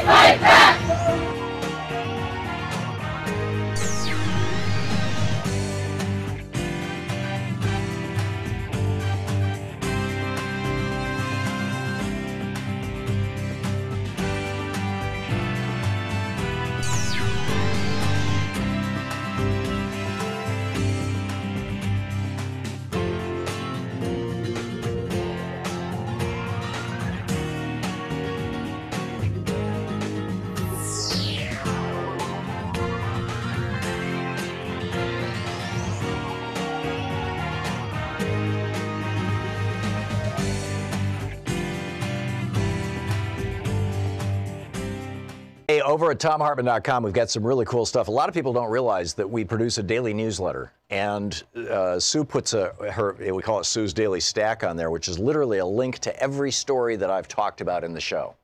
fight back! Hey, over at ThomHartmann.com, we've got some really cool stuff. A lot of people don't realize that we produce a daily newsletter, and Sue puts we call it Sue's Daily Stack on there, which is literally a link to every story that I've talked about in the show.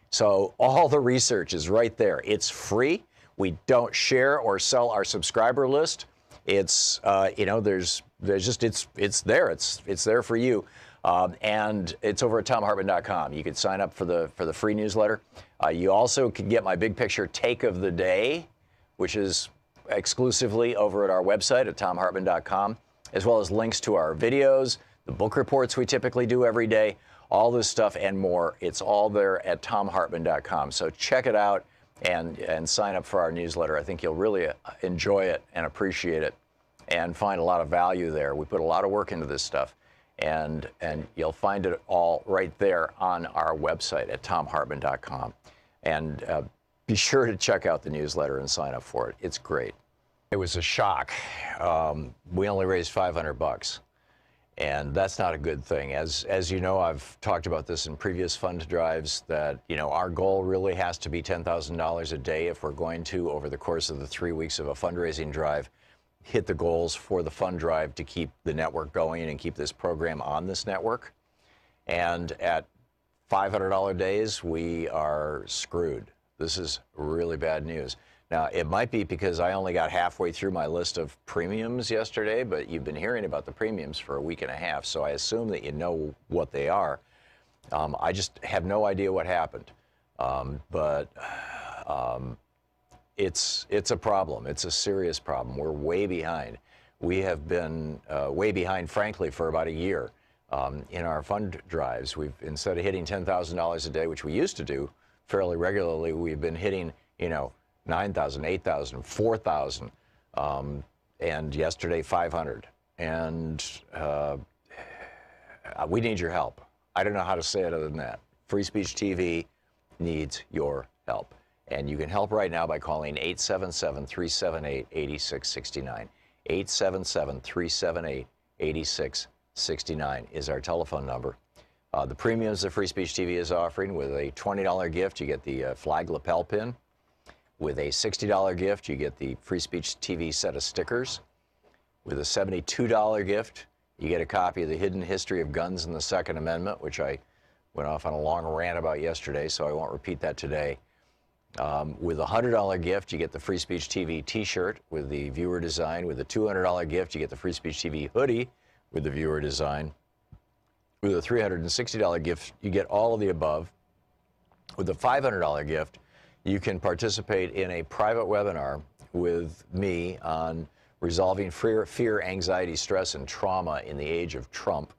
So all the research is right there. It's free. We don't share or sell our subscriber list. It's there's just it's there. It's there for you. And it's over at ThomHartmann.com. You can sign up for the free newsletter. You also can get my big picture take of the day, which is exclusively over at our website at ThomHartmann.com, as well as links to our videos, the book reports we typically do every day, all this stuff and more. It's all there at ThomHartmann.com. So check it out and sign up for our newsletter. I think you'll really enjoy it and appreciate it and find a lot of value there. We put a lot of work into this stuff. And you'll find it all right there on our website at ThomHartmann.com. And be sure to check out the newsletter and sign up for it. It's great. It was a shock. We only raised $500, and that's not a good thing. As you know, I've talked about this in previous fund drives that our goal really has to be $10,000 a day if we're going to, over the course of the 3 weeks of a fundraising drive, hit the goals for the fund drive to keep the network going and keep this program on this network. And at $500 days, we are screwed. This is really bad news. Now, it might be because I only got halfway through my list of premiums yesterday, but you've been hearing about the premiums for a week and a half, so I assume that you know what they are. I just have no idea what happened. It's a problem. It's a serious problem. We're way behind. We have been way behind, frankly, for about a year in our fund drives. Instead of hitting $10,000 a day, which we used to do fairly regularly, we've been hitting, $9,000, $8,000, $4,000, and yesterday 500. And we need your help. I don't know how to say it other than that. Free Speech TV needs your help. And you can help right now by calling 877-378-8669. 877-378-8669 is our telephone number. The premiums that Free Speech TV is offering: with a $20 gift, you get the flag lapel pin. With a $60 gift, you get the Free Speech TV set of stickers. With a $72 gift, you get a copy of The Hidden History of Guns and the Second Amendment, which I went off on a long rant about yesterday, so I won't repeat that today. With a $100 gift, you get the Free Speech TV t-shirt with the viewer design. With a $200 gift, you get the Free Speech TV hoodie with the viewer design. With a $360 gift, you get all of the above. With a $500 gift, you can participate in a private webinar with me on resolving fear, anxiety, stress, and trauma in the age of Trump.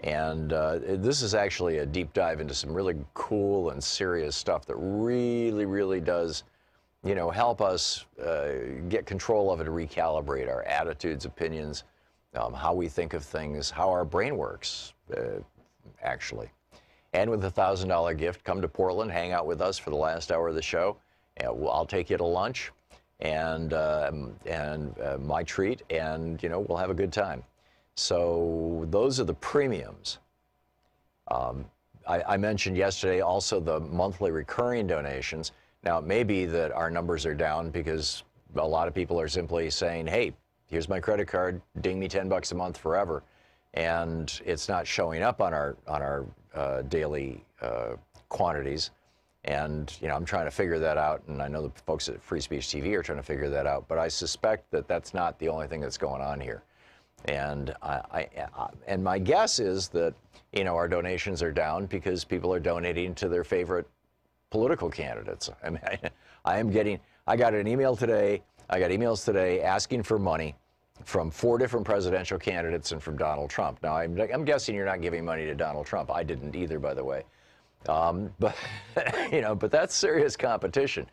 And this is actually a deep dive into some really cool and serious stuff that really does, help us get control of it and recalibrate our attitudes, opinions, how we think of things, how our brain works, actually. And with a $1,000 gift, come to Portland, hang out with us for the last hour of the show. I'll take you to lunch and my treat, and we'll have a good time. So those are the premiums. I mentioned yesterday also the monthly recurring donations. Now, it may be that our numbers are down because a lot of people are simply saying, hey, here's my credit card, ding me $10 a month forever. And it's not showing up on our daily quantities. And, I'm trying to figure that out. And I know the folks at Free Speech TV are trying to figure that out. But I suspect that that's not the only thing that's going on here. And and my guess is that, our donations are down because people are donating to their favorite political candidates. I mean, I got an email today. I got emails today asking for money from 4 different presidential candidates and from Donald Trump. Now, I'm guessing you're not giving money to Donald Trump. I didn't either, by the way. But but that's serious competition,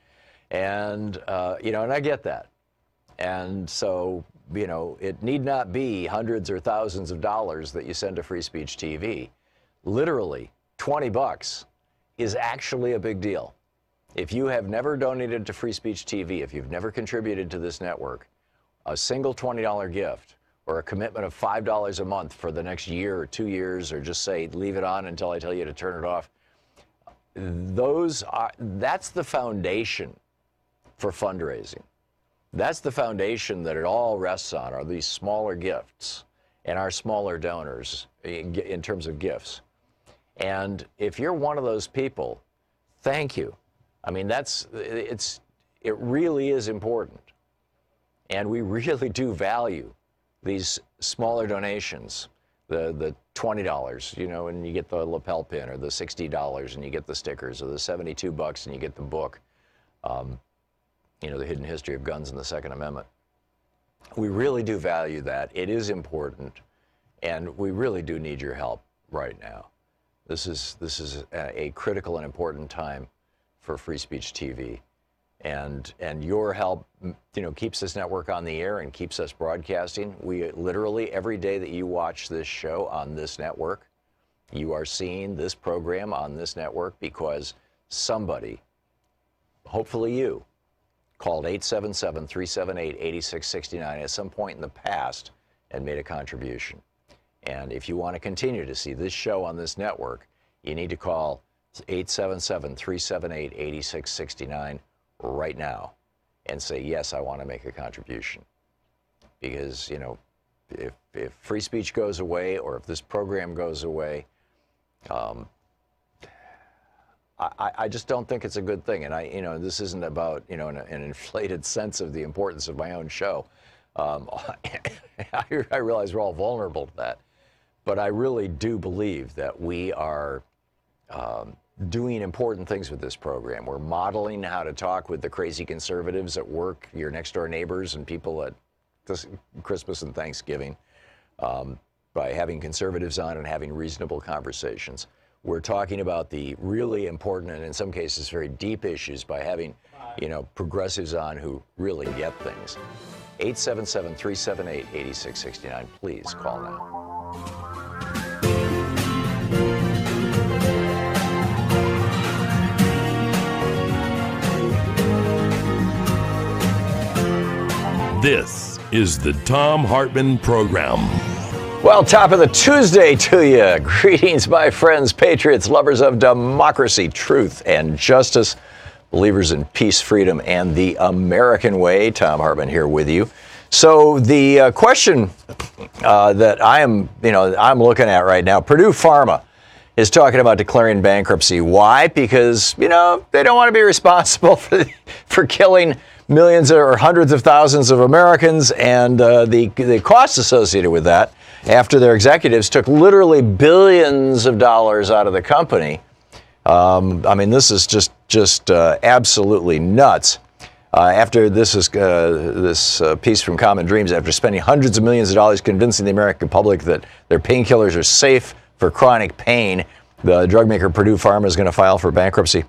and and I get that. And so, it need not be hundreds or thousands of dollars that you send to Free Speech TV. Literally, $20 is actually a big deal. If you have never donated to Free Speech TV, if you've never contributed to this network, a single $20 gift or a commitment of $5 a month for the next year or 2 years, or just say, leave it on until I tell you to turn it off, that's the foundation for fundraising. That's the foundation that it all rests on, are these smaller gifts and our smaller donors in terms of gifts. And if you're one of those people, thank you. I mean, it really is important. And we really do value these smaller donations, the $20, and you get the lapel pin, or the $60 and you get the stickers, or the $72 and you get the book, The Hidden History of Guns and the Second Amendment. We really do value that. It is important, and we really do need your help right now. This is a critical and important time for Free Speech TV. And your help, keeps this network on the air and keeps us broadcasting. We literally, every day that you watch this show on this network, you are seeing this program on this network because somebody, hopefully you, called 877-378-8669 at some point in the past and made a contribution. And if you want to continue to see this show on this network, you need to call 877-378-8669 right now and say, yes, I want to make a contribution. Because, if free speech goes away, or if this program goes away, I just don't think it's a good thing. And this isn't about, an inflated sense of the importance of my own show. I realize we're all vulnerable to that. But I really do believe that we are doing important things with this program. We're modeling how to talk with the crazy conservatives at work, your next door neighbors and people at Christmas and Thanksgiving, by having conservatives on and having reasonable conversations. We're talking about the really important and in some cases very deep issues by having, progressives on who really get things. 877-378-8669. Please call now. This is the Thom Hartmann Program. Well, top of the Tuesday to you. Greetings, my friends, patriots, lovers of democracy, truth, and justice, believers in peace, freedom, and the American way. Thom Hartmann here with you. So the question that I'm looking at right now, Purdue Pharma is talking about declaring bankruptcy. Why? Because, they don't want to be responsible for killing millions or hundreds of thousands of Americans, and the costs associated with that after their executives took literally billions of dollars out of the company. This is just absolutely nuts. After this piece from Common Dreams, after spending hundreds of millions of dollars convincing the American public that their painkillers are safe for chronic pain, the drug maker Purdue Pharma is going to file for bankruptcy.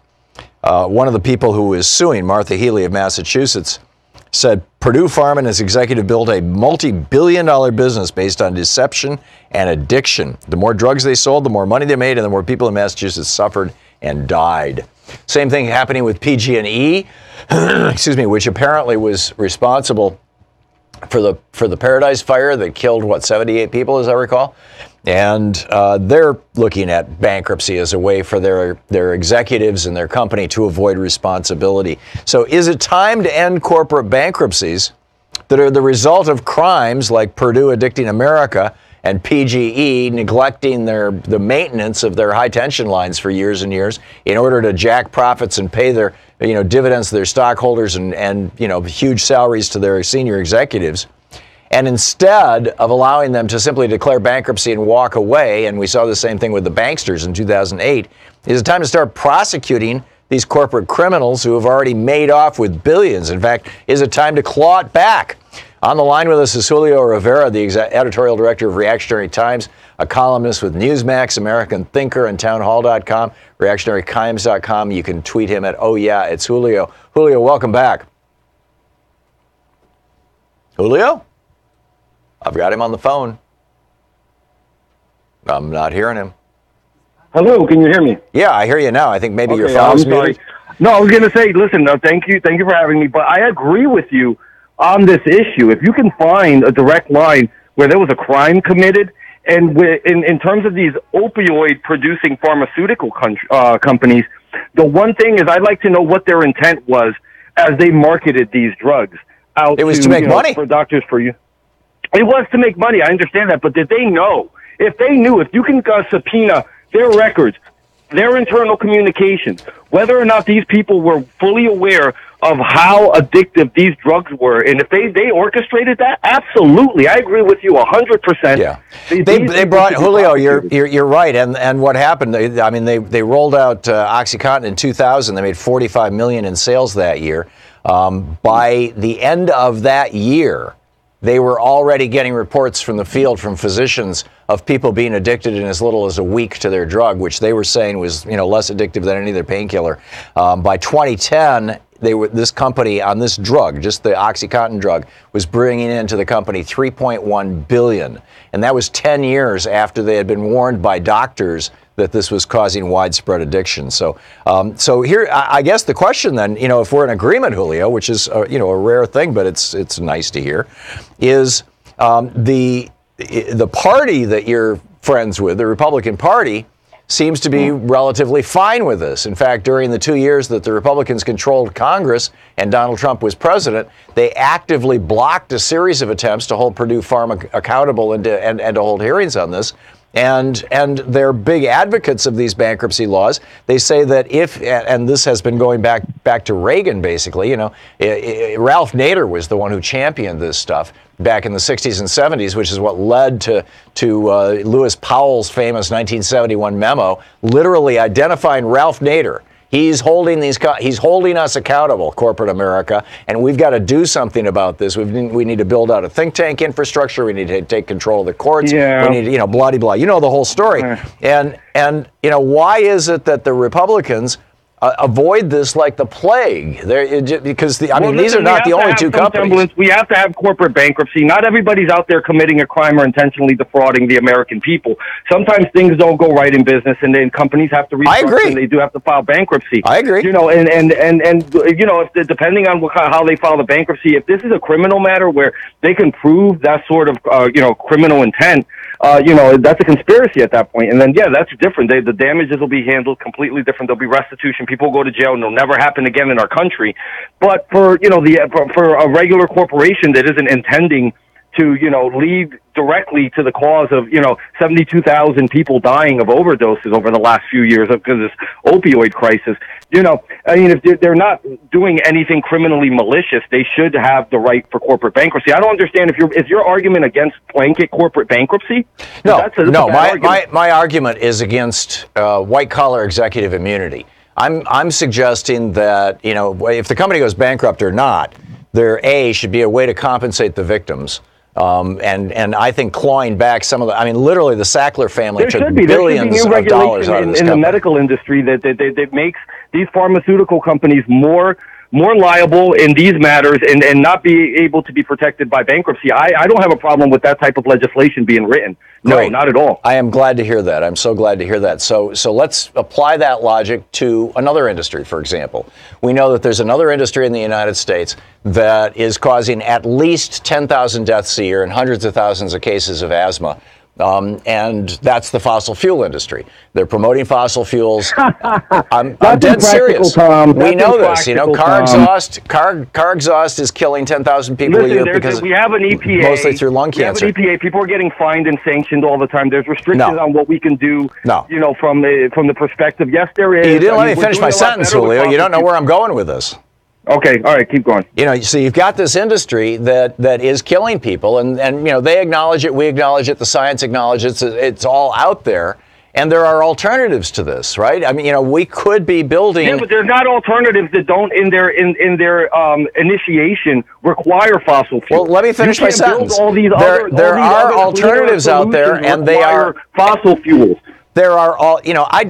One of the people who is suing, Martha Healy of Massachusetts, said Purdue Pharma and its executive built a multi-billion-dollar business based on deception and addiction. The more drugs they sold, the more money they made, and the more people in Massachusetts suffered and died. Same thing happening with PG&E, which apparently was responsible for the Paradise Fire that killed, 78 people, as I recall. And they're looking at bankruptcy as a way for their executives and their company to avoid responsibility. So is it time to end corporate bankruptcies that are the result of crimes like Purdue addicting America and PGE neglecting the maintenance of their high tension lines for years and years in order to jack profits and pay their dividends to their stockholders and huge salaries to their senior executives? And instead of allowing them to simply declare bankruptcy and walk away, and we saw the same thing with the banksters in 2008, is it time to start prosecuting these corporate criminals who have already made off with billions. In fact, is it time to claw it back? On the line with us is Julio Rivera, the editorial director of Reactionary Times, a columnist with Newsmax, American Thinker, and townhall.com, reactionarytimes.com. You can tweet him at, oh yeah, it's Julio. Julio, welcome back. Julio? I've got him on the phone. I'm not hearing him. Hello, can you hear me? Yeah, I hear you now. I think maybe your Okay, phone's I'm sorry. muted. No, I was going to say, listen, thank you for having me, but I agree with you on this issue. If you can find a direct line where there was a crime committed, and in terms of these opioid-producing pharmaceutical companies, the one thing is I'd like to know what their intent was as they marketed these drugs out. It was to make money. For doctors, for you. It was to make money. I understand that, but did they know? If they knew, if you can subpoena their records, their internal communications, whether or not these people were fully aware of how addictive these drugs were, and if they orchestrated that, absolutely, I agree with you 100%. Yeah, they brought Julio. You're right, and what happened? I mean, they rolled out OxyContin in 2000. They made $45 million in sales that year. By the end of that year, they were already getting reports from the field from physicians of people being addicted in as little as a week to their drug, which they were saying was, less addictive than any other painkiller. By 2010, this company on this drug, just the OxyContin drug, was bringing into the company $3.1 billion. And that was 10 years after they had been warned by doctors that this was causing widespread addiction. So here, I guess the question then, if we're in agreement, Julio, which is, a rare thing, but it's nice to hear, is the party that you're friends with, the Republican Party, seems to be relatively fine with this. In fact, during the 2 years that the Republicans controlled Congress and Donald Trump was president, they actively blocked a series of attempts to hold Purdue Pharma accountable and to hold hearings on this. And they're big advocates of these bankruptcy laws. They say that and this has been going back to Reagan, basically, Ralph Nader was the one who championed this stuff back in the 60s and 70s, which is what led to Lewis Powell's famous 1971 memo, literally identifying Ralph Nader. He's holding us accountable, corporate America, and we've got to do something about this. We need to build out a think tank infrastructure. We need to take control of the courts. Yeah. We need, blah, blah, blah. The whole story. And why is it that the Republicans avoid this like the plague? Because these are not the only two companies. We have to have corporate bankruptcy. Not everybody's out there committing a crime or intentionally defrauding the American people. Sometimes things don't go right in business, and then companies have to restructure. I agree. And they do have to file bankruptcy. I agree. If depending on how they file the bankruptcy, if this is a criminal matter where they can prove that sort of criminal intent, that's a conspiracy at that point. And then, that's different. The damages will be handled completely different. There'll be restitution. People go to jail, and it'll never happen again in our country. But for a regular corporation that isn't intending to lead directly to the cause of 72,000 people dying of overdoses over the last few years because of this opioid crisis, if they're not doing anything criminally malicious, they should have the right for corporate bankruptcy. I don't understand if your argument against blanket corporate bankruptcy. No. My argument is against white collar executive immunity. I'm suggesting that if the company goes bankrupt or not, there should be a way to compensate the victims. And I think clawing back some of literally the Sackler family took billions of dollars out of this company. In the medical industry that makes these pharmaceutical companies more liable in these matters and not be able to be protected by bankruptcy. I don't have a problem with that type of legislation being written. No, Great. Not at all. I am glad to hear that. I'm so glad to hear that. So let's apply that logic to another industry, for example. We know that there's another industry in the United States that is causing at least 10,000 deaths a year and hundreds of thousands of cases of asthma. And that's the fossil fuel industry. They're promoting fossil fuels. I'm dead serious. Tom. We know this. Car exhaust is killing 10,000 people a year because we have an EPA, mostly through lung cancer. We have an EPA. People are getting fined and sanctioned all the time. There's restrictions on what we can do. No. From the perspective. Yes, there is. You didn't let me finish my sentence, Julio. You don't know where I'm going with this. Okay, all right, keep going. So you've got this industry that is killing people, and they acknowledge it, we acknowledge it, the science acknowledges it, it's all out there. And there are alternatives to this, right? I mean, you know, we could be building. Yeah, but there's not alternatives that don't, in their initiation, require fossil fuels. Well, let me finish my sentence. There are alternatives out there, and they are fossil fuels. There are all, I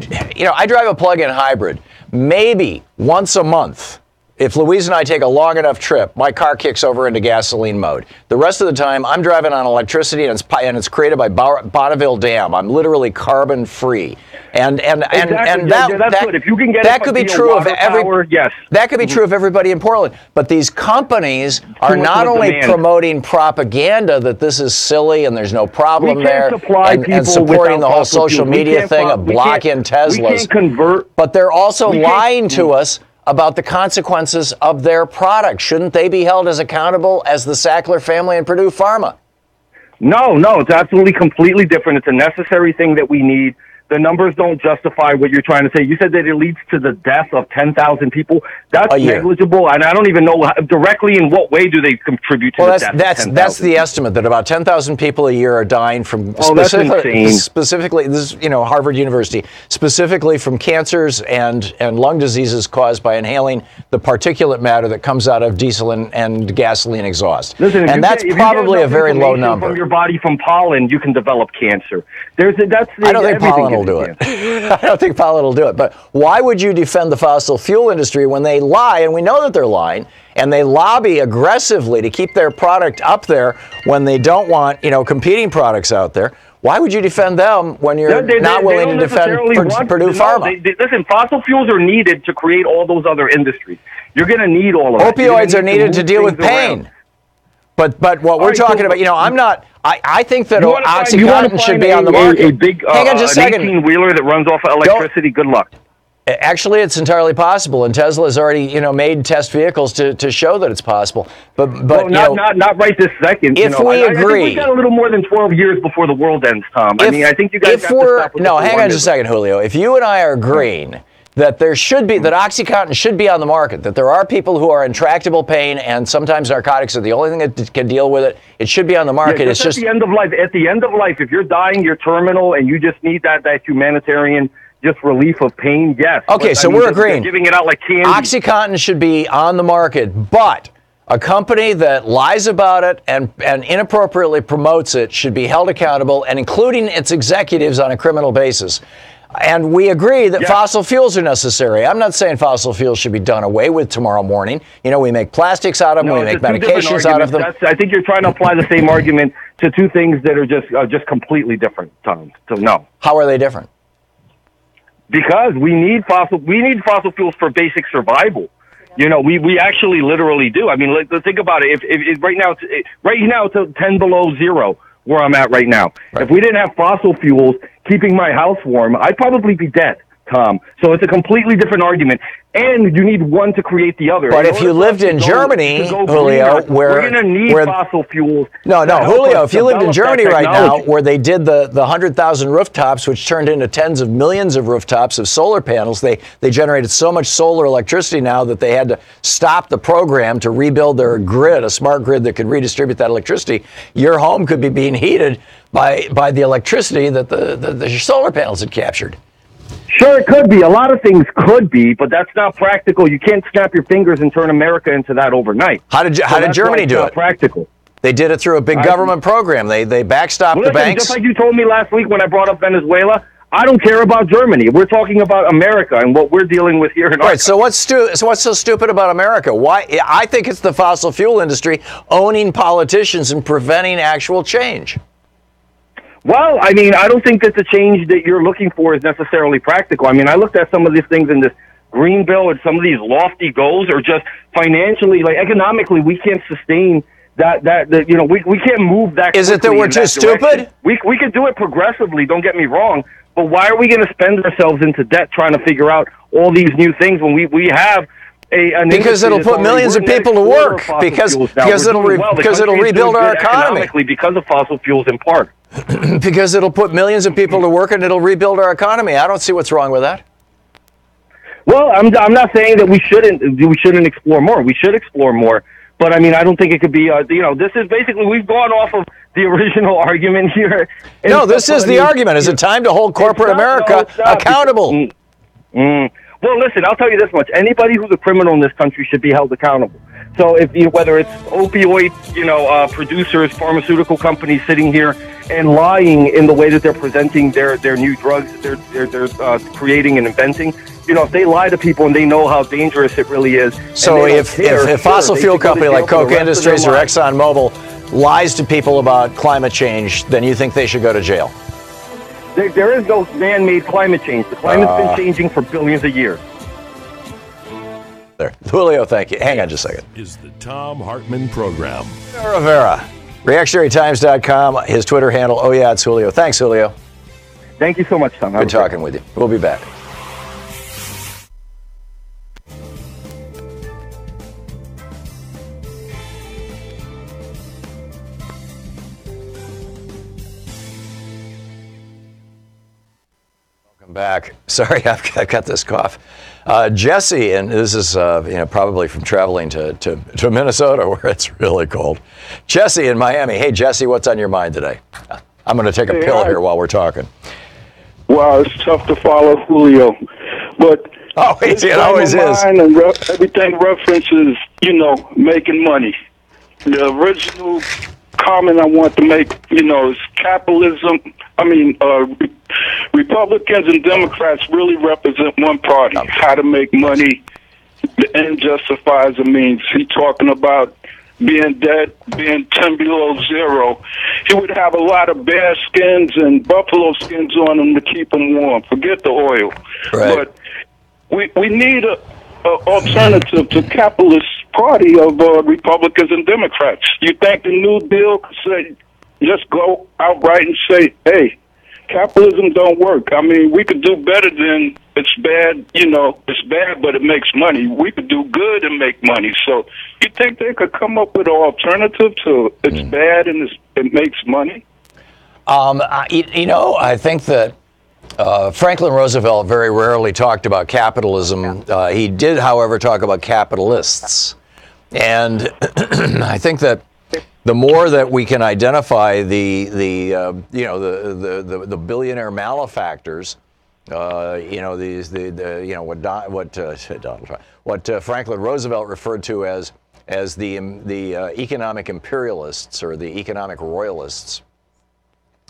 drive a plug-in hybrid. Maybe once a month, if Louise and I take a long enough trip, my car kicks over into gasoline mode. The rest of the time, I'm driving on electricity, and it's created by Bonneville Dam. I'm literally carbon free, and that's good. If you can get that could be true of yes, that could be true of everybody in Portland. But these companies are not only promoting propaganda that this is silly and there's no problem there, and supporting the whole social media thing of blocking Teslas, but they're also lying to us about the consequences of their product. Shouldn't they be held as accountable as the Sackler family and Purdue Pharma? No, it's absolutely completely different. It's a necessary thing that we need. The numbers don't justify what you're trying to say. You said that it leads to the death of 10,000 people. That's negligible, and I don't even know directly in what way do they contribute to the death of 10,000. That's the estimate, that about 10,000 people a year are dying from specifically, this is, Harvard University, specifically from cancers and lung diseases caused by inhaling the particulate matter that comes out of diesel and gasoline exhaust. Listen, and that's probably a very low number. From your body from pollen, you can develop cancer. I don't think pollen will do it. I don't think pollen will do it. But why would you defend the fossil fuel industry when they lie, and we know that they're lying, and they lobby aggressively to keep their product up there when they don't want, competing products out there? Why would you defend them when you're not willing to defend Purdue Pharma? Listen, fossil fuels are needed to create all those other industries. You're going to need all of that. Opioids are needed to deal with pain. But what we're talking about, I'm not. I think that OxyContin should be on the market. A big, hang on just a second. 18-wheeler that runs off of electricity. Good luck. Actually, it's entirely possible, and Tesla has already, made test vehicles to show that it's possible. But not right this second. If we agree, I think we got a little more than 12 years before the world ends, Tom. I think you guys have to stop with hang on just a second, Julio. If you and I are agreeing that that OxyContin should be on the market, that there are people who are in tractable pain, and sometimes narcotics are the only thing that can deal with it, it should be on the market. Yeah, it's just at the end of life. At the end of life, if you're dying, you're terminal, and you just need that humanitarian relief of pain. Yes. Okay, so we're agreeing. Giving it out like candy. OxyContin should be on the market, but a company that lies about it and inappropriately promotes it should be held accountable, and including its executives on a criminal basis. And we agree that fossil fuels are necessary. I'm not saying fossil fuels should be done away with tomorrow morning. We make plastics out of them. We make medications out of them. I think you're trying to apply the same argument to two things that are just completely different, Tom. So no. How are they different? Because we need fossil fuels for basic survival. We actually literally do. I mean, let's think about it. If right now it's 10 below zero where I'm at right now. Right. If we didn't have fossil fuels keeping my house warm, I'd probably be dead, Tom. So it's a completely different argument. And you need one to create the other. But if you lived in Germany, Julio, we're going to need fossil fuels. No, Julio, if you lived in Germany right now, where they did the 100,000 rooftops, which turned into tens of millions of rooftops of solar panels, they generated so much solar electricity now that they had to stop the program to rebuild their grid, a smart grid that could redistribute that electricity. Your home could be being heated by the electricity that the solar panels had captured. Sure, it could be. A lot of things could be, but that's not practical. You can't snap your fingers and turn America into that overnight. How did Germany do it? Practical. They did it through a big government program. They backstopped the banks. Just like you told me last week when I brought up Venezuela, I don't care about Germany. We're talking about America and what we're dealing with here in our country. So what's so stupid about America? Why? I think it's the fossil fuel industry owning politicians and preventing actual change. Well, I mean, I don't think that the change that you're looking for is necessarily practical. I mean, I looked at some of these things in this green bill, and some of these lofty goals are just financially, like economically, we can't sustain that we can't move that. Is it that we're too stupid? We can do it progressively, don't get me wrong, but why are we going to spend ourselves into debt trying to figure out all these new things when we have because it'll put millions of people to work, because it'll rebuild our economy. Because of fossil fuels in part. Because it'll put millions of people to work and it'll rebuild our economy. I don't see what's wrong with that. Well, I'm not saying that we shouldn't explore more. We should explore more, But I mean, I don't think it could be. This is basically we've gone off of the original argument here. No, this is the argument. Is it time to hold corporate America accountable? Well, listen, I'll tell you this much. Anybody who's a criminal in this country should be held accountable. So whether it's opioid, producers, pharmaceutical companies sitting here and lying in the way that they're presenting their new drugs that they're creating and inventing, if they lie to people and they know how dangerous it really is. So if a fossil fuel company like Koch Industries or ExxonMobil lies to people about climate change, then you think they should go to jail? There is no man-made climate change. The climate's been changing for billions of years. There. Julio, thank you. Hang on just a second. Is the Thom Hartmann Program. Rivera, reactionarytimes.com, his Twitter handle. Oh, yeah, it's Julio. Thanks, Julio. Thank you so much, Tom. Good talking with you. We'll be back. Back. Sorry, I've got this cough. Jesse, and this is probably from traveling to Minnesota where it's really cold. Jesse in Miami. Hey, Jesse, what's on your mind today? I'm going to take a pill here while we're talking. Well, it's tough to follow Julio, but it always is. And everything references, making money. The original comment I want to make, is capitalism. Republicans and Democrats really represent one party, how to make money. The end justifies the means. He's talking about being dead, being 10 below zero. He would have a lot of bear skins and buffalo skins on him to keep him warm. Forget the oil. Right. But we need a alternative to capitalist party of Republicans and Democrats. You think the New Deal could say, just go outright and say, hey, capitalism don't work. I mean, we could do better than it's bad, it's bad, but it makes money. We could do good and make money. So you think they could come up with an alternative to it's bad and it makes money? I think that Franklin Roosevelt very rarely talked about capitalism. He did, however, talk about capitalists. And I think that the more that we can identify the billionaire malefactors, what Franklin Roosevelt referred to as the economic imperialists or the economic royalists,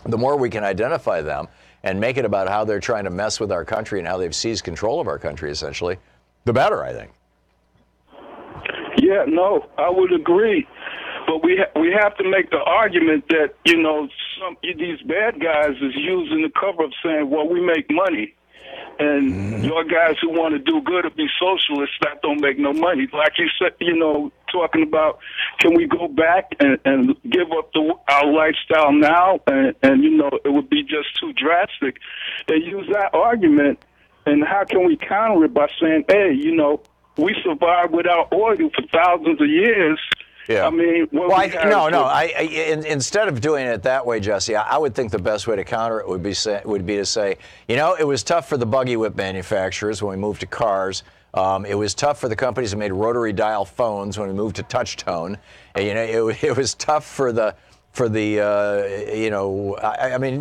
the more we can identify them and make it about how they're trying to mess with our country and how they've seized control of our country, essentially, the better, I think. Yeah, no, I would agree. But we have to make the argument that, these bad guys is using the cover of saying, well, we make money. And your guys who want to do good or be socialists, that don't make no money. Like you said, talking about, can we go back and give up our lifestyle now? And it would be just too drastic. They use that argument, and how can we counter it by saying, hey, we survived without oil for thousands of years. Yeah. I mean, instead of doing it that way, Jesse, I would think the best way to counter it would be to say, it was tough for the buggy whip manufacturers when we moved to cars. It was tough for the companies that made rotary dial phones when we moved to touch tone. It was tough for the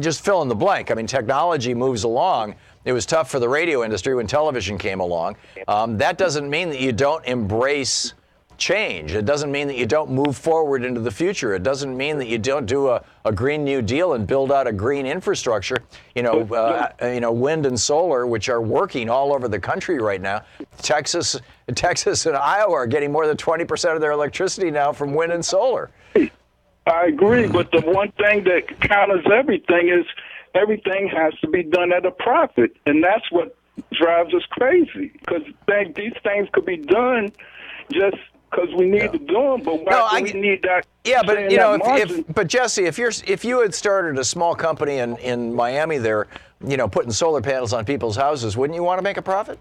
just fill in the blank. I mean, technology moves along. It was tough for the radio industry when television came along. That doesn't mean that you don't embrace change. It doesn't mean that you don't move forward into the future. It doesn't mean that you don't do a Green New Deal and build out a green infrastructure. Wind and solar, which are working all over the country right now. Texas and Iowa are getting more than 20% of their electricity now from wind and solar. I agree, but the one thing that counters everything is everything has to be done at a profit, and that's what drives us crazy. Because these things could be done just because we need to do them, but why do we need that? Yeah, but but Jesse, if you had started a small company in Miami there, putting solar panels on people's houses, wouldn't you want to make a profit?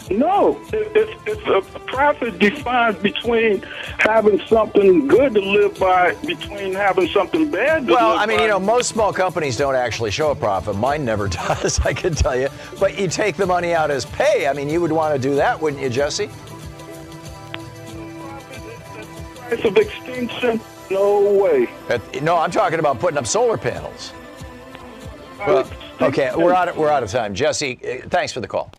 No, it's a profit defined between having something good to live by, between having something bad to live by. Most small companies don't actually show a profit. Mine never does, I can tell you. But you take the money out as pay. I mean, you would want to do that, wouldn't you, Jesse? price of extinction? No way. No, I'm talking about putting up solar panels. Well, okay, we're out of time. Jesse, thanks for the call.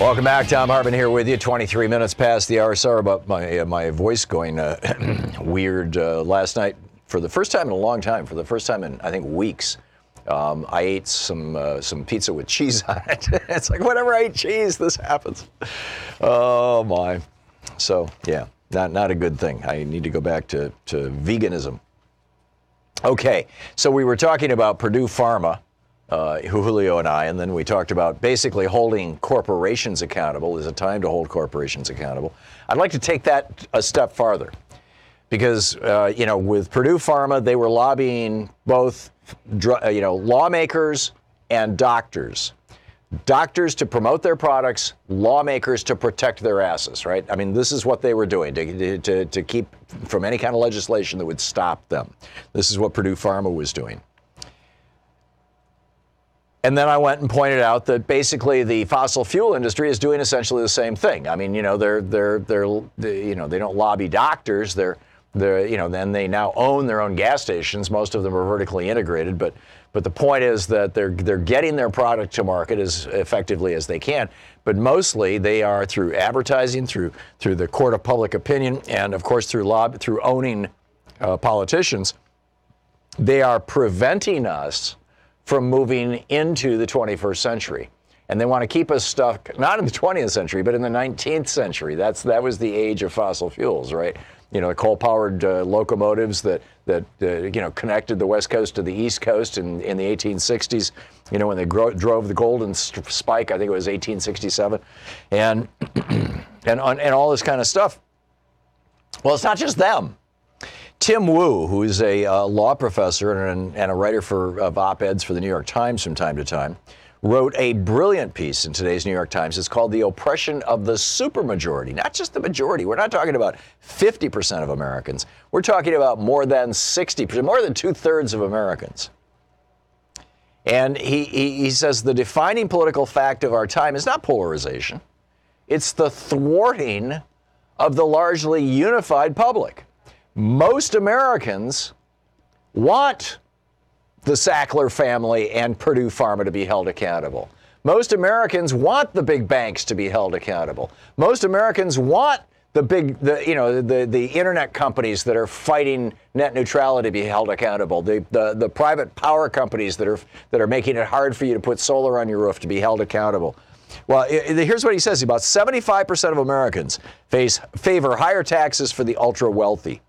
Welcome back. Thom Hartmann here with you. 23 minutes past the hour. Sorry about my voice going weird last night. For the first time in a long time, for the first time in, I think, weeks, I ate some pizza with cheese on it. It's like, whenever I eat cheese, this happens. Oh, my. So, yeah, not a good thing. I need to go back to veganism. Okay, so we were talking about Purdue Pharma. Julio and I, and then we talked about basically holding corporations accountable. Is it time to hold corporations accountable? I'd like to take that a step farther because, with Purdue Pharma, they were lobbying both, lawmakers and doctors. Doctors to promote their products, lawmakers to protect their asses, right? I mean, this is what they were doing to keep from any kind of legislation that would stop them. This is what Purdue Pharma was doing. And then I went and pointed out that basically the fossil fuel industry is doing essentially the same thing. I mean, they don't lobby doctors. Then they now own their own gas stations. Most of them are vertically integrated, but the point is that they're getting their product to market as effectively as they can. But mostly they are through advertising, through the court of public opinion, and of course through owning politicians. They are preventing us from moving into the 21st century. And they want to keep us stuck, not in the 20th century, but in the 19th century. That was the age of fossil fuels, right? The coal-powered locomotives that connected the West Coast to the East Coast in the 1860s, when they drove the golden spike, I think it was 1867, and all this kind of stuff. Well, it's not just them. Tim Wu, who is a law professor and a writer of op-eds for the New York Times from time to time, wrote a brilliant piece in today's New York Times. It's called The Oppression of the Supermajority. Not just the majority. We're not talking about 50% of Americans. We're talking about more than 60%, more than two-thirds of Americans. And he says the defining political fact of our time is not polarization. It's the thwarting of the largely unified public. Most Americans want the Sackler family and Purdue Pharma to be held accountable. Most Americans want the big banks to be held accountable. Most Americans want the internet companies that are fighting net neutrality to be held accountable. The private power companies that are making it hard for you to put solar on your roof to be held accountable. Well, here's what he says. About 75% of Americans favor higher taxes for the ultra wealthy.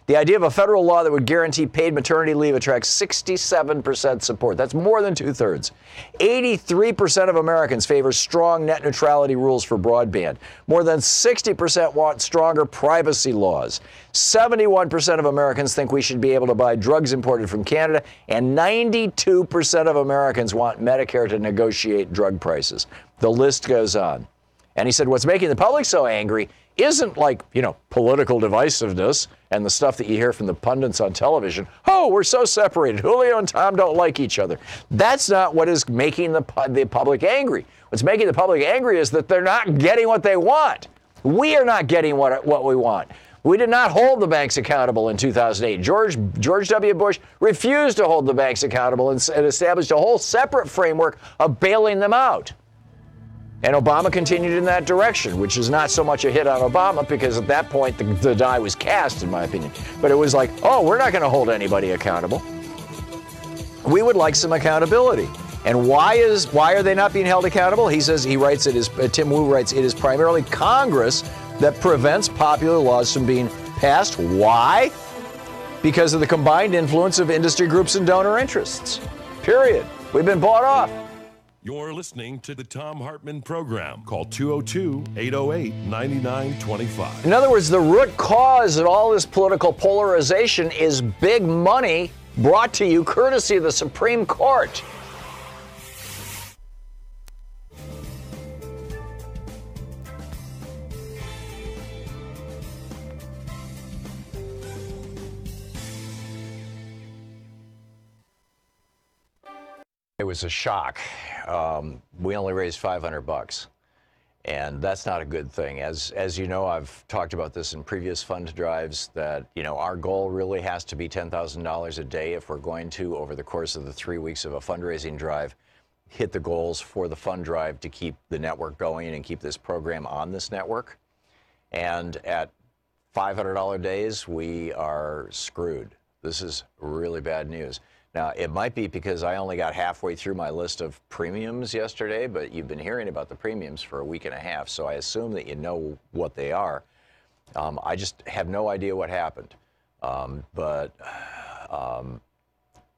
The idea of a federal law that would guarantee paid maternity leave attracts 67% support. That's more than two-thirds. 83% of Americans favor strong net neutrality rules for broadband. More than 60% want stronger privacy laws. 71% of Americans think we should be able to buy drugs imported from Canada, and 92% of Americans want Medicare to negotiate drug prices. The list goes on. And he said what's making the public so angry isn't like, political divisiveness and the stuff that you hear from the pundits on television. Oh, we're so separated. Julio and Tom don't like each other. That's not what is making the public angry. What's making the public angry is that they're not getting what they want. We are not getting what we want. We did not hold the banks accountable in 2008. George W. Bush refused to hold the banks accountable and established a whole separate framework of bailing them out. And Obama continued in that direction, which is not so much a hit on Obama because at that point the die was cast, in my opinion. But it was like, oh, we're not going to hold anybody accountable. We would like some accountability. And why are they not being held accountable? Tim Wu writes, it is primarily Congress that prevents popular laws from being passed. Why? Because of the combined influence of industry groups and donor interests. Period. We've been bought off. You're listening to the Thom Hartmann Program. Call 202-808-9925. In other words, the root cause of all this political polarization is big money brought to you courtesy of the Supreme Court. It was a shock. We only raised $500, and that's not a good thing. As you know, I've talked about this in previous fund drives, that our goal really has to be $10,000 a day if we're going to, over the course of the 3 weeks of a fundraising drive, hit the goals for the fund drive to keep the network going and keep this program on this network. And at $500 days, we are screwed. This is really bad news. Now, it might be because I only got halfway through my list of premiums yesterday, but you've been hearing about the premiums for a week and a half, so I assume that you know what they are. I just have no idea what happened.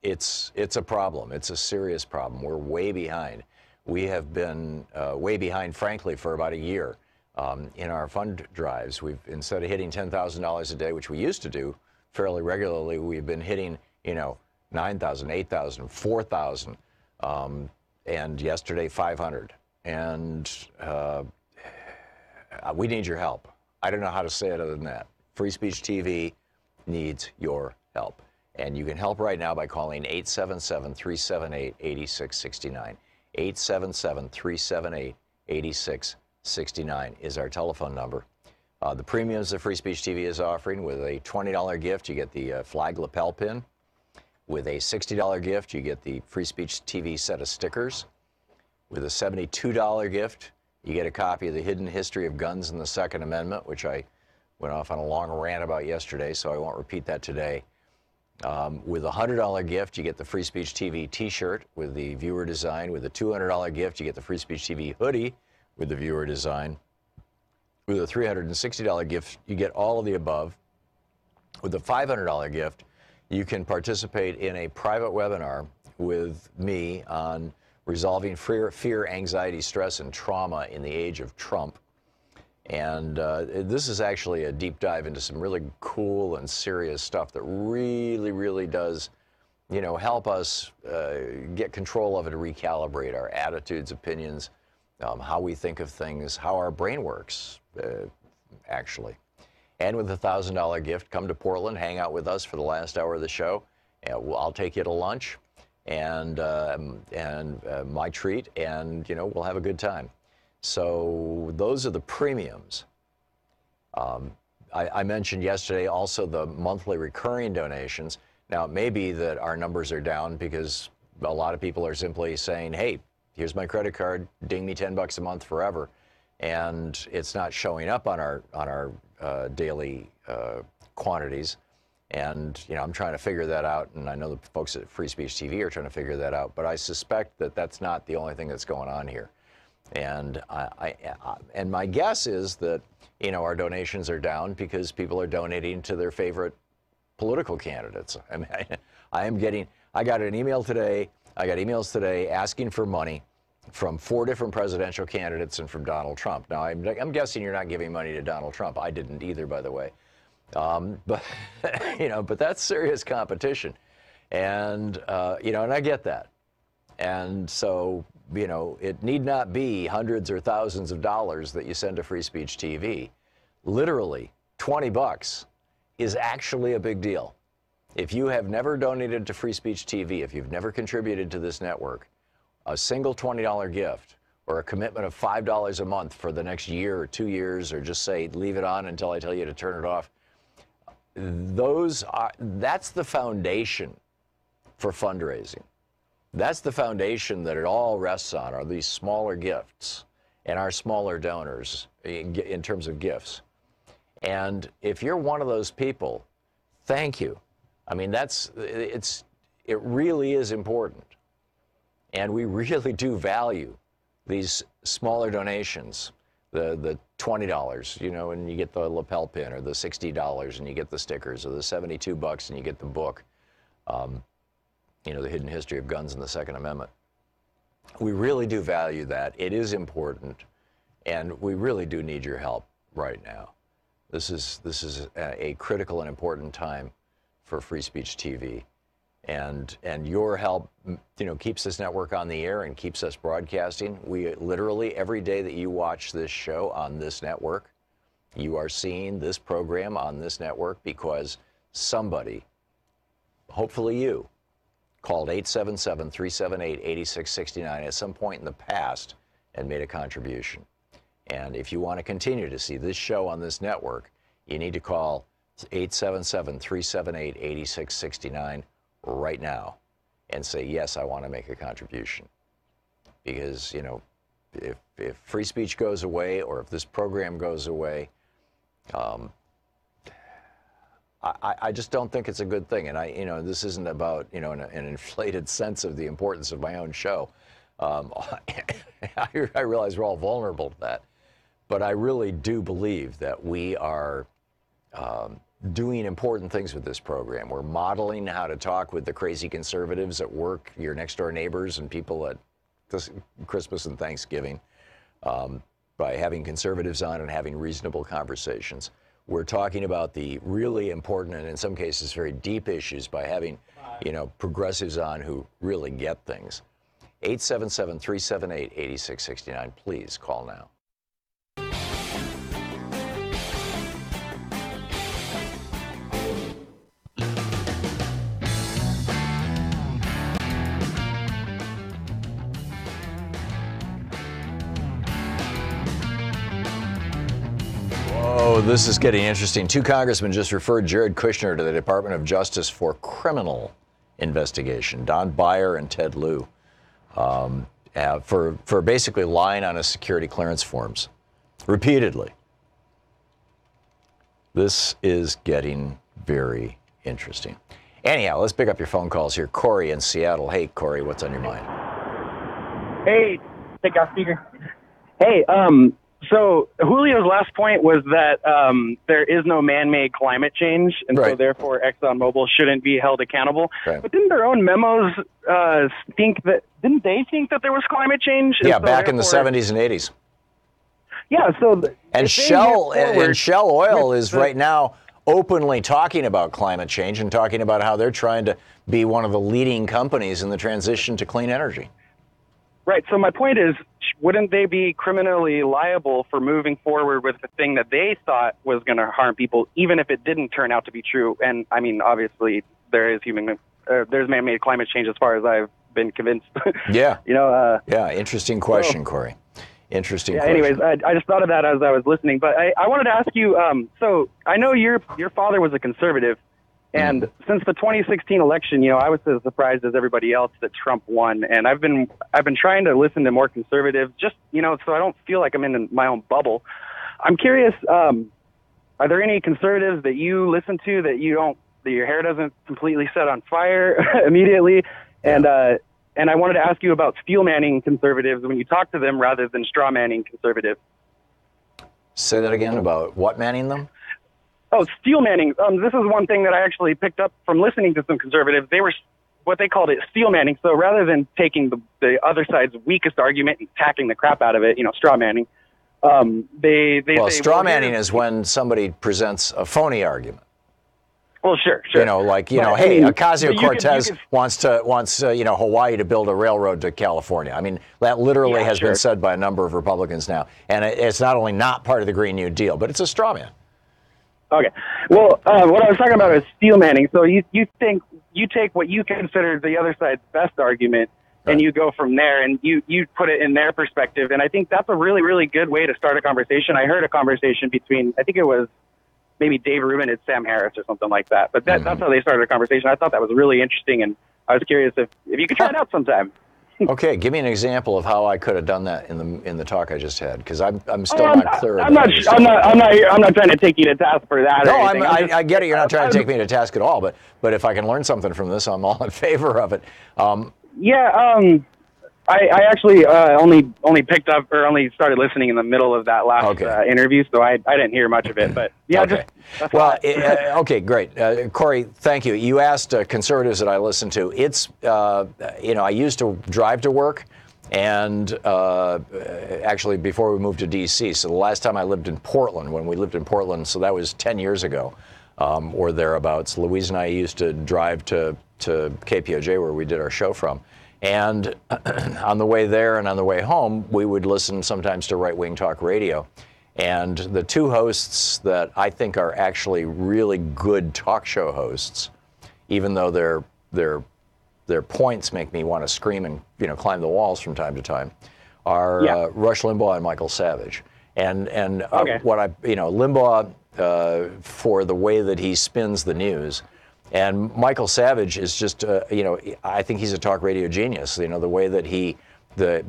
It's a problem. It's a serious problem. We're way behind. We have been way behind, frankly, for about a year in our fund drives. We've, instead of hitting $10,000 a day, which we used to do fairly regularly, we've been hitting, $9,000, $8,000, $4,000, and yesterday 500. And we need your help. I don't know how to say it other than that. Free Speech TV needs your help. And you can help right now by calling 877-378-8669. 877-378-8669 is our telephone number. The premiums that Free Speech TV is offering: with a $20 gift, you get the flag lapel pin. With a $60 gift, you get the Free Speech TV set of stickers. With a $72 gift, you get a copy of The Hidden History of Guns and the Second Amendment, which I went off on a long rant about yesterday, so I won't repeat that today. With a $100 gift, you get the Free Speech TV t-shirt with the viewer design. With a $200 gift, you get the Free Speech TV hoodie with the viewer design. With a $360 gift, you get all of the above. With a $500 gift, you can participate in a private webinar with me on resolving fear, anxiety, stress, and trauma in the age of Trump. And this is actually a deep dive into some really cool and serious stuff that really, really does, help us get control of it and recalibrate our attitudes, opinions, how we think of things, how our brain works, actually. And with a $1,000 gift, come to Portland, hang out with us for the last hour of the show. I'll take you to lunch, and my treat, and we'll have a good time. So those are the premiums. I mentioned yesterday also the monthly recurring donations. Now, it may be that our numbers are down because a lot of people are simply saying, hey, here's my credit card, ding me $10 a month forever. And it's not showing up on our daily quantities. And, I'm trying to figure that out. And I know the folks at Free Speech TV are trying to figure that out. But I suspect that that's not the only thing that's going on here. And and my guess is that, our donations are down because people are donating to their favorite political candidates. I mean, I got an email today. I got emails today asking for money from 4 different presidential candidates and from Donald Trump. Now, I'm guessing you're not giving money to Donald Trump. I didn't either, by the way. But but that's serious competition, and and I get that. And so, it need not be hundreds or thousands of dollars that you send to Free Speech TV. Literally, $20 is actually a big deal. If you have never donated to Free Speech TV, if you've never contributed to this network, a single $20 gift or a commitment of $5 a month for the next year or 2 years, or just say, leave it on until I tell you to turn it off, that's the foundation for fundraising. That's the foundation that it all rests on, are these smaller gifts and our smaller donors in terms of gifts. And if you're one of those people, thank you. I mean, it really is important. And we really do value these smaller donations, the $20, and you get the lapel pin, or the $60 and you get the stickers, or the $72 and you get the book, The Hidden History of Guns and the Second Amendment. We really do value that. It is important, and we really do need your help right now. This is a critical and important time for Free Speech TV. And your help, keeps this network on the air and keeps us broadcasting. We literally, every day that you watch this show on this network, you are seeing this program on this network because somebody, hopefully you, called 877-378-8669 at some point in the past and made a contribution. And if you want to continue to see this show on this network, you need to call 877-378-8669 right now and say, yes, I want to make a contribution. Because, you know, if free speech goes away or if this program goes away, I just don't think it's a good thing. And this isn't about, an inflated sense of the importance of my own show. I realize we're all vulnerable to that. But I really do believe that we are doing important things with this program. We're modeling how to talk with the crazy conservatives at work, your next door neighbors and people at Christmas and Thanksgiving, by having conservatives on and having reasonable conversations. We're talking about the really important and in some cases very deep issues by having, progressives on who really get things. 877-378-8669. Please call now. Oh, this is getting interesting. Two congressmen just referred Jared Kushner to the Department of Justice for criminal investigation. Don Beyer and Ted Lieu, for basically lying on his security clearance forms repeatedly. This is getting very interesting. Anyhow, let's pick up your phone calls here. Corey in Seattle. Hey, Corey, what's on your mind? Hey, take off speaker. Hey, so Julio's last point was that there is no man-made climate change, and so therefore ExxonMobil shouldn't be held accountable. Right. But didn't their own memos think that there was climate change? Yeah, so back in the 70s and 80s. Yeah, so and Shell Oil is right now openly talking about climate change and talking about how they're trying to be one of the leading companies in the transition to clean energy. Right. So my point is, wouldn't they be criminally liable for moving forward with the thing that they thought was going to harm people, even if it didn't turn out to be true? And I mean, obviously, there's man-made climate change as far as I've been convinced. Yeah. Yeah. Interesting question, Corey. Interesting. Yeah. Question. Anyways, I just thought of that as I was listening. But I wanted to ask you. So I know your father was a conservative. And since the 2016 election, I was as surprised as everybody else that Trump won. And I've been trying to listen to more conservatives, just so I don't feel like I'm in my own bubble. I'm curious, are there any conservatives that you listen to that your hair doesn't completely set on fire immediately? And I wanted to ask you about steel manning conservatives when you talk to them rather than straw manning conservatives. Say that again, about what manning them? Oh, steel manning. This is one thing that I actually picked up from listening to some conservatives. They were what they called it steel manning. So rather than taking the other side's weakest argument and tacking the crap out of it, straw manning, they say, straw manning is when somebody presents a phony argument. Well, sure. Hey, Ocasio-Cortez wants Hawaii to build a railroad to California. I mean, that literally has been said by a number of Republicans now. And it's not only not part of the Green New Deal, but it's a straw man. Okay. Well, what I was talking about is steel manning. So you think you take what you consider the other side's best argument and you go from there and you put it in their perspective. And I think that's a really, really good way to start a conversation. I heard a conversation between, I think it was maybe Dave Rubin and Sam Harris or something like that. But that's how they started a conversation. I thought that was really interesting. And I was curious if you could try it out sometime. Okay, give me an example of how I could have done that in the talk I just had, because I'm still not clear. I'm not trying to take you to task for that. No, I get it. You're not trying to take me to task at all. But if I can learn something from this, I'm all in favor of it. I actually only picked up or only started listening in the middle of that last interview, so I didn't hear much of it. But okay, great. Corey, thank you. You asked conservatives that I listen to. It's I used to drive to work, and actually before we moved to D.C. So the last time I lived in Portland, when we lived in Portland, so that was 10 years ago or thereabouts. Louise and I used to drive to KPOJ, where we did our show from. And on the way there and on the way home, we would listen sometimes to right-wing talk radio. And the two hosts that I think are actually really good talk show hosts, even though they're their points make me want to scream and climb the walls from time to time, are Rush Limbaugh and Michael Savage. And Limbaugh for the way that he spins the news, and Michael Savage is just I think he's a talk radio genius. The way that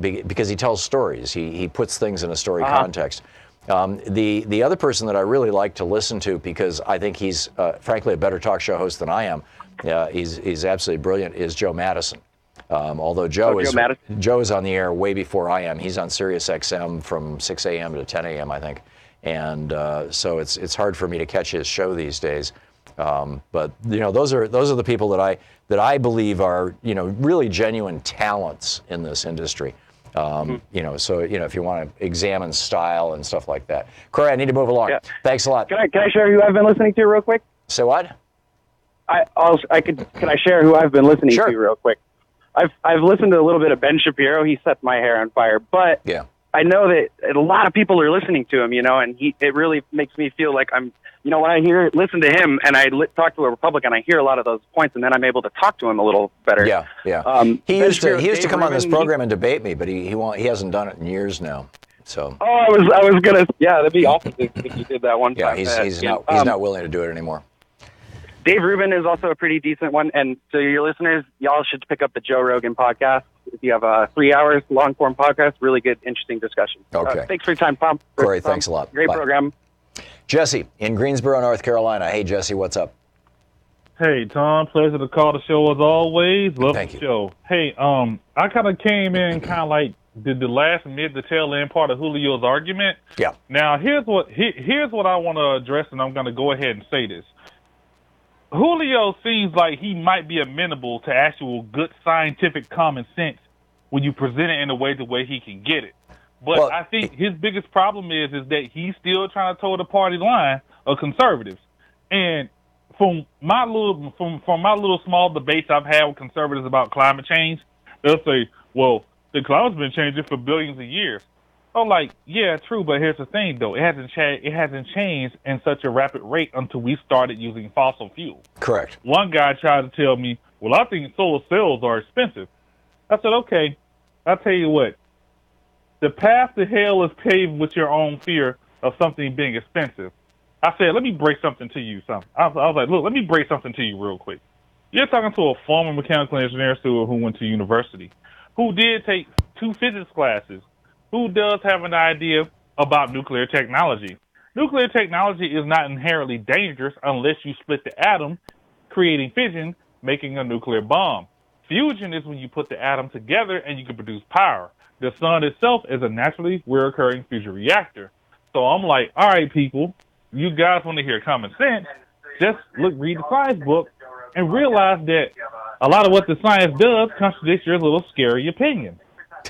because he tells stories, he puts things in a story context. The other person that I really like to listen to, because I think he's frankly a better talk show host than I am, he's absolutely brilliant, is Joe Madison. Although Joe is on the air way before I am. He's on Sirius XM from 6 a.m. to 10 a.m. I think, and so it's hard for me to catch his show these days. But those are the people that I believe are really genuine talents in this industry. So if you want to examine style and stuff like that. Corey, I need to move along. Yeah. Thanks a lot. Can I share who I've been listening to real quick? Say what? Can I share who I've been listening to real quick? I've listened to a little bit of Ben Shapiro. He sets my hair on fire, but I know that a lot of people are listening to him, and it really makes me feel like I'm, when I listen to him and I talk to a Republican, I hear a lot of those points, and then I'm able to talk to him a little better. Yeah. He used to come on this program and debate me, but he hasn't done it in years now. So. Oh, I was gonna. Yeah, that'd be awesome if you did that one time. Yeah, he's not willing to do it anymore. Dave Rubin is also a pretty decent one, and so your listeners, y'all should pick up the Joe Rogan podcast. If you have a 3 hours long-form podcast, really good, interesting discussion. Okay. Thanks for your time, Tom. Corey, thanks a lot. Great Bye. program. Jesse in Greensboro, North Carolina. Hey, Jesse, what's up? Hey, Tom. Pleasure to call the show as always. Love Thank the you. show. Hey, I kind of came in kind of like did the last mid to tail end part of Julio's argument. Yeah. Now, here's what I want to address, and I'm going to go ahead and say this. Julio seems like he might be amenable to actual good scientific common sense when you present it in a way the way he can get it. But I think his biggest problem is that he's still trying to toe the party line of conservatives. And from my little small debates I've had with conservatives about climate change, they'll say, well, the climate's been changing for billions of years. I'm like, yeah, true, but here's the thing, though. It hasn't changed in such a rapid rate until we started using fossil fuel. Correct. One guy tried to tell me, well, I think solar cells are expensive. I said, okay, I'll tell you what. The path to hell is paved with your own fear of something being expensive. I said, let me break something to you. I was like, look, let me break something to you real quick. You're talking to a former mechanical engineer who went to university, who did take 2 physics classes, who does have an idea about nuclear technology. Nuclear technology is not inherently dangerous unless you split the atom, creating fission, making a nuclear bomb. Fusion is when you put the atom together and you can produce power. The sun itself is a naturally recurring fusion reactor. So I'm like, all right, people, you guys want to hear common sense, just read the science book and realize that a lot of what the science does contradicts your little scary opinion.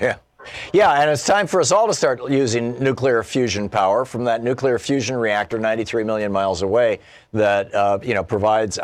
Yeah. Yeah, and it's time for us all to start using nuclear fusion power from that nuclear fusion reactor 93 million miles away that, provides,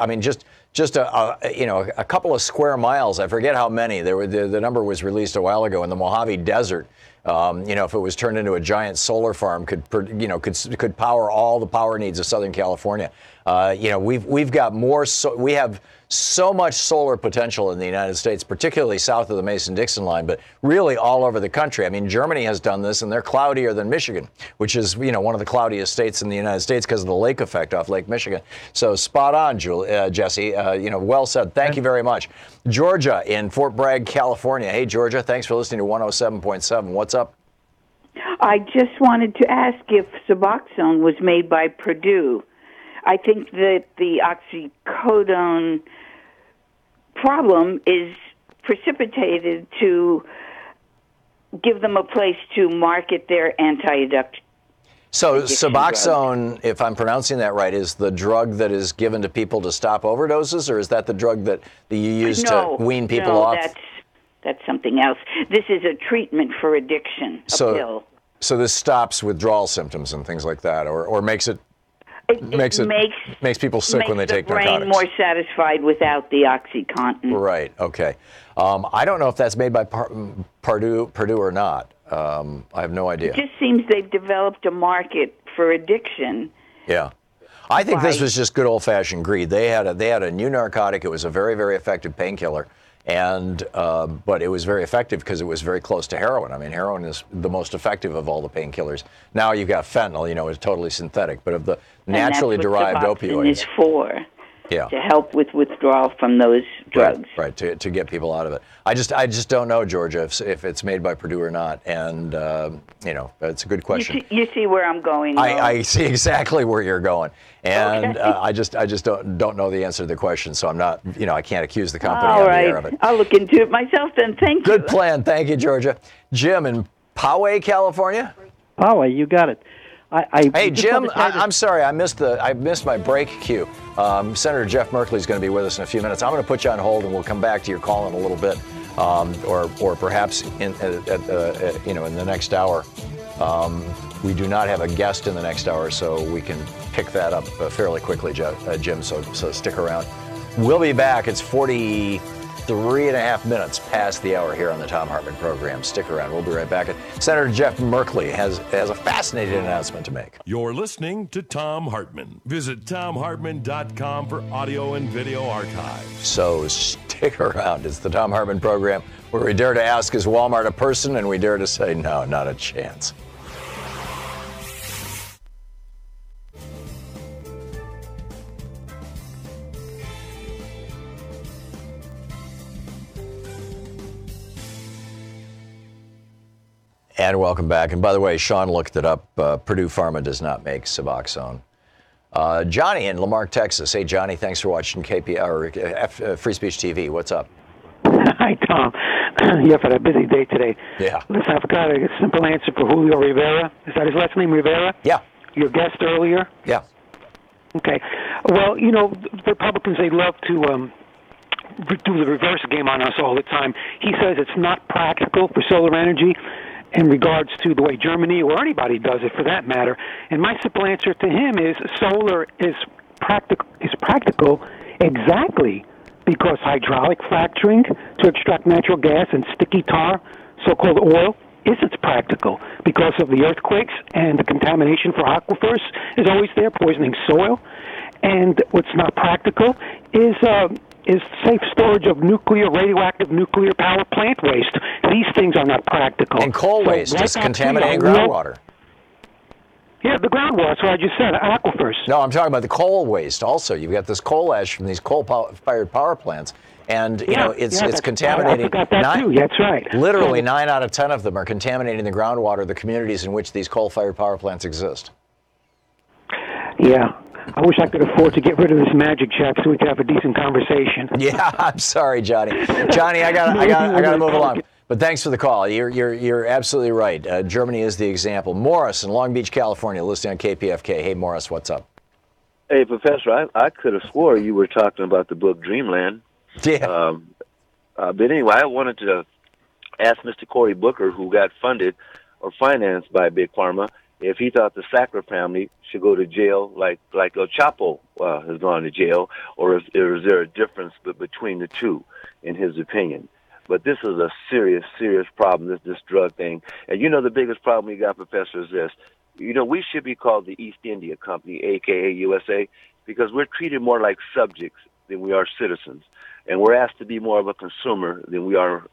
just a couple of square miles. I forget how many. The number was released a while ago in the Mojave Desert. If it was turned into a giant solar farm, could power all the power needs of Southern California. We've got more. We have so much solar potential in the United States, particularly south of the Mason-Dixon line, but really all over the country. I mean, Germany has done this, and they're cloudier than Michigan, which is one of the cloudiest states in the United States because of the lake effect off Lake Michigan. So spot on, Jesse. Well said. Thank you very much. Georgia in Fort Bragg, California. Hey, Georgia. Thanks for listening to 107.7. What's up? I just wanted to ask if Suboxone was made by Purdue. I think that the oxycodone problem is precipitated to give them a place to market their anti-addiction. So Suboxone, if I'm pronouncing that right, is the drug that is given to people to stop overdoses, or is that the drug that you use to wean people off? No, that's something else. This is a treatment for addiction, a pill. So this stops withdrawal symptoms and things like that, or makes it makes people sick when they take narcotics. Makes the brain more satisfied without the OxyContin. Right. Okay. I don't know if that's made by Purdue or not. I have no idea. It just seems they've developed a market for addiction. Yeah. I think this was just good old-fashioned greed. They had a new narcotic. It was a very, very effective painkiller, and but it was very effective because it was very close to heroin. I mean, heroin is the most effective of all the painkillers. Now you've got fentanyl, it's totally synthetic, but of the naturally derived opioids. Is for. Yeah. To help with withdrawal from those drugs. Right, to get people out of it. I just don't know, Georgia, if it's made by Purdue or not, and it's a good question. You see where I'm going. I see exactly where you're going, and I just don't know the answer to the question, so I'm not, I can't accuse the company on the air of it. I'll look into it myself then. Thank you. Good plan, thank you, Georgia. Jim in Poway, California. Poway, you got it. Hey Jim, I'm sorry, I missed my break cue. Senator Jeff Merkley is going to be with us in a few minutes. I'm going to put you on hold, and we'll come back to your call in a little bit, or perhaps in the next hour. We do not have a guest in the next hour, so we can pick that up fairly quickly, Jim. So stick around. We'll be back. It's 43.5 minutes past the hour here on the Thom Hartmann Program. Stick around. We'll be right back. Senator Jeff Merkley has a fascinating announcement to make. You're listening to Thom Hartmann. Visit ThomHartmann.com for audio and video archives. So stick around. It's the Thom Hartmann Program, where we dare to ask, is Walmart a person? And we dare to say, no, not a chance. And welcome back. And by the way, Sean looked it up. Purdue Pharma does not make Suboxone. Johnny in Lamarck, Texas. Hey, Johnny, thanks for watching Free Speech TV. What's up? Hi, Tom. Yeah, for that busy day today. Yeah. Listen, I've got a simple answer for Julio Rivera. Is that his last name, Rivera? Yeah. Your guest earlier? Yeah. Okay. Well, Republicans, they love to do the reverse game on us all the time. He says it's not practical for solar energy in regards to the way Germany or anybody does it, for that matter. And my simple answer to him is solar is practical exactly because hydraulic fracturing to extract natural gas and sticky tar, so-called oil, isn't practical because of the earthquakes and the contamination for aquifers is always there, poisoning soil. And what's not practical is safe storage of radioactive nuclear power plant waste. These things are not practical. And coal waste is contaminating groundwater. Yeah, the groundwater, that's what I just said, aquifers. No, I'm talking about the coal waste also. You've got this coal ash from these coal-fired power plants, and it's contaminating. I forgot that too. That's right. Literally, 9 out of 10 of them are contaminating the groundwater, the communities in which these coal-fired power plants exist. Yeah. I wish I could afford to get rid of this magic check so we could have a decent conversation. Yeah, I'm sorry, Johnny. Johnny, I got to move along. But thanks for the call. You're absolutely right. Germany is the example. Morris in Long Beach, California, listening on KPFK. Hey, Morris, what's up? Hey, Professor, I could have swore you were talking about the book Dreamland. Yeah. But anyway, I wanted to ask Mr. Cory Booker, who got funded or financed by Big Pharma, if he thought the Sackler family should go to jail like El Chapo has gone to jail, or is there a difference between the two, in his opinion? But this is a serious, serious problem, this drug thing. And the biggest problem we got, Professor, is this. We should be called the East India Company, a.k.a. USA, because we're treated more like subjects than we are citizens. And we're asked to be more of a consumer than we are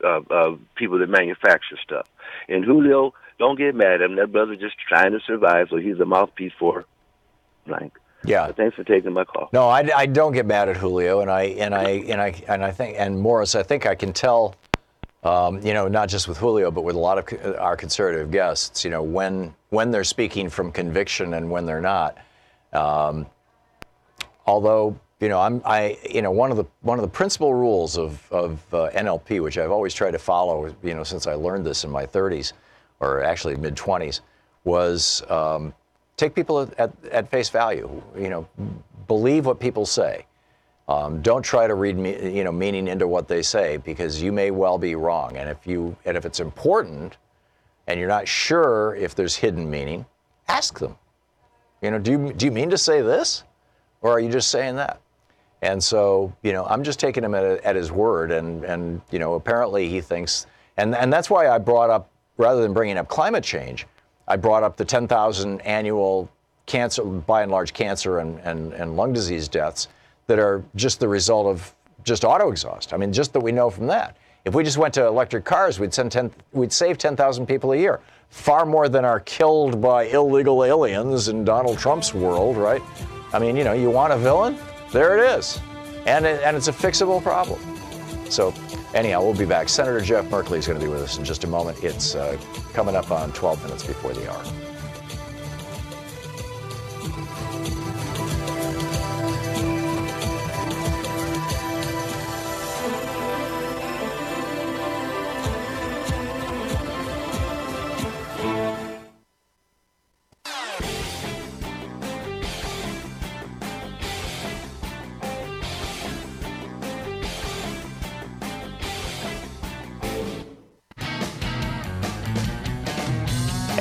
people that manufacture stuff. And Julio, don't get mad at him. That brother's just trying to survive, so he's a mouthpiece for blank. Yeah. But thanks for taking my call. No, I don't get mad at Julio, and I think, and Morris, I think I can tell, not just with Julio, but with a lot of our conservative guests, when they're speaking from conviction and when they're not. Although, one of the principal rules of NLP, which I've always tried to follow, since I learned this in my 30s, or actually mid-20s, was take people at face value. Believe what people say. Don't try to read meaning into what they say, because you may well be wrong. And if it's important, and you're not sure if there's hidden meaning, ask them. Do you mean to say this, or are you just saying that? And so, I'm just taking him at his word, and apparently he thinks, and that's why I brought up, rather than bringing up climate change, I brought up the 10,000 annual cancer, by and large, cancer and lung disease deaths that are just the result of just auto exhaust. I mean, just that we know from that. If we just went to electric cars, we'd save 10,000 people a year. Far more than are killed by illegal aliens in Donald Trump's world, right? I mean, you want a villain? There it is. And it's a fixable problem. So anyhow, we'll be back. Senator Jeff Merkley is going to be with us in just a moment. It's coming up on 12 minutes before the hour.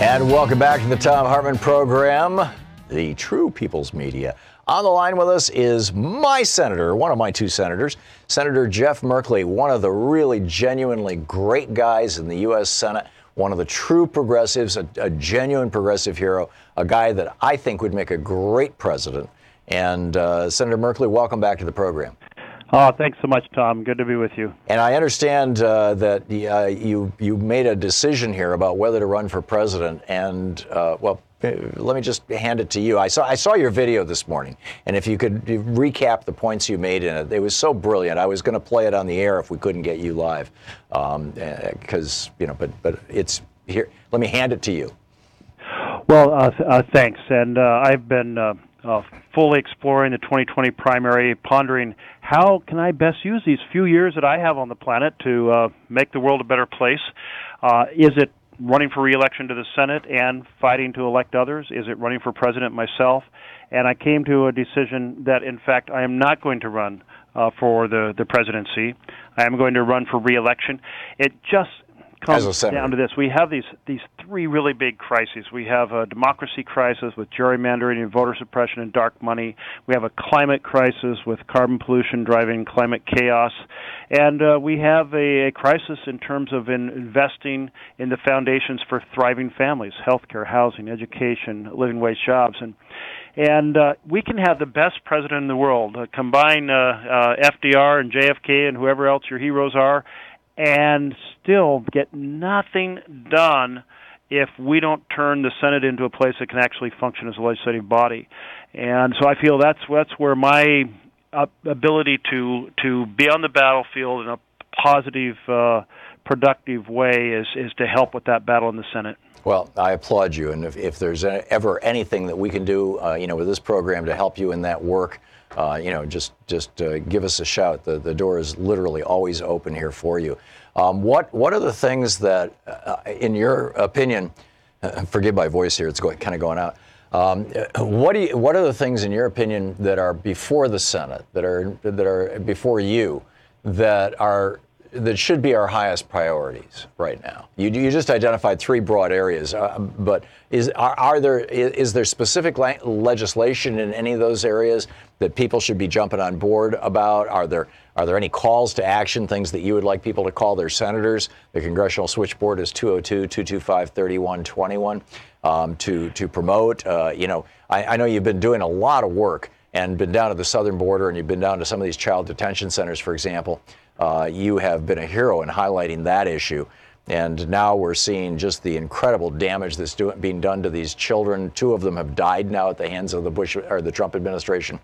And welcome back to the Thom Hartmann Program, the true people's media. On the line with us is my senator, one of my two senators, Senator Jeff Merkley, one of the really genuinely great guys in the U.S. Senate, one of the true progressives, a genuine progressive hero, a guy that I think would make a great president. And Senator Merkley, welcome back to the program. Oh, thanks so much, Tom. Good to be with you. And I understand that you made a decision here about whether to run for president. And well, let me just hand it to you. I saw your video this morning, and if you could recap the points you made in it, it was so brilliant. I was going to play it on the air if we couldn't get you live, because but it's here. Let me hand it to you. Well, thanks. And I've been fully exploring the 2020 primary, pondering how can I best use these few years that I have on the planet to make the world a better place. Is it running for re-election to the Senate and fighting to elect others? Is it running for president myself? And I came to a decision that, in fact, I am not going to run for the presidency. I am going to run for re-election. It just comes down to this. We have these three really big crises. We have a democracy crisis with gerrymandering and voter suppression and dark money. We have a climate crisis with carbon pollution driving climate chaos. And we have a crisis in terms of investing in the foundations for thriving families, healthcare, housing, education, living wage jobs. And we can have the best president in the world, combine FDR and JFK and whoever else your heroes are, and still get nothing done if we don't turn the Senate into a place that can actually function as a legislative body. And so I feel that's where my ability to be on the battlefield in a positive, productive way is to help with that battle in the Senate. Well, I applaud you, and if there's ever anything that we can do, with this program to help you in that work, just give us a shout. The door is literally always open here for you. What are the things that, in your opinion, forgive my voice here, it's kind of going out. What are the things, in your opinion, that are before the Senate, that are before you, that should be our highest priorities right now? You just identified three broad areas, but is there specific legislation in any of those areas that people should be jumping on board about? Are there any calls to action, things that you would like people to call their senators? The congressional switchboard is 202-225-3121 to promote. I know you've been doing a lot of work and been down to the southern border, and you've been down to some of these child detention centers, for example. You have been a hero in highlighting that issue. And now we're seeing just the incredible damage that's being done to these children. 2 of them have died now at the hands of the Trump administration.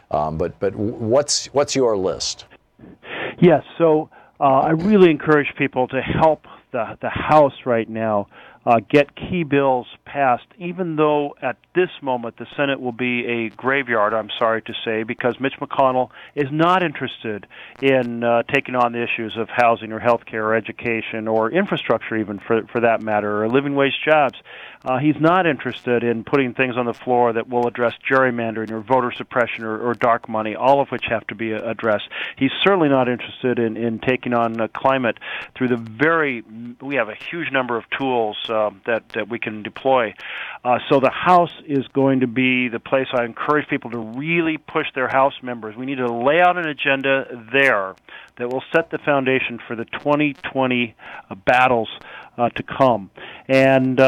But what's your list? Yes, so I really encourage people to help the House right now get key bills passed, even though at this moment the Senate will be a graveyard, I'm sorry to say, because Mitch McConnell is not interested in taking on the issues of housing or health care or education or infrastructure even for that matter, or living wage jobs. He's not interested in putting things on the floor that will address gerrymandering or voter suppression or dark money, all of which have to be addressed. He's certainly not interested in taking on climate through we have a huge number of tools that we can deploy. So the House is going to be the place I encourage people to really push their House members. We need to lay out an agenda there that will set the foundation for the 2020 battles to come. And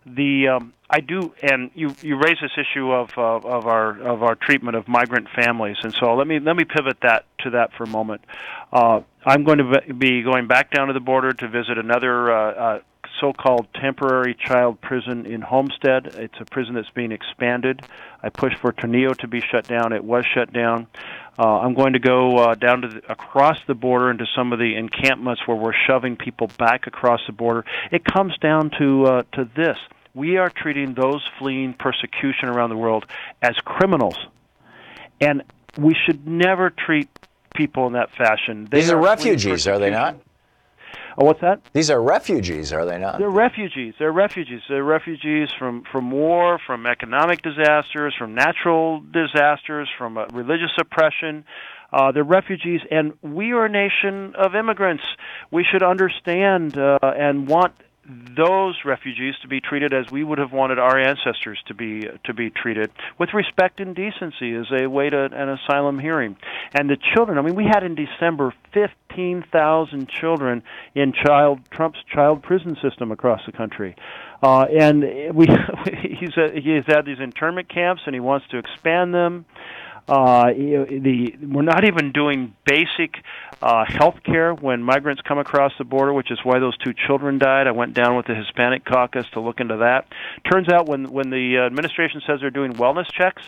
I do, and you raise this issue of our treatment of migrant families, and so let me pivot to that for a moment. I'm going to be going back down to the border to visit another so-called temporary child prison in Homestead. It's a prison that's being expanded. I pushed for Tornillo to be shut down. It was shut down. I'm going to go down to across the border into some of the encampments where we're shoving people back across the border. It comes down to this. We are treating those fleeing persecution around the world as criminals, and we should never treat people in that fashion. These are refugees, are they not? Oh, what's that? These are refugees, are they not? They're refugees. They're refugees. They're refugees from war, from economic disasters, from natural disasters, from religious oppression. They're refugees, and we are a nation of immigrants. We should understand and want those refugees to be treated as we would have wanted our ancestors to be treated, with respect and decency, as a way to an asylum hearing. And the children, I mean, we had in December 15,000 children in Trump's child prison system across the country, and he's had these internment camps, and he wants to expand them. We're not even doing basic health care when migrants come across the border, which is why those 2 children died. I went down with the Hispanic caucus to look into that. Turns out when the administration says they're doing wellness checks,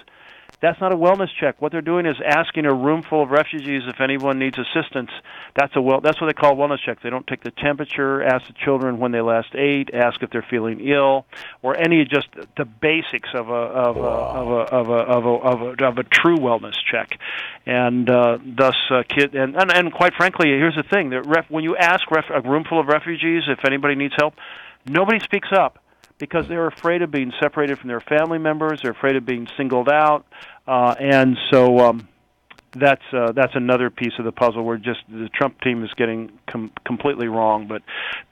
that's not a wellness check. What they're doing is asking a room full of refugees if anyone needs assistance. That's what they call wellness checks. They don't take the temperature, ask the children when they last ate, ask if they're feeling ill, or any just the basics of a true wellness check. And thus, and quite frankly, here's the thing: when you ask a room full of refugees if anybody needs help, nobody speaks up, because they're afraid of being separated from their family members. They're afraid of being singled out, and so that's another piece of the puzzle where just the Trump team is getting completely wrong. But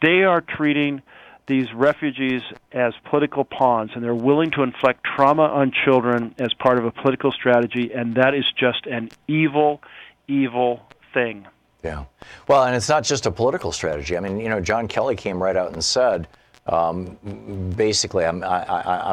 they are treating these refugees as political pawns, and they're willing to inflict trauma on children as part of a political strategy, and that is just an evil, evil thing. Yeah. Well, and it's not just a political strategy. I mean, John Kelly came right out and said, basically, I'm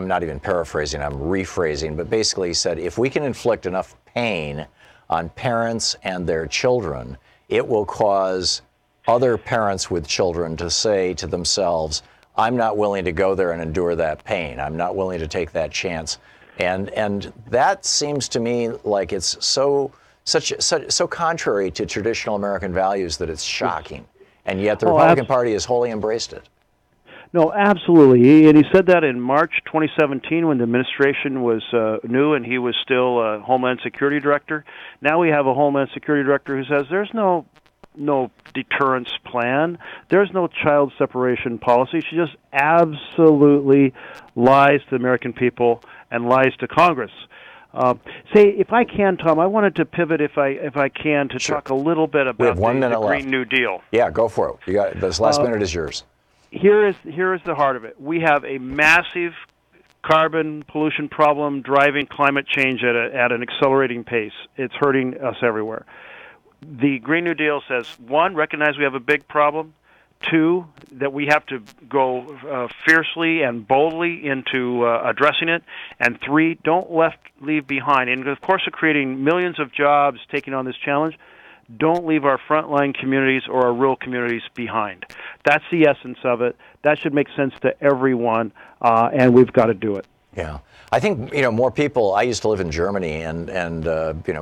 not even paraphrasing, I'm rephrasing, but basically he said, if we can inflict enough pain on parents and their children, it will cause other parents with children to say to themselves, I'm not willing to go there and endure that pain. I'm not willing to take that chance. And that seems to me like it's so contrary to traditional American values that it's shocking. And yet the Republican Party has wholly embraced it. No, absolutely. And he said that in March 2017 when the administration was new and he was still Homeland Security Director. Now we have a Homeland Security Director who says there's no deterrence plan. There's no child separation policy. She just absolutely lies to the American people and lies to Congress. If I can, Tom, I wanted to pivot, if I can, to talk a little bit about the Green New Deal. Yeah, go for it. You got it. This last minute is yours. Here is the heart of it. We have a massive carbon pollution problem driving climate change at an accelerating pace. It's hurting us everywhere. The Green New Deal says, 1, recognize we have a big problem. 2, that we have to go fiercely and boldly into addressing it. And 3, don't leave behind. And of course, of creating millions of jobs, taking on this challenge, don't leave our frontline communities or our rural communities behind. That's the essence of it. That should make sense to everyone, and we've got to do it. Yeah, I think more people. I used to live in Germany, and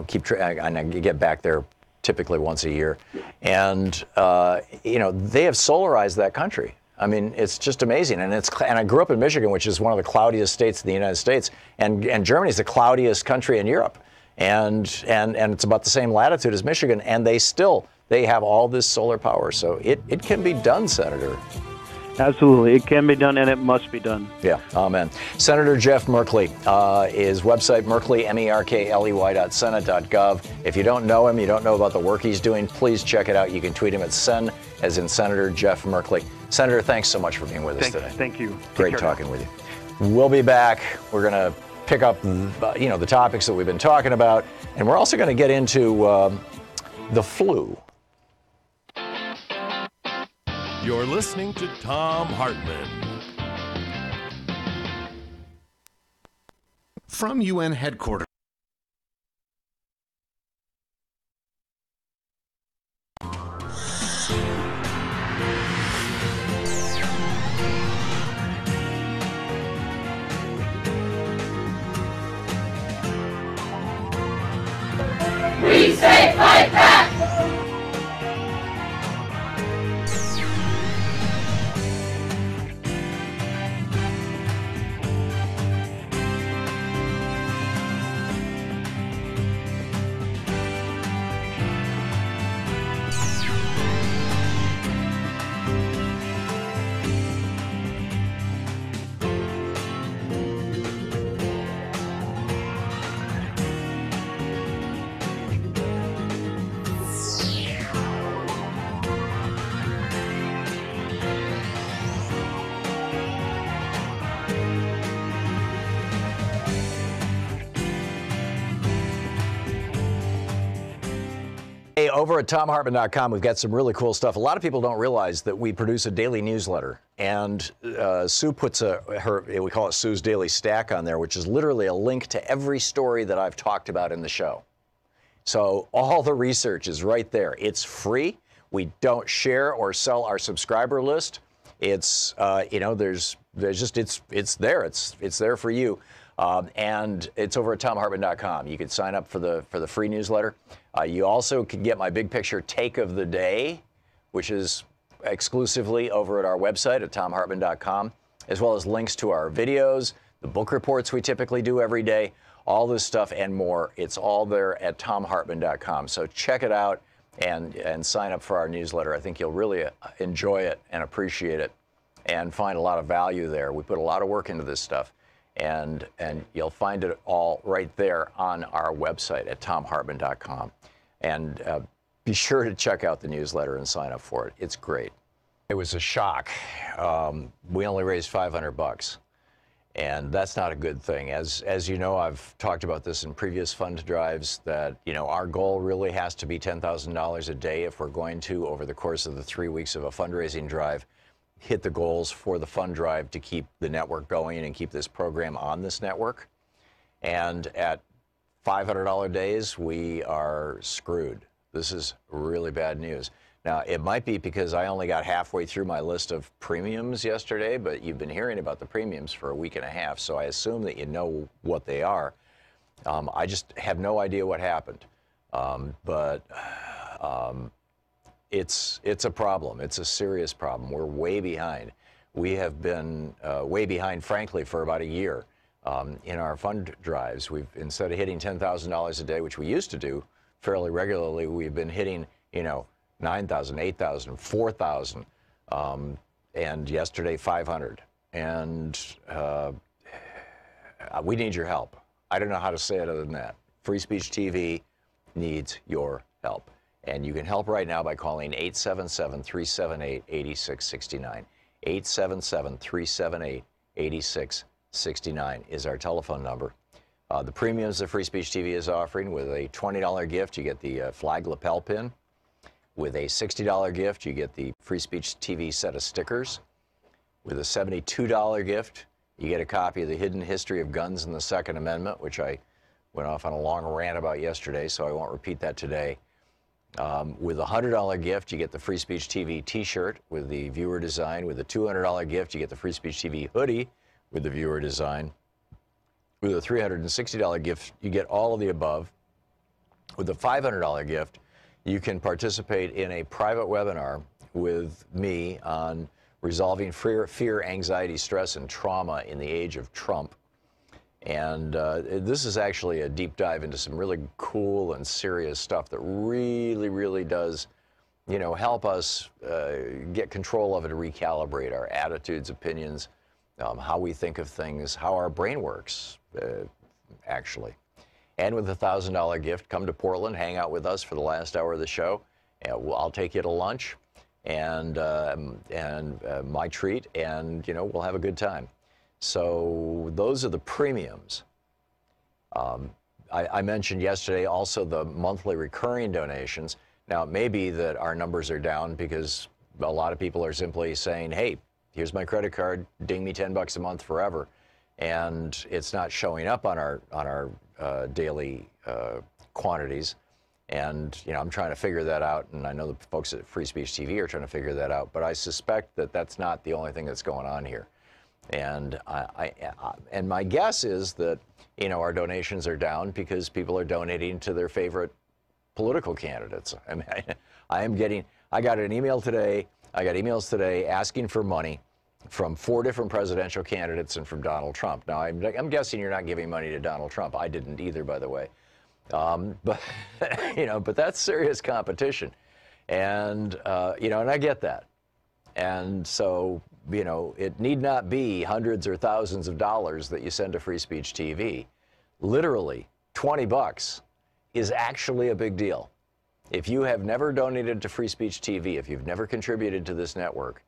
keep track. I get back there typically once a year, and they have solarized that country. I mean, it's just amazing, and I grew up in Michigan, which is one of the cloudiest states in the United States, and Germany is the cloudiest country in Europe. And it's about the same latitude as Michigan, and they have all this solar power. So it can be done, Senator. Absolutely. It can be done, and it must be done. Yeah. Amen. Senator Jeff Merkley, his website, Merkley, merkley.senate.gov. If you don't know him, you don't know about the work he's doing, please check it out. You can tweet him at Sen, as in Senator Jeff Merkley. Senator, thanks so much for being with us today. Thank you. Great talking with you. We'll be back. We're going to pick up, the topics that we've been talking about, and we're also going to get into the flu. You're listening to Thom Hartmann. from UN headquarters. We say fight back! Hey, over at ThomHartmann.com, we've got some really cool stuff. A lot of people don't realize that we produce a daily newsletter, and Sue puts we call it Sue's Daily Stack on there, which is literally a link to every story that I've talked about in the show. So all the research is right there. It's free. We don't share or sell our subscriber list. It's there's just it's there. It's there for you. And it's over at ThomHartmann.com. You can sign up for the free newsletter. You also can get my big picture take of the day, which is exclusively over at our website at ThomHartmann.com, as well as links to our videos, the book reports we typically do every day, all this stuff and more. It's all there at ThomHartmann.com. So check it out and sign up for our newsletter. I think you'll really enjoy it and appreciate it and find a lot of value there. We put a lot of work into this stuff. And you'll find it all right there on our website at ThomHartmann.com. And be sure to check out the newsletter and sign up for it. It's great. It was a shock. We only raised $500, and that's not a good thing. As you know, I've talked about this in previous fund drives, that our goal really has to be $10,000 a day if we're going to, over the course of the 3 weeks of a fundraising drive, hit the goals for the fund drive to keep the network going and keep this program on this network. And at $500 days, we are screwed. This is really bad news. Now, it might be because I only got halfway through my list of premiums yesterday, but you've been hearing about the premiums for a week and a half, so I assume that you know what they are. I just have no idea what happened. It's a problem. It's a serious problem. We're way behind. We have been way behind, frankly, for about a year in our fund drives. We've, instead of hitting $10,000 a day, which we used to do fairly regularly, we've been hitting, $9,000, $8,000, $4,000, and yesterday 500. And we need your help. I don't know how to say it other than that. Free Speech TV needs your help. And you can help right now by calling 877-378-8669. 877-378-8669 is our telephone number. The premiums that Free Speech TV is offering: with a $20 gift, you get the flag lapel pin. With a $60 gift, you get the Free Speech TV set of stickers. With a $72 gift, you get a copy of The Hidden History of Guns and the Second Amendment, which I went off on a long rant about yesterday, so I won't repeat that today. With a $100 gift, you get the Free Speech TV t-shirt with the viewer design. With a $200 gift, you get the Free Speech TV hoodie with the viewer design. With a $360 gift, you get all of the above. With a $500 gift, you can participate in a private webinar with me on resolving fear, anxiety, stress, and trauma in the age of Trump. And this is actually a deep dive into some really cool and serious stuff that really, really does, help us get control of it, and recalibrate our attitudes, opinions, how we think of things, how our brain works, actually. And with a $1,000 gift, come to Portland, hang out with us for the last hour of the show. I'll take you to lunch and my treat, and we'll have a good time. So those are the premiums. I mentioned yesterday also the monthly recurring donations. Now, it may be that our numbers are down because a lot of people are simply saying, hey, here's my credit card, ding me $10 a month forever. and it's not showing up on our daily quantities. And I'm trying to figure that out, and I know the folks at Free Speech TV are trying to figure that out. But I suspect that that's not the only thing that's going on here. And and my guess is that our donations are down because people are donating to their favorite political candidates. I mean, I got an email today. I got emails today asking for money from 4 different presidential candidates and from Donald Trump. Now, I'm guessing you're not giving money to Donald Trump. I didn't either, by the way. But but that's serious competition, and and I get that, and so it need not be hundreds or thousands of dollars that you send to Free Speech TV. Literally, $20 is actually a big deal. If you have never donated to Free Speech TV, if you've never contributed to this network,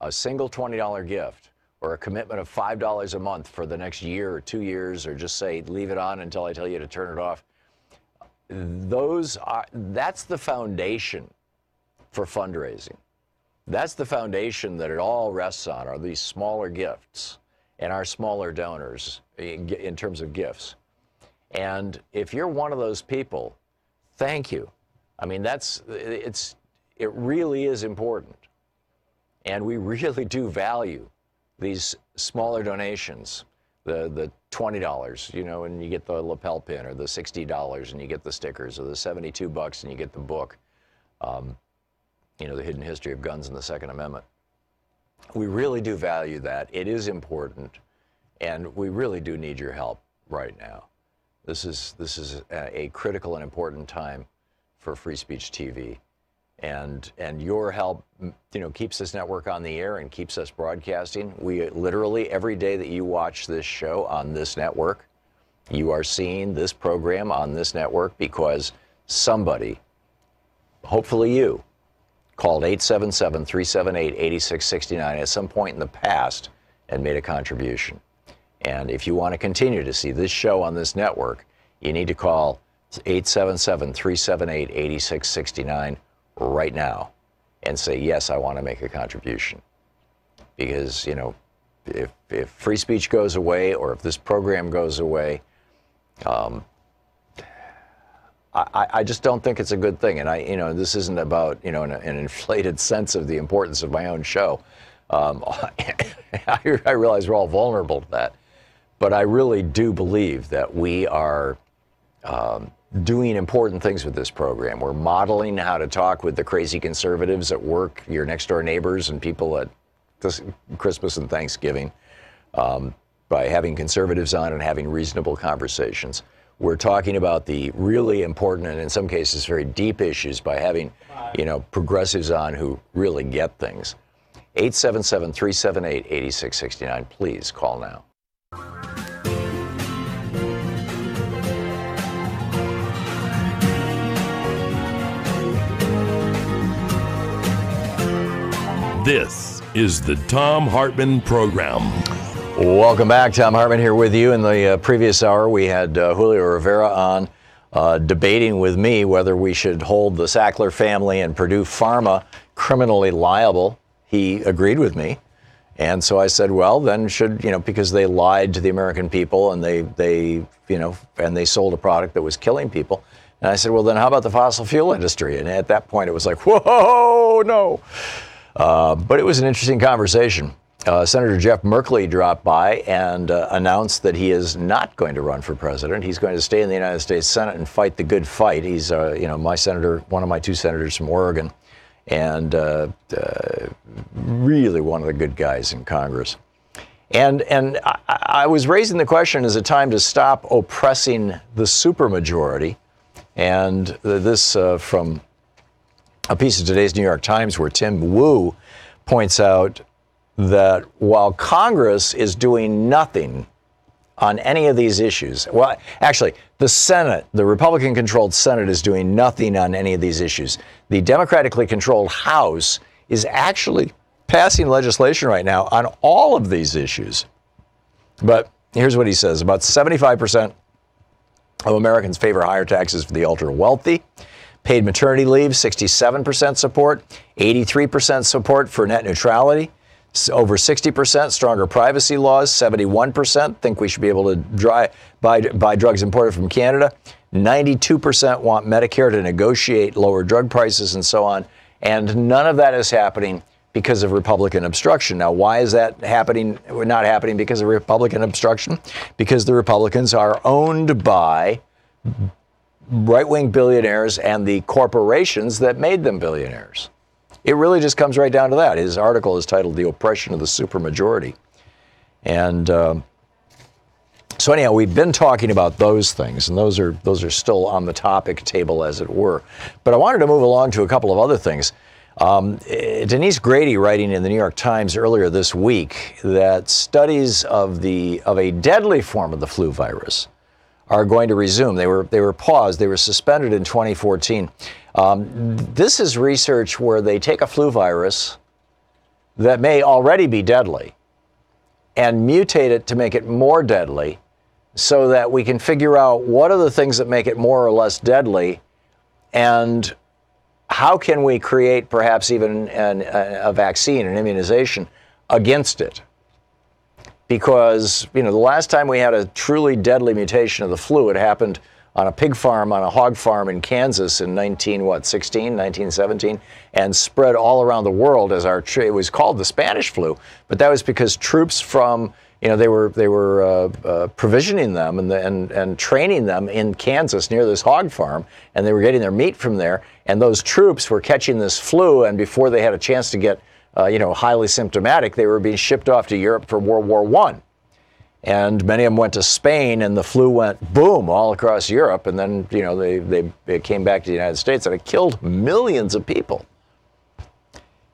a single $20 gift or a commitment of $5 a month for the next year or 2 years, or just say leave it on until I tell you to turn it off. That's the foundation for fundraising. That's the foundation that it all rests on, are these smaller gifts and our smaller donors in terms of gifts. And if you're one of those people, thank you. I mean, it really is important. And we really do value these smaller donations. The $20, and you get the lapel pin, or the $60 and you get the stickers, or the $72 and you get the book, The Hidden History of Guns and the Second Amendment. We really do value that. It is important, and we really do need your help right now. This is a critical and important time for Free Speech TV. And your help, keeps this network on the air and keeps us broadcasting. We literally, every day that you watch this show on this network, you are seeing this program on this network because somebody, hopefully you, called 877-378-8669 at some point in the past and made a contribution. And if you want to continue to see this show on this network, you need to call 877-378-8669 right now and say, yes, I want to make a contribution. Because, if free speech goes away, or if this program goes away, I just don't think it's a good thing. And this isn't about, an inflated sense of the importance of my own show. I realize we're all vulnerable to that. But I really do believe that we are doing important things with this program. We're modeling how to talk with the crazy conservatives at work, your next door neighbors and people at Christmas and Thanksgiving, by having conservatives on and having reasonable conversations. We're talking about the really important and in some cases very deep issues by having, progressives on who really get things. 877-378-8669. Please call now. This is the Thom Hartmann Program. Welcome back. Thom Hartmann here with you. In the previous hour, we had Julio Rivera on debating with me whether we should hold the Sackler family and Purdue Pharma criminally liable. He agreed with me. And so I said, well, then should, because they lied to the American people and they sold a product that was killing people. And I said, well, then how about the fossil fuel industry? And at that point, it was like, whoa, no. But it was an interesting conversation. Senator Jeff Merkley dropped by and announced that he is not going to run for president. He's going to stay in the United States Senate and fight the good fight. He's, my senator, one of my 2 senators from Oregon, and really one of the good guys in Congress. And I was raising the question, is it time to stop oppressing the supermajority? And this from a piece of today's New York Times where Tim Wu points out that while Congress is doing nothing on any of these issues, well, actually, the Senate, the Republican-controlled Senate is doing nothing on any of these issues. The democratically controlled House is actually passing legislation right now on all of these issues. But here's what he says. About 75% of Americans favor higher taxes for the ultra-wealthy. Paid maternity leave, 67% support, 83% support for net neutrality, Over 60% stronger privacy laws. 71% think we should be able to buy drugs imported from Canada. 92% want Medicare to negotiate lower drug prices and so on. And none of that is happening because of Republican obstruction. Now, why is that happening? Not happening because of Republican obstruction? Because the Republicans are owned by right-wing billionaires and the corporations that made them billionaires. It really just comes right down to that. His article is titled "The Oppression of the Supermajority." And so anyhow, we've been talking about those things, and those are still on the topic table, as it were. But I wanted to move along to a couple of other things. Denise Grady, writing in the New York Times earlier this week, that studies of a deadly form of the flu virus are going to resume. They were paused. They were suspended in 2014. This is research where they take a flu virus that may already be deadly and mutate it to make it more deadly, so that we can figure out what are the things that make it more or less deadly, and how can we create perhaps even a vaccine, an immunization against it. Because, the last time we had a truly deadly mutation of the flu, it happened on a pig farm, on a hog farm in Kansas in 1917, and spread all around the world as it was called the Spanish flu. But that was because troops from, they were provisioning them and training them in Kansas near this hog farm, and they were getting their meat from there. And those troops were catching this flu, and before they had a chance to get, highly symptomatic, they were being shipped off to Europe for World War I. And many of them went to Spain, and the flu went boom all across Europe. And then, they came back to the United States, and it killed millions of people.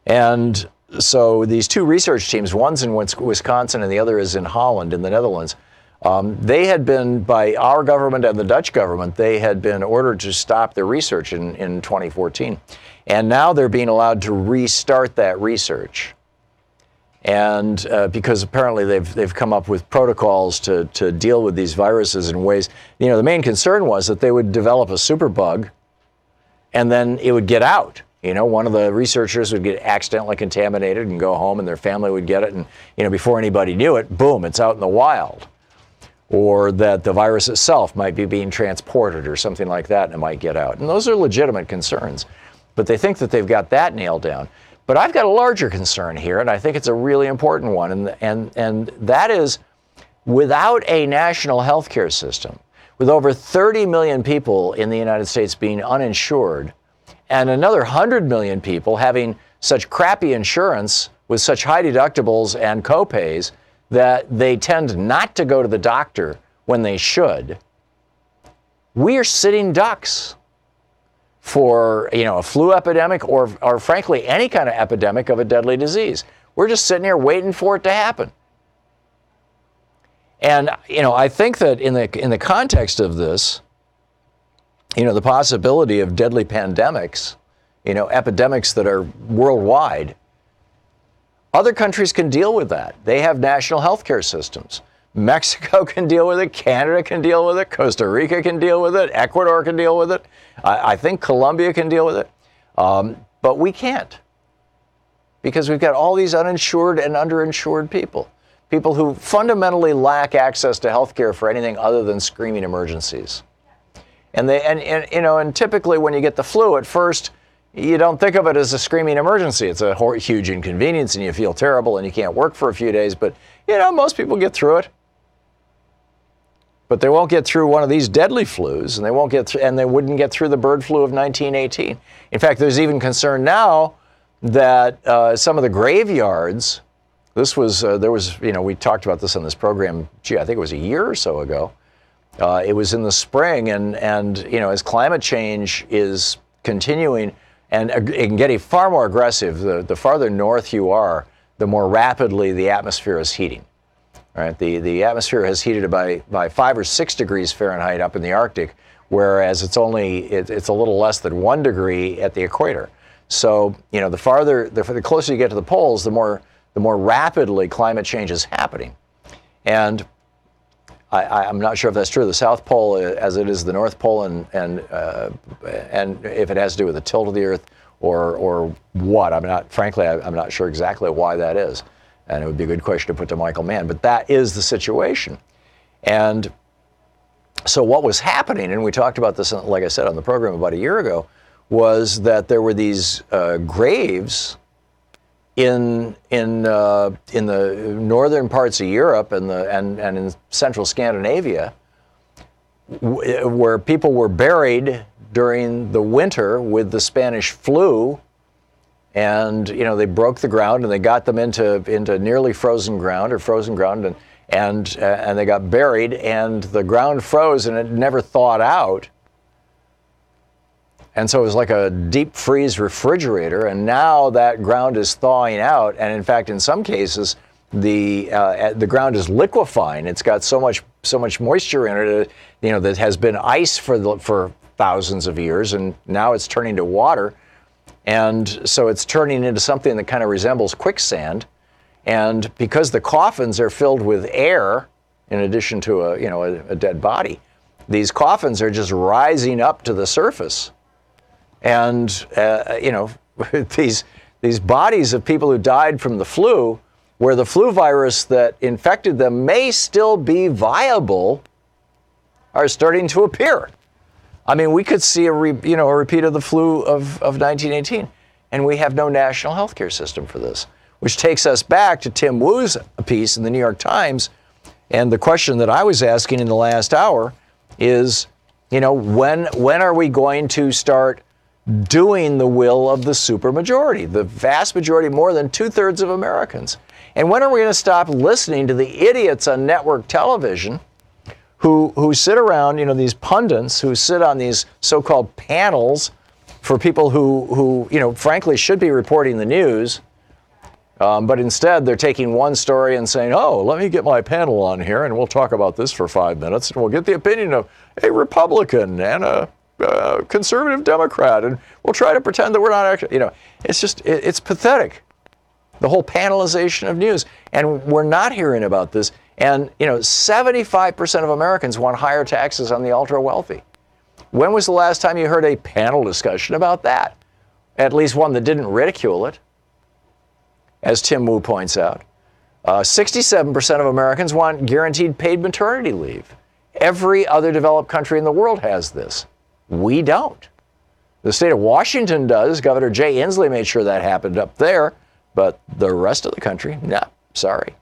And so these two research teams, one's in Wisconsin and the other is in Holland in the Netherlands, they had been, by our government and the Dutch government, they had been ordered to stop their research in 2014. And now they're being allowed to restart that research. And because apparently they've come up with protocols to deal with these viruses in ways, the main concern was that they would develop a superbug and then it would get out. One of the researchers would get accidentally contaminated and go home, and their family would get it, and before anybody knew it, boom, it's out in the wild. Or that the virus itself might be being transported or something like that, and it might get out. And those are legitimate concerns. But they think that they've got that nailed down. But I've got a larger concern here, and I think it's a really important one, and that is, without a national health care system, with over 30 million people in the United States being uninsured, and another 100 million people having such crappy insurance with such high deductibles and copays that they tend not to go to the doctor when they should, we are sitting ducks for, a flu epidemic or frankly any kind of epidemic of a deadly disease. We're just sitting here waiting for it to happen. And, I think that in the context of this, the possibility of deadly pandemics, epidemics that are worldwide, other countries can deal with that. They have national health care systems. Mexico can deal with it. Canada can deal with it. Costa Rica can deal with it. Ecuador can deal with it. I think Colombia can deal with it. But we can't, because we've got all these uninsured and underinsured people who fundamentally lack access to health care for anything other than screaming emergencies. And typically when you get the flu at first, you don't think of it as a screaming emergency. It's a huge inconvenience, and you feel terrible, and you can't work for a few days. But, most people get through it. But they won't get through one of these deadly flus, and they wouldn't get through the bird flu of 1918. In fact, there's even concern now that some of the graveyards, we talked about this on this program, I think it was a year or so ago. It was in the spring, and as climate change is continuing, and it can get far more aggressive. The farther north you are, the more rapidly the atmosphere is heating. Right? The atmosphere has heated by 5 or 6 degrees Fahrenheit up in the Arctic, whereas it's a little less than 1 degree at the equator. So the closer you get to the poles, the more rapidly climate change is happening. And I'm not sure if that's true of the South Pole as it is the North Pole, and if it has to do with the tilt of the Earth or what. I'm not sure exactly why that is. And it would be a good question to put to Michael Mann, but that is the situation. And so what was happening, and we talked about this, like I said, on the program about a year ago, was that there were these graves in the northern parts of Europe and in central Scandinavia, where people were buried during the winter with the Spanish flu, and they broke the ground and they got them into nearly frozen ground and they got buried, and the ground froze and it never thawed out. And so it was like a deep freeze refrigerator, and now that ground is thawing out, and in fact, in some cases, the ground is liquefying. It's got so much moisture in it, that has been ice for thousands of years, and now it's turning to water, and so it's turning into something that kind of resembles quicksand. And because the coffins are filled with air, in addition to a dead body, these coffins are just rising up to the surface. And, these bodies of people who died from the flu, where the flu virus that infected them may still be viable, are starting to appear. I mean, we could see a repeat of the flu of 1918, and we have no national health care system for this, which takes us back to Tim Wu's piece in the New York Times. And the question that I was asking in the last hour is, when are we going to start doing the will of the supermajority, the vast majority, more than 2/3 of Americans? And when are we going to stop listening to the idiots on network television who sit around, these pundits who sit on these so-called panels for people who frankly should be reporting the news, but instead they're taking one story and saying, oh, let me get my panel on here and we'll talk about this for 5 minutes and we'll get the opinion of a Republican and a conservative Democrat, and we'll try to pretend that we're not actually, it's pathetic. The whole panelization of news. And we're not hearing about this. And, 75% of Americans want higher taxes on the ultra wealthy. When was the last time you heard a panel discussion about that? At least one that didn't ridicule it. As Tim Wu points out, 67% of Americans want guaranteed paid maternity leave. Every other developed country in the world has this. We don't. The state of Washington does. Governor Jay Inslee made sure that happened up there, but the rest of the country, no, sorry.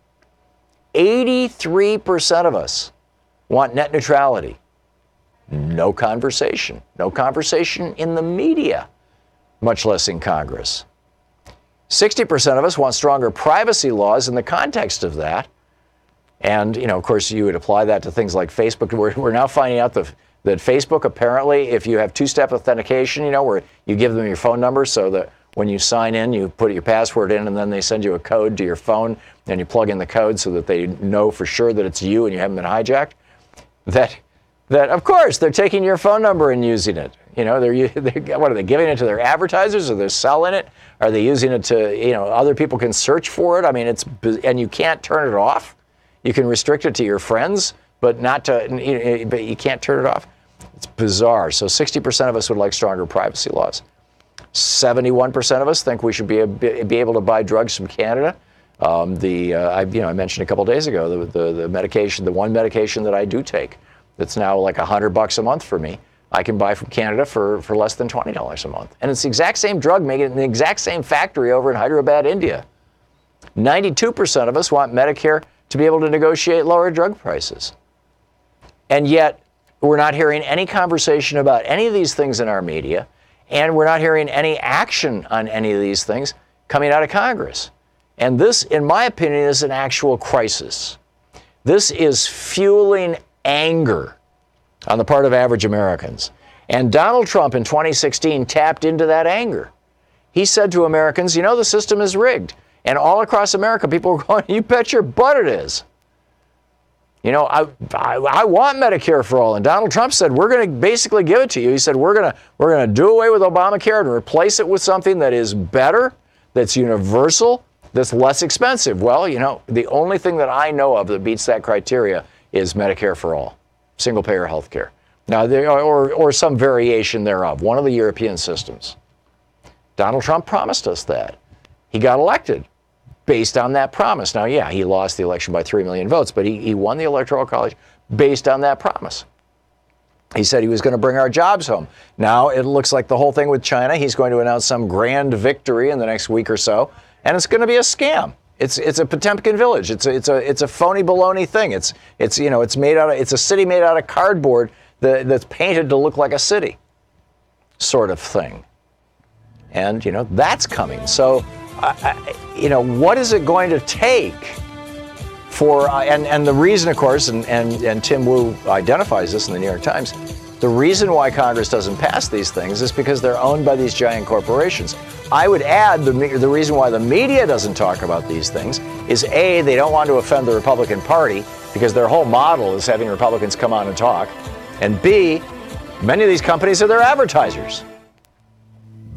83% of us want net neutrality. No conversation. No conversation in the media, much less in Congress. 60% of us want stronger privacy laws in the context of that. And, of course, you would apply that to things like Facebook. We're now finding out that Facebook, apparently, if you have two-step authentication, where you give them your phone number so that when you sign in, you put your password in, and then they send you a code to your phone, and you plug in the code so that they know for sure that it's you and you haven't been hijacked, that of course, they're taking your phone number and using it. What are they giving it to their advertisers, or they're selling it? Are they using it to, other people can search for it? I mean, and you can't turn it off. You can restrict it to your friends, but but you can't turn it off. It's bizarre. So 60% of us would like stronger privacy laws. 71% of us think we should be able to buy drugs from Canada. I mentioned a couple days ago the medication, the one medication that I do take, that's now like $100 a month for me, I can buy from Canada for less than $20 a month. And it's the exact same drug made in the exact same factory over in Hyderabad, India. 92% of us want Medicare to be able to negotiate lower drug prices. And yet, we're not hearing any conversation about any of these things in our media, and we're not hearing any action on any of these things coming out of Congress. And this, in my opinion, is an actual crisis. This is fueling anger on the part of average Americans. And Donald Trump in 2016 tapped into that anger. He said to Americans, the system is rigged. And all across America, people were going, you bet your butt it is. I want Medicare for all. And Donald Trump said, we're going to basically give it to you. He said, we're going to do away with Obamacare and replace it with something that is better, that's universal, that's less expensive. Well, the only thing that I know of that beats that criteria is Medicare for all, single-payer health care. Now, or some variation thereof, one of the European systems. Donald Trump promised us that. He got elected. based on that promise. Now, yeah, he lost the election by 3 million votes, but he won the Electoral College based on that promise. He said he was going to bring our jobs home. Now it looks like the whole thing with China, he's going to announce some grand victory in the next week or so, and it's going to be a scam. It's a Potemkin village. It's a phony baloney thing. It's a city made out of cardboard that's painted to look like a city, sort of thing. And that's coming. So, what is it going to take for and the reason, of course, and Tim Wu identifies this in the New York Times. The reason why Congress doesn't pass these things is because they're owned by these giant corporations. I would add the reason why the media doesn't talk about these things is A, they don't want to offend the Republican Party because their whole model is having Republicans come on and talk. And B, many of these companies are their advertisers.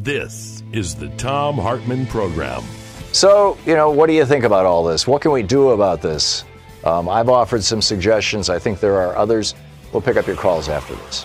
This is the Thom Hartmann Program. So, what do you think about all this? What can we do about this? I've offered some suggestions. I think there are others. We'll pick up your calls after this.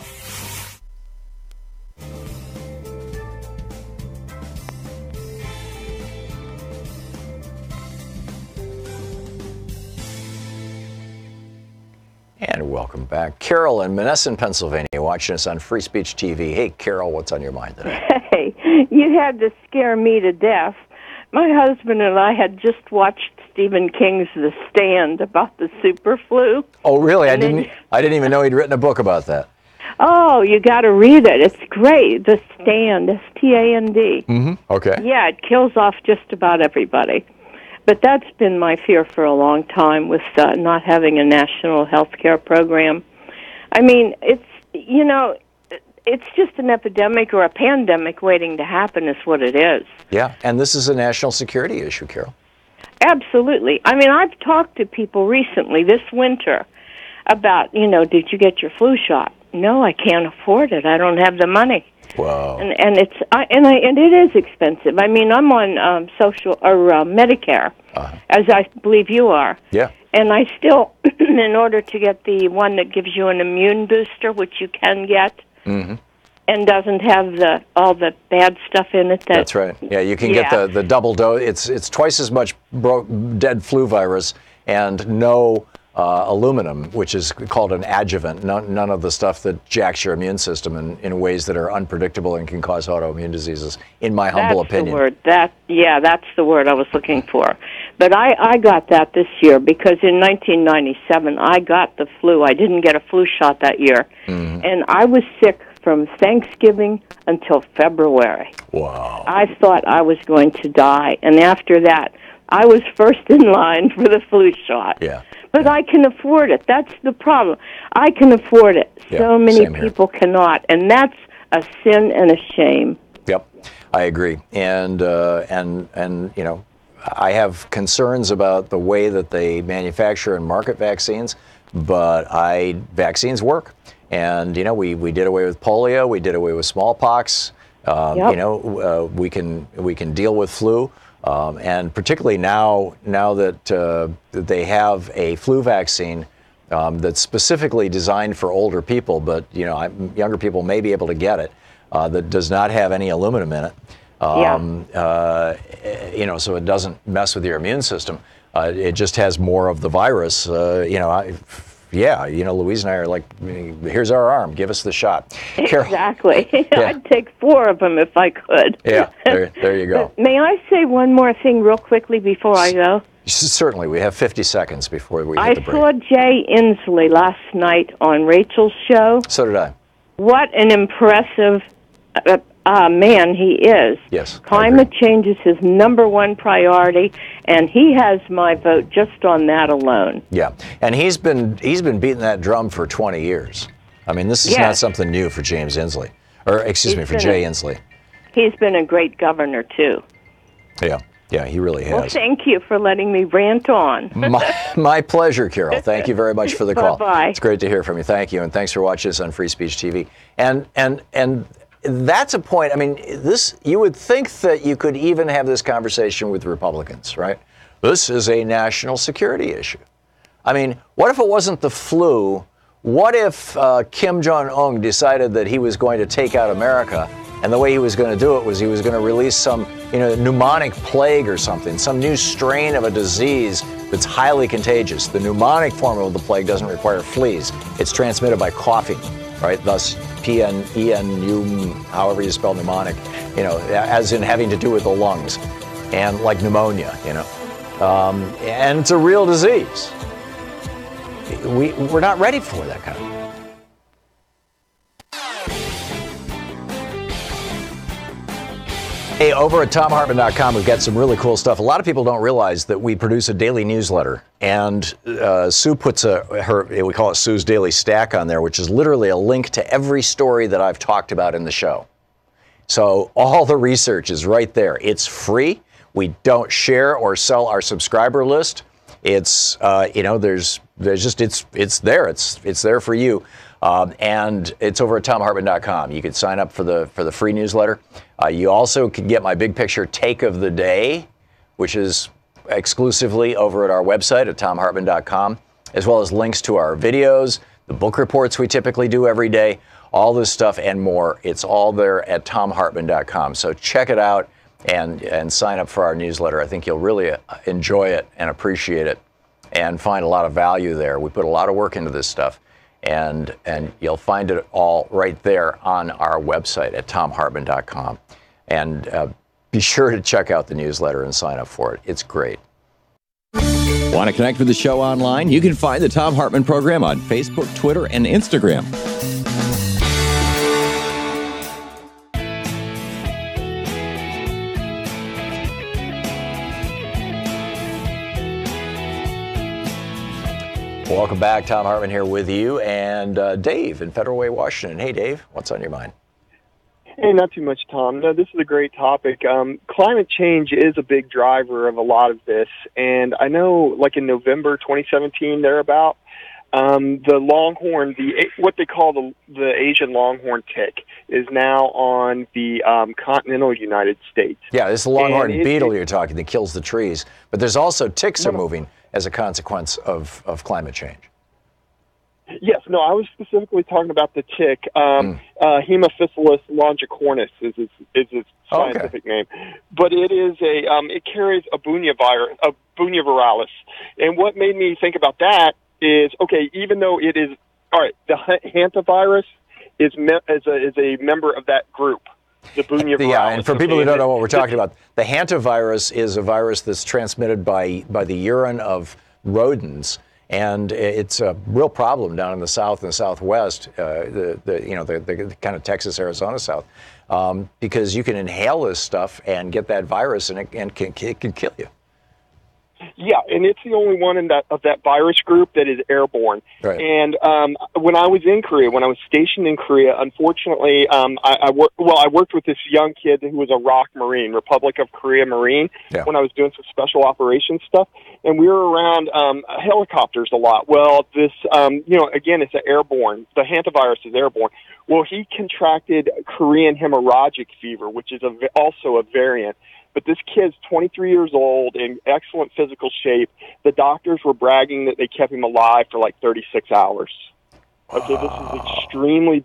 And welcome back. Carol in Menneson, Pennsylvania, watching us on Free Speech TV. Hey, Carol, what's on your mind today? Hey, you had to scare me to death. My husband and I had just watched Stephen King's The Stand about the super flu. Oh, really? I didn't even know he'd written a book about that. Oh, you got to read it. It's great. The Stand, S-T-A-N-D. Mm-hmm. Okay. Yeah, it kills off just about everybody. But that's been my fear for a long time with not having a national health care program. I mean, it's just an epidemic or a pandemic waiting to happen is what it is. Yeah, and this is a national security issue, Carol. Absolutely. I mean, I've talked to people recently this winter about, did you get your flu shot? No, I can't afford it. I don't have the money. Wow. And it is expensive. I mean, I'm on social or Medicare, as I believe you are. Yeah. And I still, in order to get the one that gives you an immune booster, which you can get, mm-hmm. and doesn't have all the bad stuff in it. That's right. Yeah, you can get the double dose. It's twice as much dead flu virus and no aluminum, which is called an adjuvant. None of the stuff that jacks your immune system in ways that are unpredictable and can cause autoimmune diseases, in my humble opinion. That's the word. That's the word I was looking for. But I got that this year because in 1997 I got the flu. I didn't get a flu shot that year. Mm-hmm. And I was sick from Thanksgiving until February. Wow. I thought I was going to die. And after that, I was first in line for the flu shot. Yeah. But I can afford it. That's the problem. I can afford it. Yeah, so many people cannot. And that's a sin and a shame. Yep. I agree. And I have concerns about the way that they manufacture and market vaccines, but vaccines work. And, we did away with polio. We did away with smallpox. We can deal with flu. And particularly now that they have a flu vaccine that's specifically designed for older people, but younger people may be able to get it, that does not have any aluminum in it. So it doesn't mess with your immune system. It just has more of the virus. Louise and I are like, here's our arm, give us the shot. Exactly. I'd take 4 of them if I could. Yeah, there you go. May I say one more thing real quickly before I go? Certainly. We have 50 seconds before we hit the break. I saw Jay Inslee last night on Rachel's show. So did I. What an impressive man he is. Yes. Climate change is his #1 priority, and he has my vote just on that alone. Yeah, and he's been beating that drum for 20 years. I mean, this is not something new for James Inslee, for Jay Inslee. He's been a great governor too. Yeah, he really has. Well, thank you for letting me rant on. My pleasure, Carol. Thank you very much for the call. Bye-bye. It's great to hear from you. Thank you, and thanks for watching us on Free Speech TV. And that's a point. I mean, you would think that you could even have this conversation with Republicans, right? This is a national security issue. I mean, what if it wasn't the flu? What if Kim Jong-un decided that he was going to take out America And the way he was going to do it was he was going to release some, pneumonic plague or something, some new strain of a disease that's highly contagious. The pneumonic form of the plague doesn't require fleas. It's transmitted by coughing, right? Thus, P-N-E-N-U, however you spell mnemonic, as in having to do with the lungs, and like pneumonia, and it's a real disease. We're not ready for that kind of thing. Hey, over at ThomHartmann.com, we've got some really cool stuff. A lot of people don't realize that we produce a daily newsletter, and Sue puts we call it Sue's Daily Stack on there, which is literally a link to every story that I've talked about in the show. So all the research is right there. It's free. We don't share or sell our subscriber list. It's there's just it's there. It's there for you. And it's over at ThomHartmann.com. You can sign up for the free newsletter. You also can get my big picture take of the day, which is exclusively over at our website at ThomHartmann.com, as well as links to our videos, the book reports we typically do every day, all this stuff and more. It's all there at ThomHartmann.com. So check it out and sign up for our newsletter. I think you'll really enjoy it and appreciate it and find a lot of value there. We put a lot of work into this stuff. And you'll find it all right there on our website at ThomHartmann.com. And be sure to check out the newsletter and sign up for it. It's great. Want to connect with the show online? You can find the Thom Hartmann Program on Facebook, Twitter, and Instagram. Welcome back. Thom Hartmann here with you, and Dave in Federal Way, Washington. Hey, Dave, what's on your mind? Hey, not too much, Tom. No, this is a great topic. Climate change is a big driver of a lot of this, and I know, like in November 2017, thereabout, the longhorn, what they call the Asian longhorn tick, is now on the continental United States. Yeah, this is the longhorn beetle you're talking that kills the trees, but there's also ticks are moving as a consequence of climate change. Yes, no, I was specifically talking about the tick. Haemophilus longicornis is its scientific name, but it is it carries a Bunia viralis. And what made me think about that is, okay, even though it is the hantavirus is a member of that group. The Bunia viralis. Yeah, and for people who don't know what we're talking about, the hantavirus is a virus that's transmitted by the urine of rodents, and it's a real problem down in the South and the Southwest, the kind of Texas, Arizona South, because you can inhale this stuff and get that virus, and it can kill you. Yeah, and it's the only one of that virus group that is airborne. Right. And when I was in Korea, when I was stationed in Korea, unfortunately, I worked with this young kid who was a ROK Marine, Republic of Korea Marine, when I was doing some special operations stuff, and we were around helicopters a lot. Well, this, again, it's airborne. The hantavirus is airborne. Well, he contracted Korean hemorrhagic fever, which is also a variant. But this kid's 23 years old, in excellent physical shape. The doctors were bragging that they kept him alive for like 36 hours. Okay, this is extremely,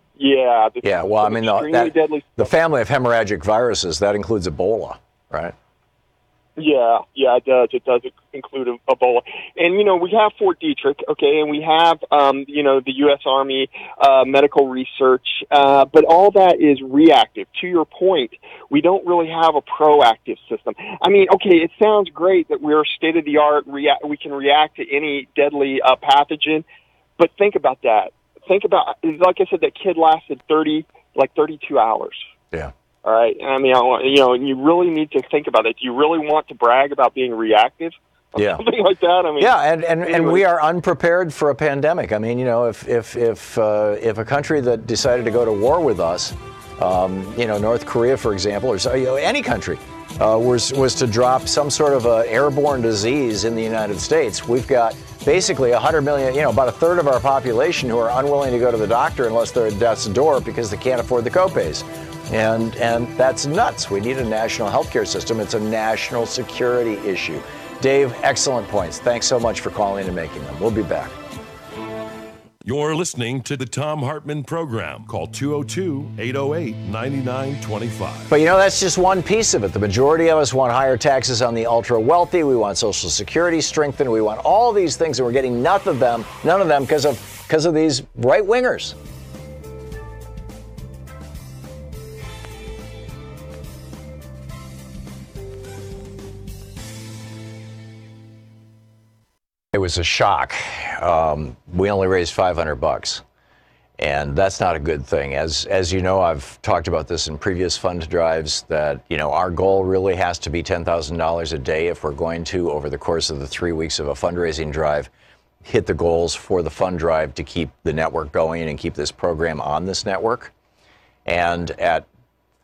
deadly. The family of hemorrhagic viruses, that includes Ebola, right? Yeah, it does. It does include Ebola. And, we have Fort Detrick, okay, and we have, the U.S. Army medical research, but all that is reactive. To your point, we don't really have a proactive system. I mean, okay, it sounds great that we're state-of-the-art, we can react to any deadly pathogen, but think about that. Think about, like I said, that kid lasted 32 hours. Yeah. All right. I mean, you really need to think about it. Do you really want to brag about being reactive? Yeah. Something like that. I mean, yeah, and we are unprepared for a pandemic. I mean, if a country that decided to go to war with us, North Korea, for example, or any country, was to drop some sort of a airborne disease in the United States, we've got basically 100 million, about a third of our population who are unwilling to go to the doctor unless they're at death's door because they can't afford the copays. And that's nuts. We need a national healthcare system. It's a national security issue. Dave, excellent points. Thanks so much for calling and making them. We'll be back. You're listening to the Thom Hartmann Program. Call 202-808-9925. But that's just one piece of it. The majority of us want higher taxes on the ultra wealthy. We want Social Security strengthened. We want all these things, and we're getting none of them because of these right wingers. It was a shock. We only raised $500, and that's not a good thing. As you know, I've talked about this in previous fund drives that our goal really has to be $10,000 a day if we're going to, over the course of the 3 weeks of a fundraising drive, hit the goals for the fund drive to keep the network going and keep this program on this network. And at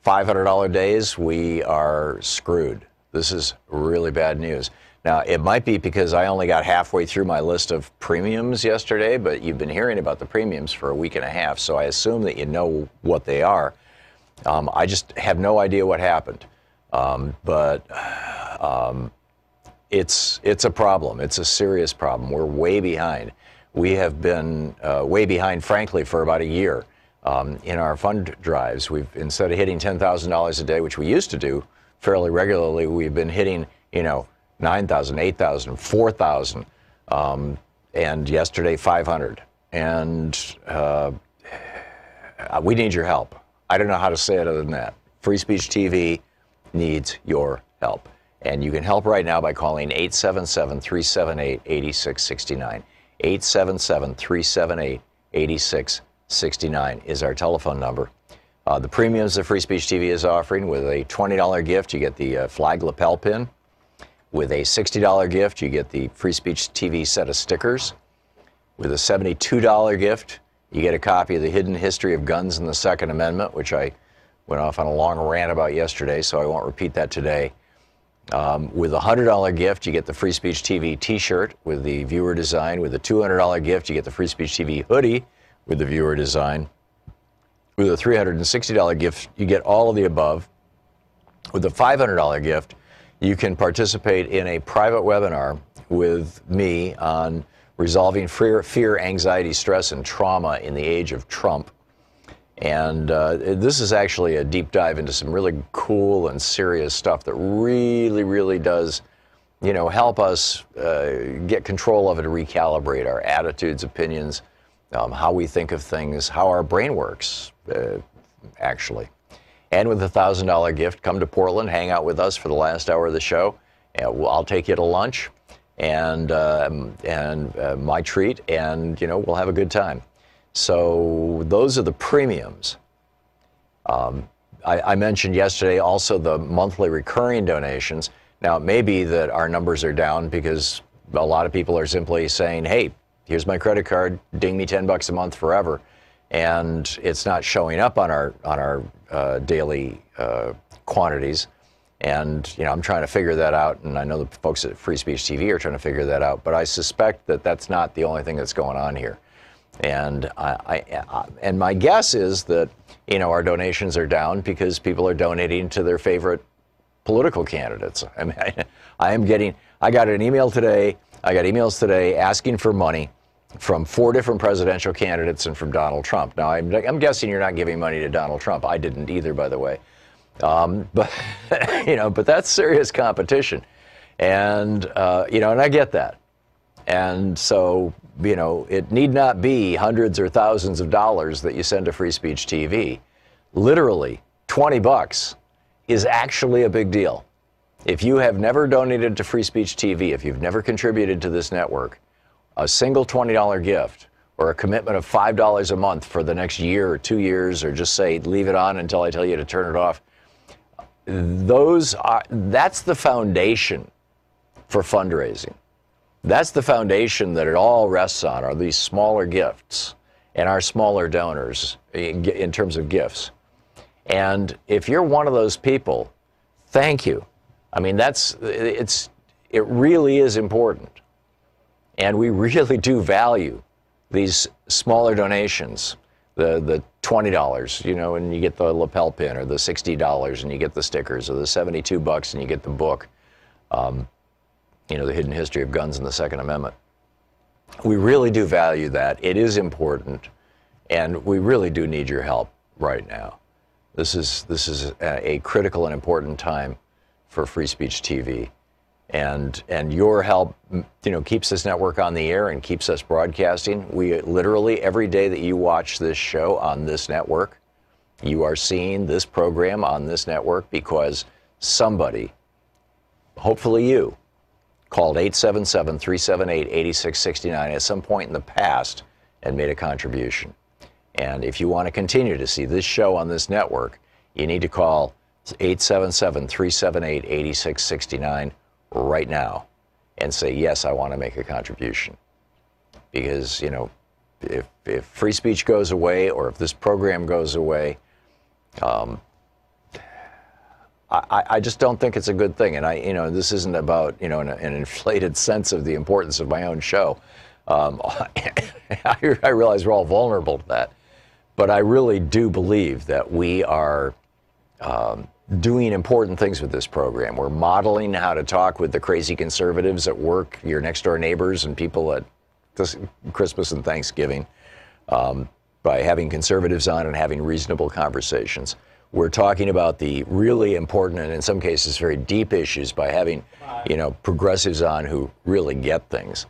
$500 days, we are screwed. This is really bad news. Now, it might be because I only got halfway through my list of premiums yesterday, but you've been hearing about the premiums for a week and a half, so I assume that you know what they are. I just have no idea what happened. But it's a problem. It's a serious problem. We're way behind. We have been way behind, frankly, for about a year in our fund drives. We've, instead of hitting $10,000 a day, which we used to do fairly regularly, we've been hitting, $9,000, $8,000, $4,000, and yesterday 500. And we need your help. I don't know how to say it other than that. Free Speech TV needs your help. And you can help right now by calling 877-378-8669. 877-378-8669 is our telephone number. The premiums that Free Speech TV is offering, with a $20 gift, you get the flag lapel pin. With a $60 gift, you get the Free Speech TV set of stickers. With a $72 gift, you get a copy of The Hidden History of Guns and the Second Amendment, which I went off on a long rant about yesterday, so I won't repeat that today. With a $100 gift, you get the Free Speech TV t-shirt with the viewer design. With a $200 gift, you get the Free Speech TV hoodie with the viewer design. With a $360 gift, you get all of the above. With a $500 gift, you can participate in a private webinar with me on resolving fear, anxiety, stress, and trauma in the age of Trump. And this is actually a deep dive into some really cool and serious stuff that really, really does, help us get control of it and recalibrate our attitudes, opinions, how we think of things, how our brain works, actually. And with a $1,000 gift, come to Portland, hang out with us for the last hour of the show. I'll take you to lunch and my treat, and we'll have a good time. So those are the premiums. I mentioned yesterday also the monthly recurring donations. Now, it may be that our numbers are down because a lot of people are simply saying, hey, here's my credit card, ding me $10 a month forever. And it's not showing up on our daily quantities. And, I'm trying to figure that out. And I know the folks at Free Speech TV are trying to figure that out. But I suspect that that's not the only thing that's going on here. And and my guess is that, our donations are down because people are donating to their favorite political candidates. I mean, I got an email today. I got emails today asking for money from 4 different presidential candidates and from Donald Trump. Now, I'm guessing you're not giving money to Donald Trump. I didn't either, by the way. But but that's serious competition, and and I get that. And so, it need not be hundreds or thousands of dollars that you send to Free Speech TV. Literally, $20 is actually a big deal. If you have never donated to Free Speech TV, if you've never contributed to this network, a single $20 gift or a commitment of $5 a month for the next year or 2 years, or just say, leave it on until I tell you to turn it off. That's the foundation for fundraising. That's the foundation that it all rests on, are these smaller gifts and our smaller donors in terms of gifts. And if you're one of those people, thank you. I mean, it really is important. And we really do value these smaller donations, the $20, and you get the lapel pin, or the $60 and you get the stickers, or the $72 and you get the book, The Hidden History of Guns and the Second Amendment. We really do value that. It is important, and we really do need your help right now. This is a critical and important time for Free Speech TV, and your help, keeps this network on the air and keeps us broadcasting. We literally, every day that you watch this show on this network, you are seeing this program on this network because somebody, hopefully you, called 877-378-8669 at some point in the past and made a contribution. And if you want to continue to see this show on this network, you need to call 877-378-8669 right now and say, yes, I want to make a contribution. Because, if free speech goes away or if this program goes away, I just don't think it's a good thing. And this isn't about, an inflated sense of the importance of my own show. I realize we're all vulnerable to that. But I really do believe that we are doing important things with this program. We're modeling how to talk with the crazy conservatives at work, your next door neighbors and people at Christmas and Thanksgiving, by having conservatives on and having reasonable conversations. We're talking about the really important and in some cases very deep issues by having, progressives on who really get things.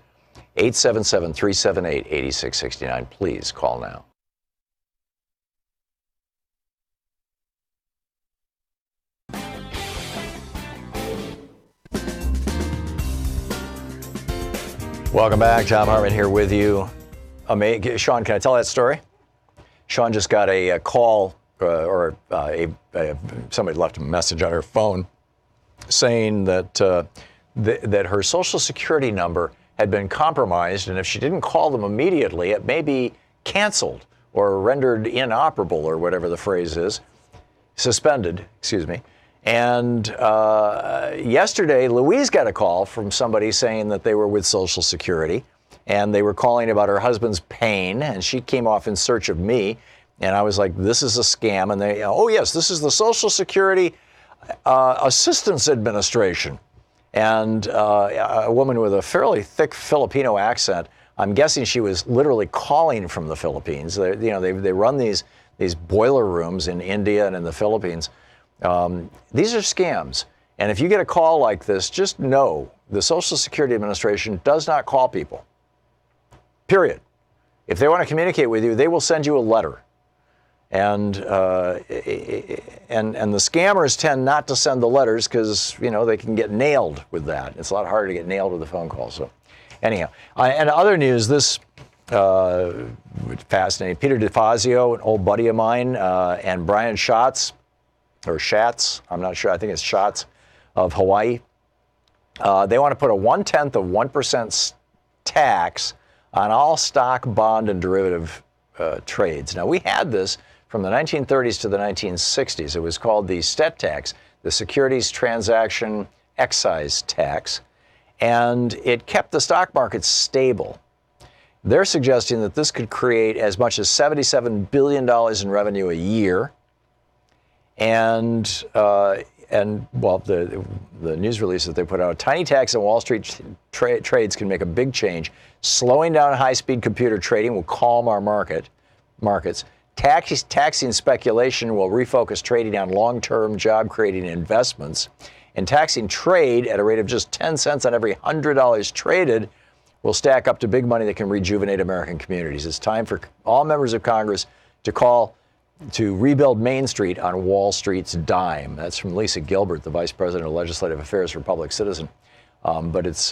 877-378-8669. Please call now. Welcome back. Thom Hartmann here with you. Sean, can I tell that story? Sean just got a call somebody left a message on her phone saying that that her Social Security number had been compromised, and if she didn't call them immediately, it may be canceled or rendered inoperable, or whatever the phrase is, suspended, excuse me. And yesterday, Louise got a call from somebody saying that they were with Social Security, and they were calling about her husband's pain, and she came off in search of me. And I was like, this is a scam. And they, oh, yes, this is the Social Security Assistance Administration. And a woman with a fairly thick Filipino accent, I'm guessing she was literally calling from the Philippines. They run these boiler rooms in India and in the Philippines. These are scams. And if you get a call like this, just know the Social Security Administration does not call people. Period. If they want to communicate with you, they will send you a letter. And the scammers tend not to send the letters because, they can get nailed with that. It's a lot harder to get nailed with a phone call. So anyhow, and other news, this fascinating. Peter DeFazio, an old buddy of mine, and Brian Schatz, I'm not sure, I think it's Schatz, of Hawaii. They want to put a 0.1% tax on all stock, bond, and derivative trades. Now, we had this from the 1930s to the 1960s. It was called the STET tax, the Securities Transaction Excise Tax, and it kept the stock market stable. They're suggesting that this could create as much as $77 billion in revenue a year. And the news release that they put out, a tiny tax on Wall Street trades can make a big change. Slowing down high-speed computer trading will calm our markets. Taxing speculation will refocus trading on long-term job-creating investments. And taxing trade at a rate of just 10 cents on every $100 traded will stack up to big money that can rejuvenate American communities. It's time for all members of Congress to call to rebuild Main Street on Wall Street's dime. That's from Lisa Gilbert, the Vice President of Legislative Affairs for Public Citizen. But it's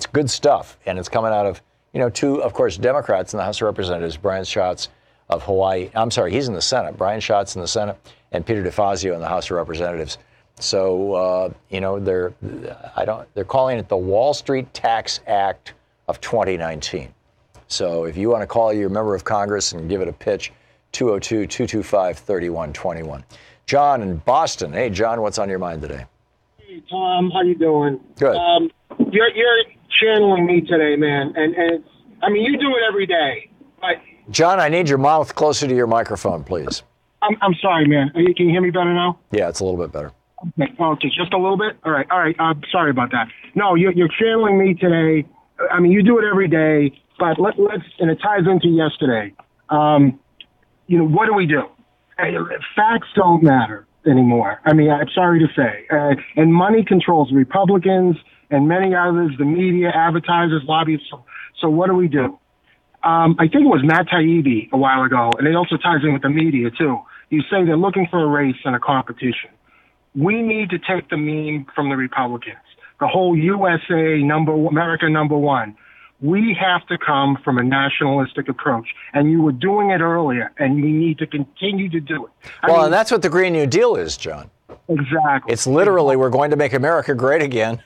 good stuff, and it's coming out of, two, of course, Democrats in the House of Representatives, Brian Schatz of Hawaii. I'm sorry, he's in the Senate. Brian Schatz in the Senate, and Peter DeFazio in the House of Representatives. So, they're calling it the Wall Street Tax Act of 2019. So if you want to call your member of Congress and give it a pitch, 202-225-3121. John in Boston. Hey, John, what's on your mind today? Hey, Tom, how you doing? Good. You're channeling me today, man, and it's, you do it every day. But John, I need your mouth closer to your microphone, please. I'm sorry, man. Can you hear me better now? Yeah, it's a little bit better. Okay, just a little bit. All right. Sorry about that. No, you're channeling me today. I mean, you do it every day, but let's, and it ties into yesterday. What do we do? Facts don't matter anymore. I mean, I'm sorry to say. And money controls Republicans and many others, the media, advertisers, lobbyists. So what do we do? I think it was Matt Taibbi a while ago, and it also ties in with the media, too. You say they're looking for a race and a competition. We need to take the meme from the Republicans, the whole USA America number one. We have to come from a nationalistic approach, and you were doing it earlier, and we need to continue to do it. And that's what the Green New Deal is, John. Exactly. It's literally we're going to make America great again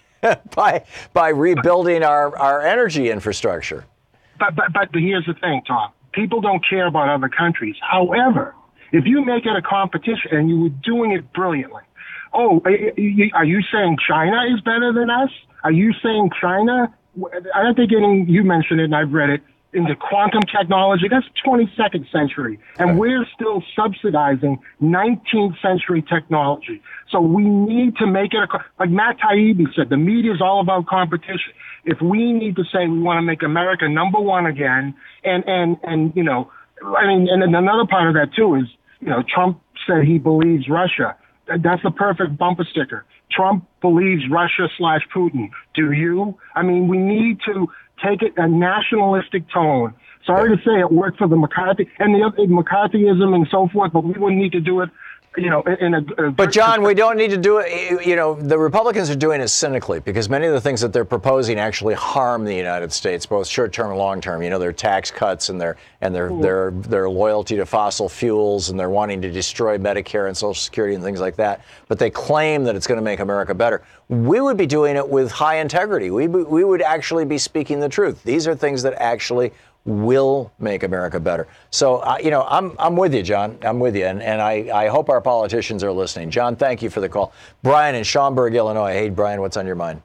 by rebuilding our energy infrastructure. But here's the thing, Tom. People don't care about other countries. However, if you make it a competition, and you were doing it brilliantly, are you saying China is better than us? Are you saying China? I don't think you mentioned it, and I've read it, into quantum technology. That's 22nd century, and we're still subsidizing 19th century technology. So we need to make it like Matt Taibbi said, the media is all about competition. If we need to say we want to make America number one again, and then another part of that too is, Trump said he believes Russia. That's the perfect bumper sticker. Trump believes Russia/Putin. Do you? I mean, we need to take it a nationalistic tone. Sorry to say it worked for the McCarthy and the McCarthyism and so forth, but we wouldn't need to do it. But John, we don't need to do it. The Republicans are doing it cynically because many of the things that they're proposing actually harm the United States, both short-term and long-term. Their tax cuts and their loyalty to fossil fuels, and they're wanting to destroy Medicare and Social Security and things like that. But they claim that it's going to make America better. We would be doing it with high integrity. We would actually be speaking the truth. These are things that actually will make America better. So, I'm with you, John. I'm with you. And I hope our politicians are listening. John, thank you for the call. Brian in Schaumburg, Illinois. Hey, Brian, what's on your mind?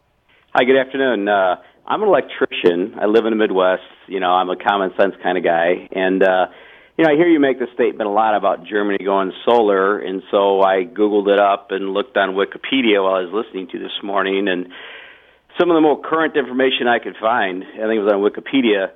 Hi, good afternoon. I'm an electrician. I live in the Midwest. I'm a common sense kind of guy. And, I hear you make the statement a lot about Germany going solar. And so I Googled it up and looked on Wikipedia while I was listening to you this morning. And some of the more current information I could find, I think it was on Wikipedia,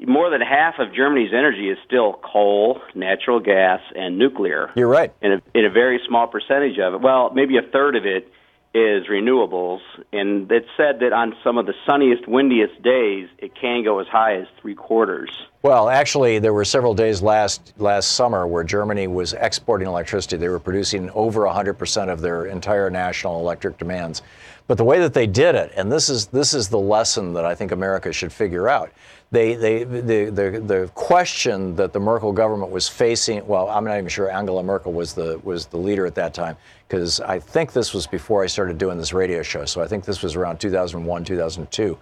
more than half of Germany's energy is still coal, natural gas, and nuclear. You're right. In a very small percentage of it. Well, maybe a third of it is renewables. And it's said that on some of the sunniest, windiest days, it can go as high as 3/4. Well, actually, there were several days last summer where Germany was exporting electricity. They were producing over 100% of their entire national electric demands. But the way that they did it, and this is the lesson that I think America should figure out. The question that the Merkel government was facing, well, I'm not even sure Angela Merkel was the leader at that time, because I think this was before I started doing this radio show. So I think this was around 2001, 2002,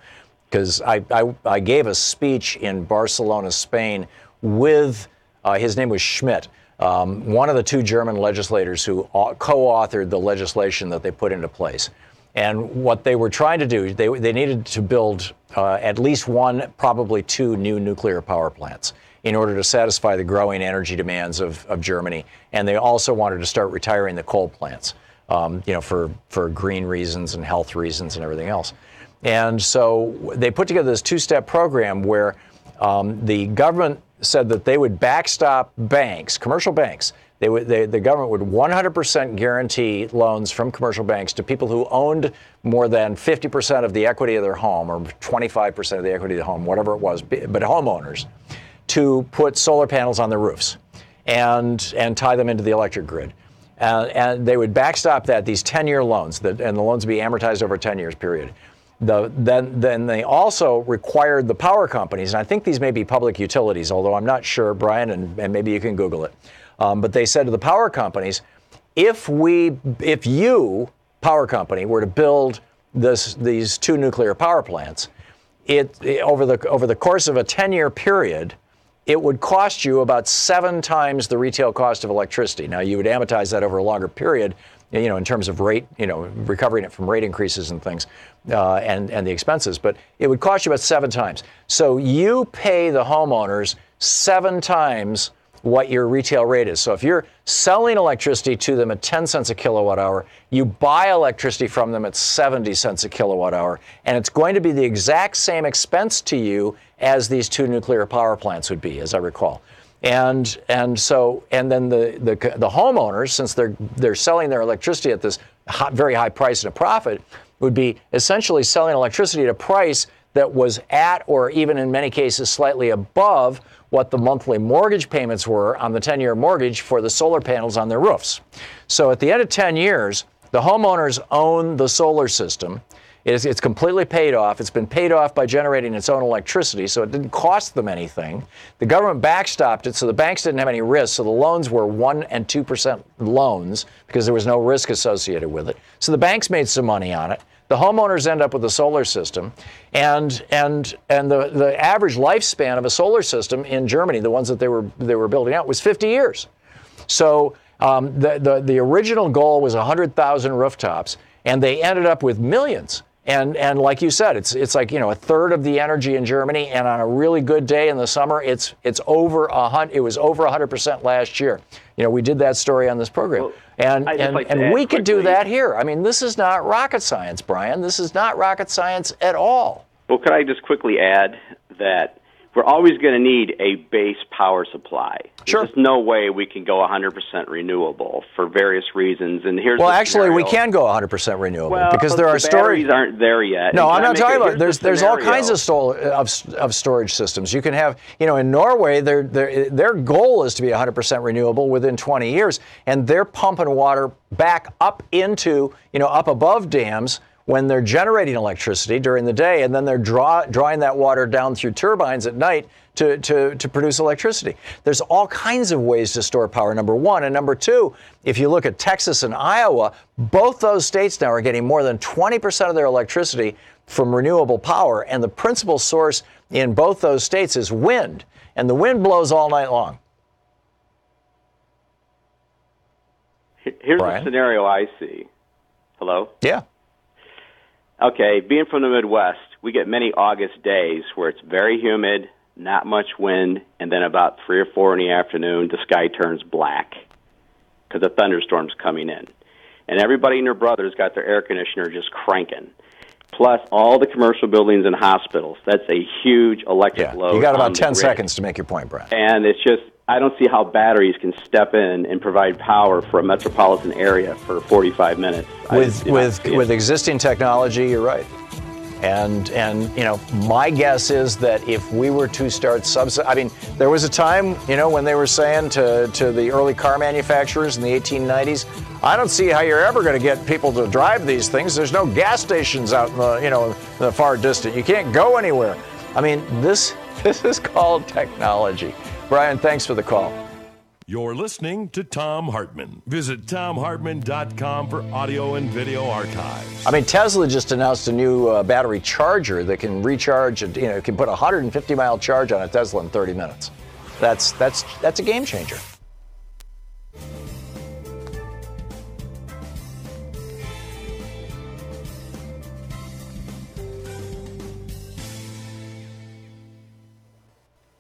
because I gave a speech in Barcelona, Spain, with his name was Schmidt, one of the two German legislators who co-authored the legislation that they put into place. And what they were trying to do, they needed to build at least one, probably two new nuclear power plants in order to satisfy the growing energy demands of Germany. And they also wanted to start retiring the coal plants, for green reasons and health reasons and everything else. And so they put together this two-step program where the government said that they would backstop banks, commercial banks. The government would 100% guarantee loans from commercial banks to people who owned more than 50% of the equity of their home, or 25% of the equity of the home, whatever it was, but homeowners, to put solar panels on their roofs and tie them into the electric grid. And they would backstop these 10-year loans, and the loans would be amortized over a 10 years period. Then they also required the power companies, and I think these may be public utilities, although I'm not sure, Brian, and maybe you can Google it. But they said to the power companies, if you, power company, were to build these two nuclear power plants, over the course of a 10-year period, it would cost you about 7 times the retail cost of electricity. Now, you would amortize that over a longer period, in terms of rate, recovering it from rate increases and things, and the expenses. But it would cost you about 7 times. So you pay the homeowners 7 times what your retail rate is. So if you're selling electricity to them at 10 cents a kilowatt hour, you buy electricity from them at 70 cents a kilowatt hour, and it's going to be the exact same expense to you as these 2 nuclear power plants would be, as I recall. And then the homeowners, since they're selling their electricity at this very high price and a profit, would be essentially selling electricity at a price that was at, or even in many cases slightly above, what the monthly mortgage payments were on the 10-year mortgage for the solar panels on their roofs. So at the end of 10 years, the homeowners own the solar system. It's completely paid off. It's been paid off by generating its own electricity, so it didn't cost them anything. The government backstopped it, so the banks didn't have any risk, so the loans were 1% and 2% loans because there was no risk associated with it. So the banks made some money on it. The homeowners end up with a solar system, and the average lifespan of a solar system in Germany, the ones that they were building out, was 50 years. So the original goal was 100,000 rooftops, and they ended up with millions. And like you said, it's like, a third of the energy in Germany, and on a really good day in the summer, it was over 100% last year. We did that story on this program. Well, and we could do that here. I mean, this is not rocket science, Brian. This is not rocket science at all. Well, could I just quickly add that we're always going to need a base power supply. Sure. There's no way we can go 100% renewable for various reasons. And here's actually, we can go 100% renewable because there are storage. Batteries aren't there yet. No, I'm not talking about. There's all kinds of storage systems. You can have, in Norway, their goal is to be 100% renewable within 20 years, and they're pumping water back up into, up above dams when they're generating electricity during the day, and then they're drawing that water down through turbines at night to produce electricity. There's all kinds of ways to store power, number one. And number two, if you look at Texas and Iowa, both those states now are getting more than 20% of their electricity from renewable power, and the principal source in both those states is wind, and the wind blows all night long. Here's Brian? a scenario I see. Hello? Yeah. Okay, being from the Midwest, we get many August days where it's very humid, not much wind, and then about 3 or 4 in the afternoon, the sky turns black because a thunderstorm's coming in. And everybody and their brother's got their air conditioner just cranking. Plus, all the commercial buildings and hospitals. That's a huge electric load. You got about 10 seconds to make your point, Brian. And it's just, I don't see how batteries can step in and provide power for a metropolitan area for 45 minutes. With existing technology, you're right. And my guess is that if we were to start there was a time, when they were saying to the early car manufacturers in the 1890s, I don't see how you're ever going to get people to drive these things. There's no gas stations out in the far distant. You can't go anywhere. I mean, this is called technology. Brian, thanks for the call. You're listening to Thom Hartmann. Visit thomhartmann.com for audio and video archives. I mean, Tesla just announced a new battery charger that can recharge. It can put a 150-mile charge on a Tesla in 30 minutes. That's a game changer.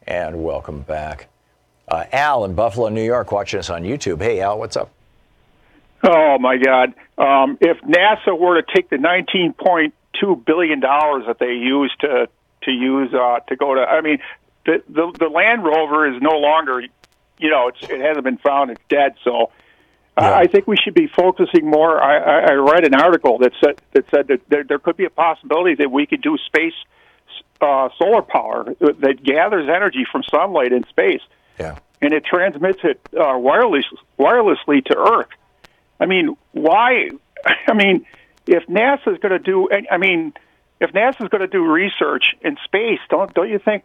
And welcome back. Al in Buffalo, New York, watching us on YouTube. Hey, Al, what's up? Oh, my God. If NASA were to take the $19.2 billion that they used to go to, I mean, the Land Rover is no longer, it hasn't been found, it's dead. So yeah. I think we should be focusing more. I read an article that said that there could be a possibility that we could do space solar power that gathers energy from sunlight in space. Yeah. And it transmits it wirelessly to Earth. I mean, why? I mean, if NASA's going to do research in space, don't you think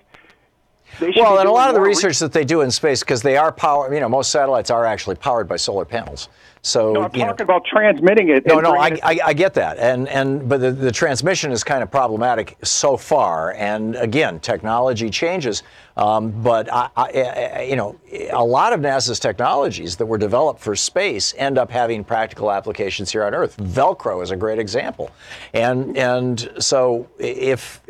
they should? Well, and a lot of the research that they do in space, because they are most satellites are actually powered by solar panels. So no, I'm talking about transmitting it. I get that, but the transmission is kind of problematic so far. And again, technology changes, but a lot of NASA's technologies that were developed for space end up having practical applications here on Earth. Velcro is a great example, and so if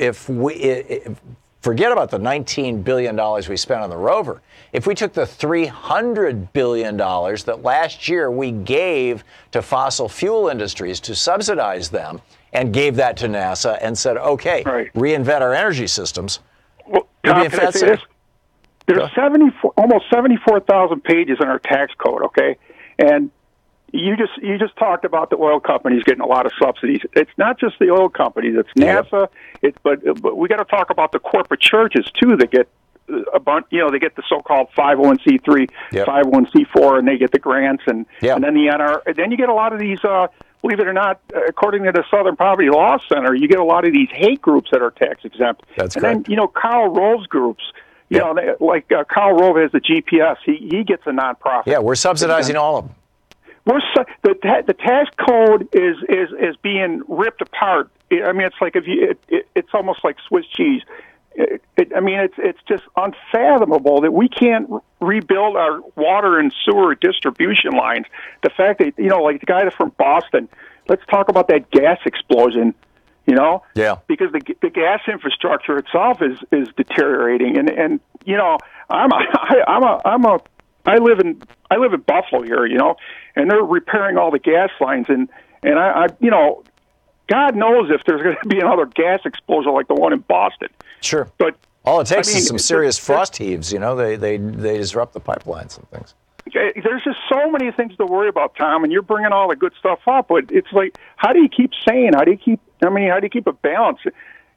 forget about the $19 billion we spent on the rover. If we took the $300 billion that last year we gave to fossil fuel industries to subsidize them and gave that to NASA and said, okay, reinvent our energy systems. Well, Tom, can I say this? There's almost 74,000 pages in our tax code, okay? And you just talked about the oil companies getting a lot of subsidies. It's not just the oil companies; it's NASA. But we got to talk about the corporate churches too that get a bunch. They get the so-called 501c3, 501c4, and they get the grants, and then the NR. And then you get a lot of these. Believe it or not, according to the Southern Poverty Law Center, you get a lot of these hate groups that are tax exempt. That's correct. And then Karl Rove's groups. Like Karl Rove has the GPS. He gets a nonprofit. Yeah, we're subsidizing all of them. The tax code is being ripped apart. I mean, it's like it's almost like Swiss cheese. It's just unfathomable that we can't rebuild our water and sewer distribution lines. The fact that like the guy that's from Boston. Let's talk about that gas explosion. Yeah. Because the gas infrastructure itself is deteriorating, and I live in Buffalo here, and they're repairing all the gas lines, and I God knows if there's going to be another gas explosion like the one in Boston. Sure. But all it takes is some serious frost heaves. They disrupt the pipelines and things. There's just so many things to worry about, Tom, and you're bringing all the good stuff up. But it's like, how do you keep a balance?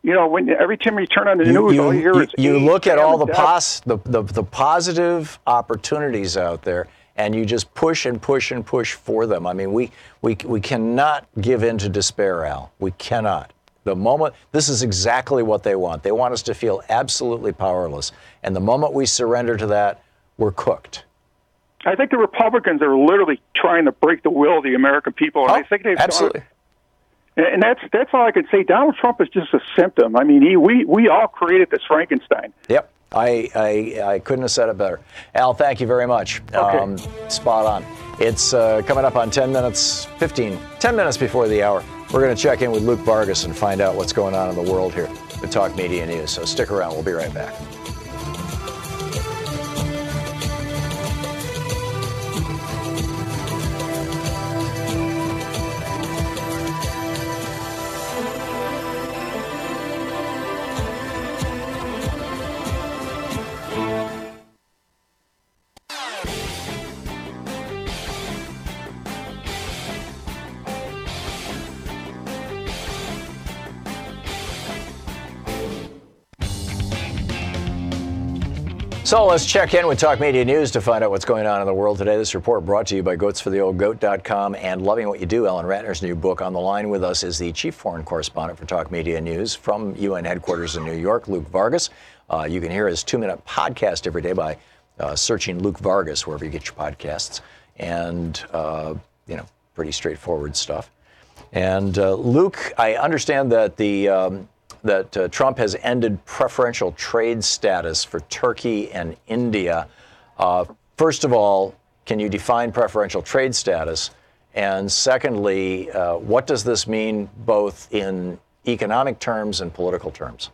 When every time you turn on the news, all you hear is you look at all the positive opportunities out there, and you just push and push and push for them. I mean, we cannot give in to despair, Al. We cannot. The moment this is exactly what they want. They want us to feel absolutely powerless, and the moment we surrender to that, we're cooked. I think the Republicans are literally trying to break the will of the American people, and I think they've absolutely. And that's all I can say. Donald Trump is just a symptom. I mean, we all created this Frankenstein. Yep, I couldn't have said it better. Al, thank you very much. Okay. Spot on. It's coming up on 10 minutes before the hour. We're going to check in with Luke Vargas and find out what's going on in the world here with Talk Media News. So stick around. We'll be right back. So let's check in with Talk Media News to find out what's going on in the world today. This report brought to you by goatsfortheoldgoat.com and Loving What You Do. Ellen Ratner's new book. On the line with us is the chief foreign correspondent for Talk Media News from UN headquarters in New York, Luke Vargas. You can hear his 2-minute podcast every day by searching Luke Vargas wherever you get your podcasts. And, pretty straightforward stuff. And Luke, I understand that Trump has ended preferential trade status for Turkey and India. First of all, can you define preferential trade status? And secondly, what does this mean both in economic terms and political terms?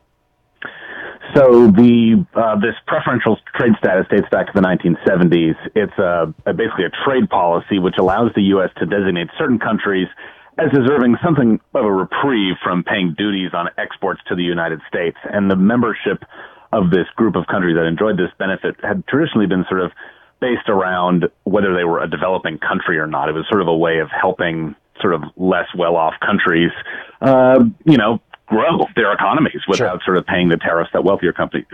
So this preferential trade status dates back to the 1970s. It's basically a trade policy which allows the U.S. to designate certain countries as deserving something of a reprieve from paying duties on exports to the United States. And the membership of this group of countries that enjoyed this benefit had traditionally been sort of based around whether they were a developing country or not. It was sort of a way of helping sort of less well-off countries, grow their economies without sort of paying the tariffs that wealthier countries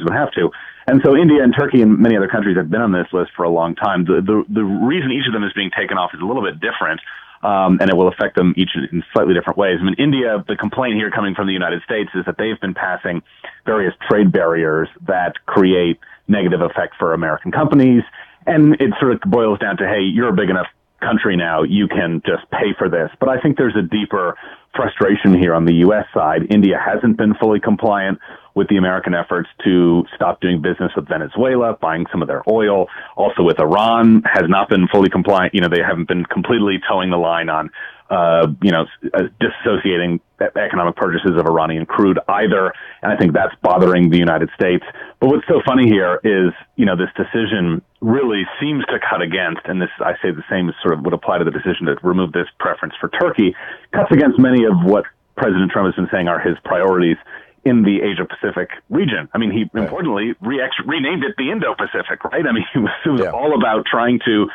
would have to. And so India and Turkey and many other countries have been on this list for a long time. The reason each of them is being taken off is a little bit different. And it will affect them each in slightly different ways. I mean, India, the complaint here coming from the United States is that they've been passing various trade barriers that create negative effect for American companies. And it sort of boils down to, hey, you're a big enough country now, you can just pay for this. But I think there's a deeper frustration here on the U.S. side. India hasn't been fully compliant with the American efforts to stop doing business with Venezuela, buying some of their oil. Also with Iran, has not been fully compliant. They haven't been completely towing the line on, disassociating economic purchases of Iranian crude either. And I think that's bothering the United States. But what's so funny here is, this decision really seems to cut against, and this, I say the same sort of would apply to the decision to remove this preference for Turkey, cuts against many of what President Trump has been saying are his priorities in the Asia-Pacific region. I mean, he importantly renamed it the Indo-Pacific, right? I mean, it was all about trying to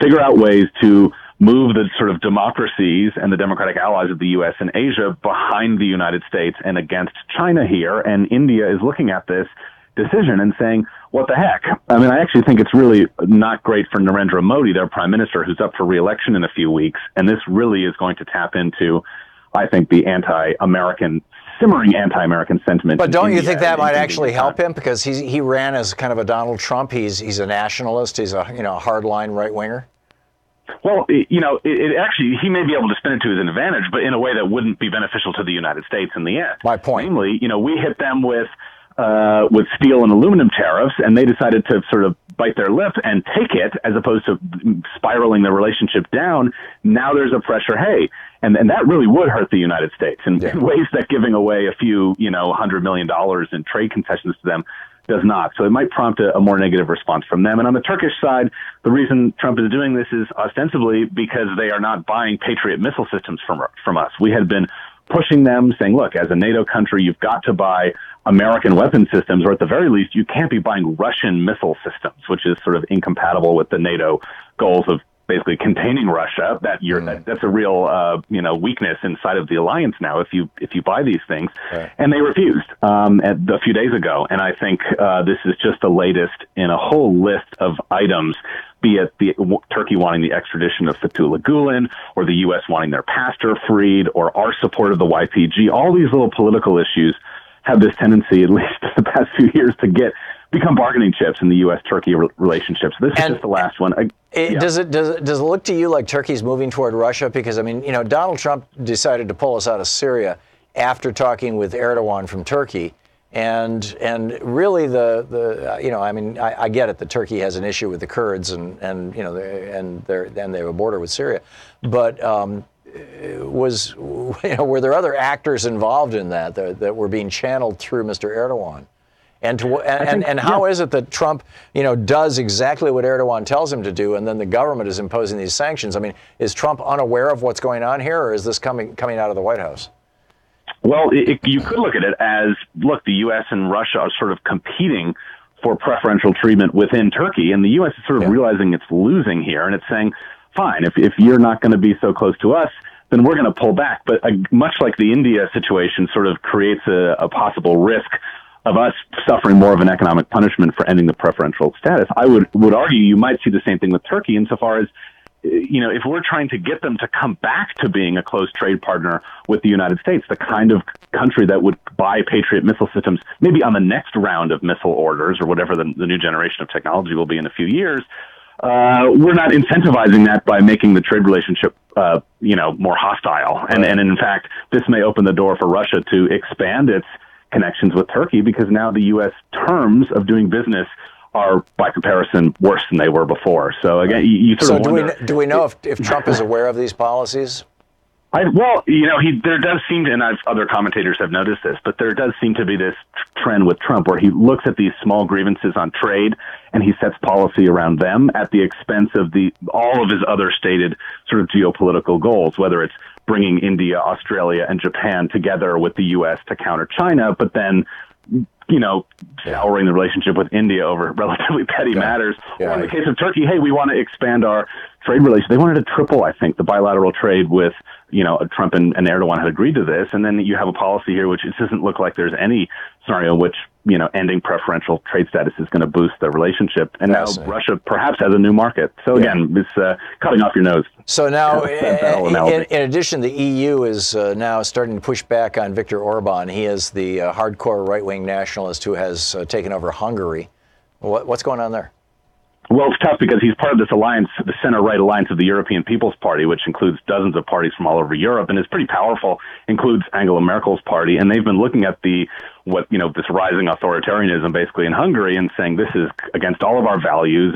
figure out ways to move the sort of democracies and the democratic allies of the U.S. and Asia behind the United States and against China here. And India is looking at this decision and saying, what the heck? I mean, I actually think it's really not great for Narendra Modi, their prime minister, who's up for re-election in a few weeks. And this really is going to tap into, I think, the simmering anti-American sentiment. But don't you think that might actually help him? Because he ran as kind of a Donald Trump. He's a nationalist. He's a hardline right-winger. Well, it actually, he may be able to spin it to his advantage, but in a way that wouldn't be beneficial to the United States in the end. My point. Namely, we hit them with steel and aluminum tariffs, and they decided to sort of bite their lip and take it, as opposed to spiraling the relationship down. Now there's a pressure, hey, and that really would hurt the United States in ways that giving away a few, $100 million in trade concessions to them does not. So it might prompt a more negative response from them. And on the Turkish side, the reason Trump is doing this is ostensibly because they are not buying Patriot missile systems from us. We had been pushing them, saying, look, as a NATO country, you've got to buy American weapon systems, or at the very least, you can't be buying Russian missile systems, which is sort of incompatible with the NATO goals of basically containing Russia. That's a real weakness inside of the alliance now if you buy these things. Right. And they refused a few days ago. And I think this is just the latest in a whole list of items, be it Turkey wanting the extradition of Fethullah Gulen, or the U.S. wanting their pastor freed, or our support of the YPG. All these little political issues have this tendency, at least the past few years, to become bargaining chips in the U.S.-Turkey relationship. So this is just the last one. Does it look to you like Turkey's moving toward Russia? Because, I mean, Donald Trump decided to pull us out of Syria after talking with Erdogan from Turkey. And really I get it that Turkey has an issue with the Kurds and they have a border with Syria. But were there other actors involved in that were being channeled through Mr. Erdogan? And how is it that Trump, does exactly what Erdogan tells him to do, and then the government is imposing these sanctions? I mean, is Trump unaware of what's going on here, or is this coming out of the White House? Well, you could look at it as, look, the U.S. and Russia are sort of competing for preferential treatment within Turkey, and the U.S. is sort of realizing it's losing here, and it's saying, fine, if you're not going to be so close to us, then we're going to pull back. But much like the India situation sort of creates a possible risk of us suffering more of an economic punishment for ending the preferential status, I would argue you might see the same thing with Turkey insofar as, if we're trying to get them to come back to being a close trade partner with the United States, the kind of country that would buy Patriot missile systems, maybe on the next round of missile orders or whatever the new generation of technology will be in a few years, we're not incentivizing that by making the trade relationship, more hostile. And in fact, this may open the door for Russia to expand its connections with Turkey, because now the U.S. terms of doing business are, by comparison, worse than they were before. So again, you sort of wonder. Do we know if Trump is aware of these policies? There does seem to, and other commentators have noticed this, but there does seem to be this trend with Trump where he looks at these small grievances on trade and he sets policy around them at the expense of all of his other stated sort of geopolitical goals, whether it's bringing India, Australia, and Japan together with the U.S. to counter China, but then, souring the relationship with India over relatively petty matters. Or in the case of Turkey, hey, we want to expand our trade relations. They wanted to triple, I think, the bilateral trade with, Trump and Erdogan had agreed to this. And then you have a policy here which it doesn't look like there's any scenario in which, ending preferential trade status is going to boost the relationship. And now Russia perhaps has a new market. So again, it's cutting off your nose. So now, in addition, the EU is now starting to push back on Viktor Orban. He is the hardcore right-wing nationalist who has taken over Hungary. What's going on there? Well, it's tough because he's part of this alliance, the center-right alliance of the European People's Party, which includes dozens of parties from all over Europe, and is pretty powerful, includes Angela Merkel's party, and they've been looking at this rising authoritarianism basically in Hungary and saying this is against all of our values.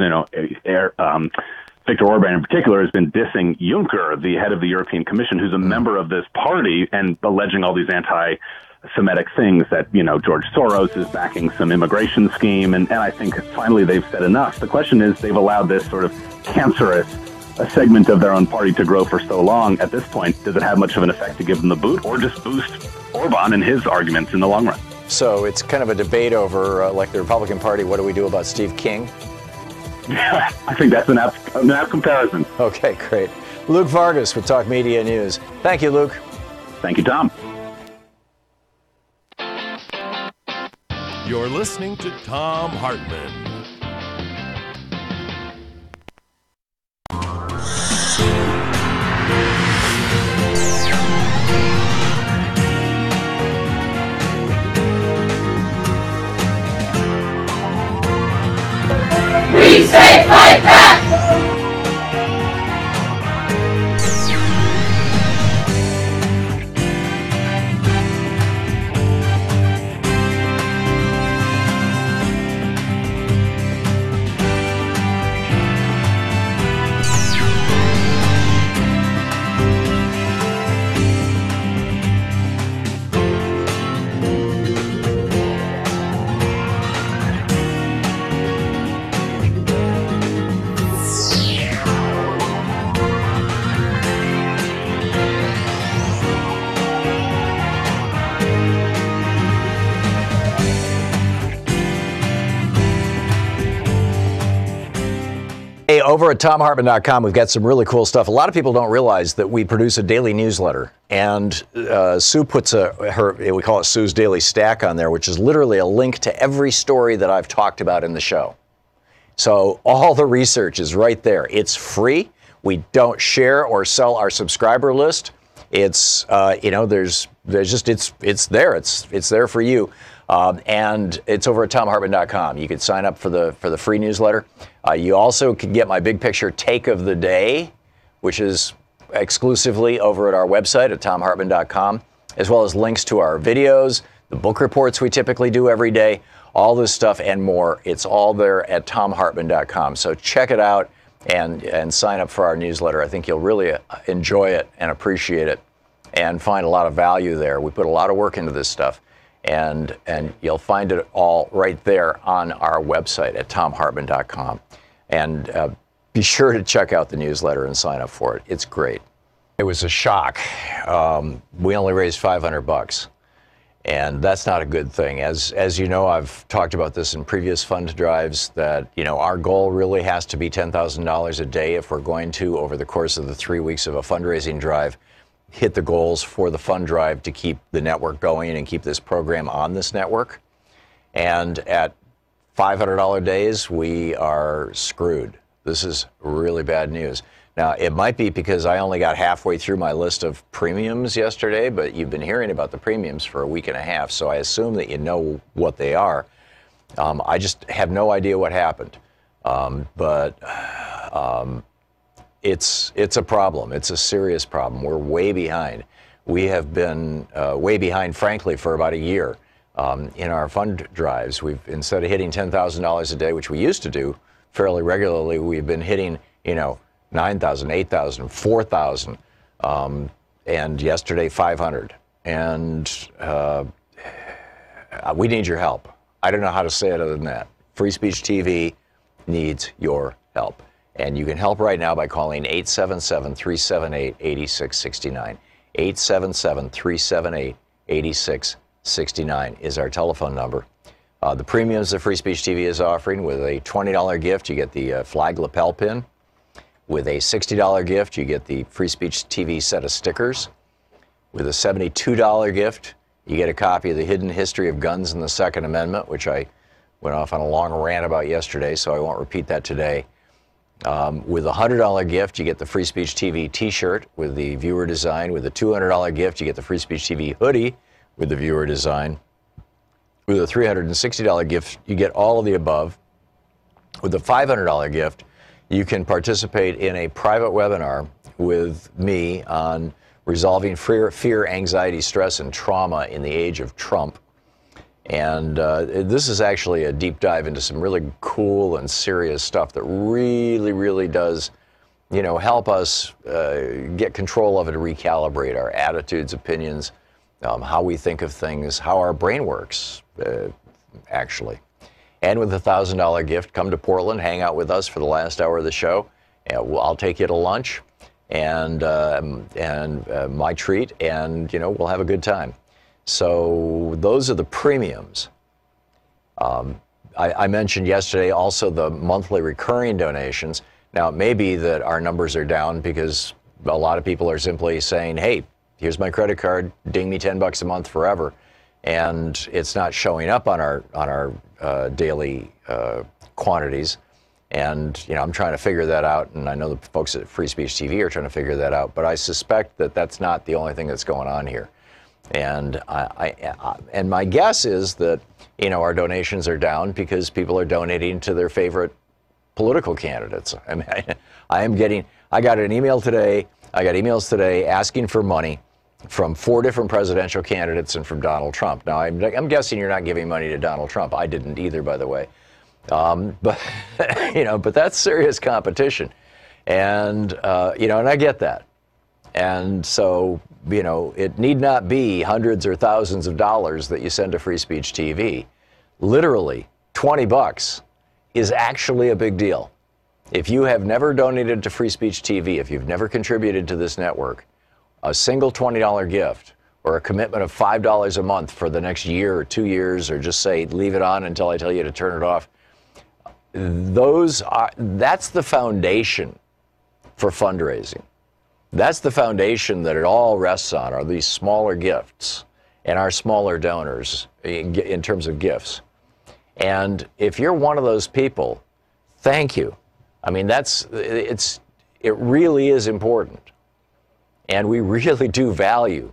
Viktor Orban in particular has been dissing Juncker, the head of the European Commission, who's a member of this party, and alleging all these anti-Semitic things that, George Soros is backing some immigration scheme. And I think finally they've said enough. The question is, they've allowed this sort of cancerous a segment of their own party to grow for so long. At this point, does it have much of an effect to give them the boot, or just boost Orban and his arguments in the long run? So it's kind of a debate over, like the Republican Party, what do we do about Steve King? Yeah, I think that's an apt comparison. Okay, great. Luke Vargas with Talk Media News. Thank you, Luke. Thank you, Tom. You're listening to Thom Hartmann. We say fight back! Hey, over at ThomHartmann.com, we've got some really cool stuff. A lot of people don't realize that we produce a daily newsletter, and Sue puts we call it Sue's Daily Stack on there, which is literally a link to every story that I've talked about in the show. So all the research is right there. It's free. We don't share or sell our subscriber list. It's it's there. It's there for you. And it's over at ThomHartmann.com. You can sign up for the free newsletter. You also can get my big picture take of the day, which is exclusively over at our website at ThomHartmann.com, as well as links to our videos, the book reports we typically do every day, all this stuff and more. It's all there at ThomHartmann.com. So check it out and sign up for our newsletter. I think you'll really enjoy it and appreciate it and find a lot of value there. We put a lot of work into this stuff. And you'll find it all right there on our website at ThomHartmann.com. And be sure to check out the newsletter and sign up for it. It's great. It was a shock. We only raised $500, and that's not a good thing. As you know, I've talked about this in previous fund drives, that our goal really has to be $10,000 a day if we're going to, over the course of the 3 weeks of a fundraising drive, hit the goals for the fund drive to keep the network going and keep this program on this network. And at $500 days, we are screwed. This is really bad news. Now, it might be because I only got halfway through my list of premiums yesterday, but you've been hearing about the premiums for a week and a half, so I assume that you know what they are. I just have no idea what happened. It's a problem. It's a serious problem. We're way behind. We have been way behind, frankly, for about a year in our fund drives. We've, instead of hitting $10,000 a day, which we used to do fairly regularly, we've been hitting, $9,000, $8,000, $4,000, and yesterday 500. And we need your help. I don't know how to say it other than that. Free Speech TV needs your help. And you can help right now by calling 877-378-8669. 877-378-8669 is our telephone number. The premiums that Free Speech TV is offering: with a $20 gift, you get the flag lapel pin. With a $60 gift, you get the Free Speech TV set of stickers. With a $72 gift, you get a copy of The Hidden History of Guns and the Second Amendment, which I went off on a long rant about yesterday, so I won't repeat that today. With a $100 gift, you get the Free Speech TV t-shirt with the viewer design. With a $200 gift, you get the Free Speech TV hoodie with the viewer design. With a $360 gift, you get all of the above. With the $500 gift, you can participate in a private webinar with me on resolving fear, anxiety, stress, and trauma in the age of Trump. And this is actually a deep dive into some really cool and serious stuff that really, really does, help us get control of it and recalibrate our attitudes, opinions, how we think of things, how our brain works, actually. And with a $1,000 gift, come to Portland, hang out with us for the last hour of the show. I'll take you to lunch and my treat, and we'll have a good time. So those are the premiums. I mentioned yesterday also the monthly recurring donations. Now, it may be that our numbers are down because a lot of people are simply saying, hey, here's my credit card, ding me $10 a month forever. And it's not showing up on our daily quantities. And, I'm trying to figure that out. And I know the folks at Free Speech TV are trying to figure that out. But I suspect that that's not the only thing that's going on here. And and my guess is that, our donations are down because people are donating to their favorite political candidates. I mean, I got an email today. I got emails today asking for money from 4 different presidential candidates and from Donald Trump. Now, I'm guessing you're not giving money to Donald Trump. I didn't either, by the way. But, but that's serious competition. And, and I get that. And so, it need not be hundreds or thousands of dollars that you send to Free Speech TV. Literally, $20 is actually a big deal. If you have never donated to Free Speech TV, if you've never contributed to this network, a single $20 gift or a commitment of $5 a month for the next year or 2 years, or just say, leave it on until I tell you to turn it off. That's the foundation for fundraising. That's the foundation that it all rests on, are these smaller gifts and our smaller donors in terms of gifts. And if you're one of those people, thank you. I mean, it really is important. And we really do value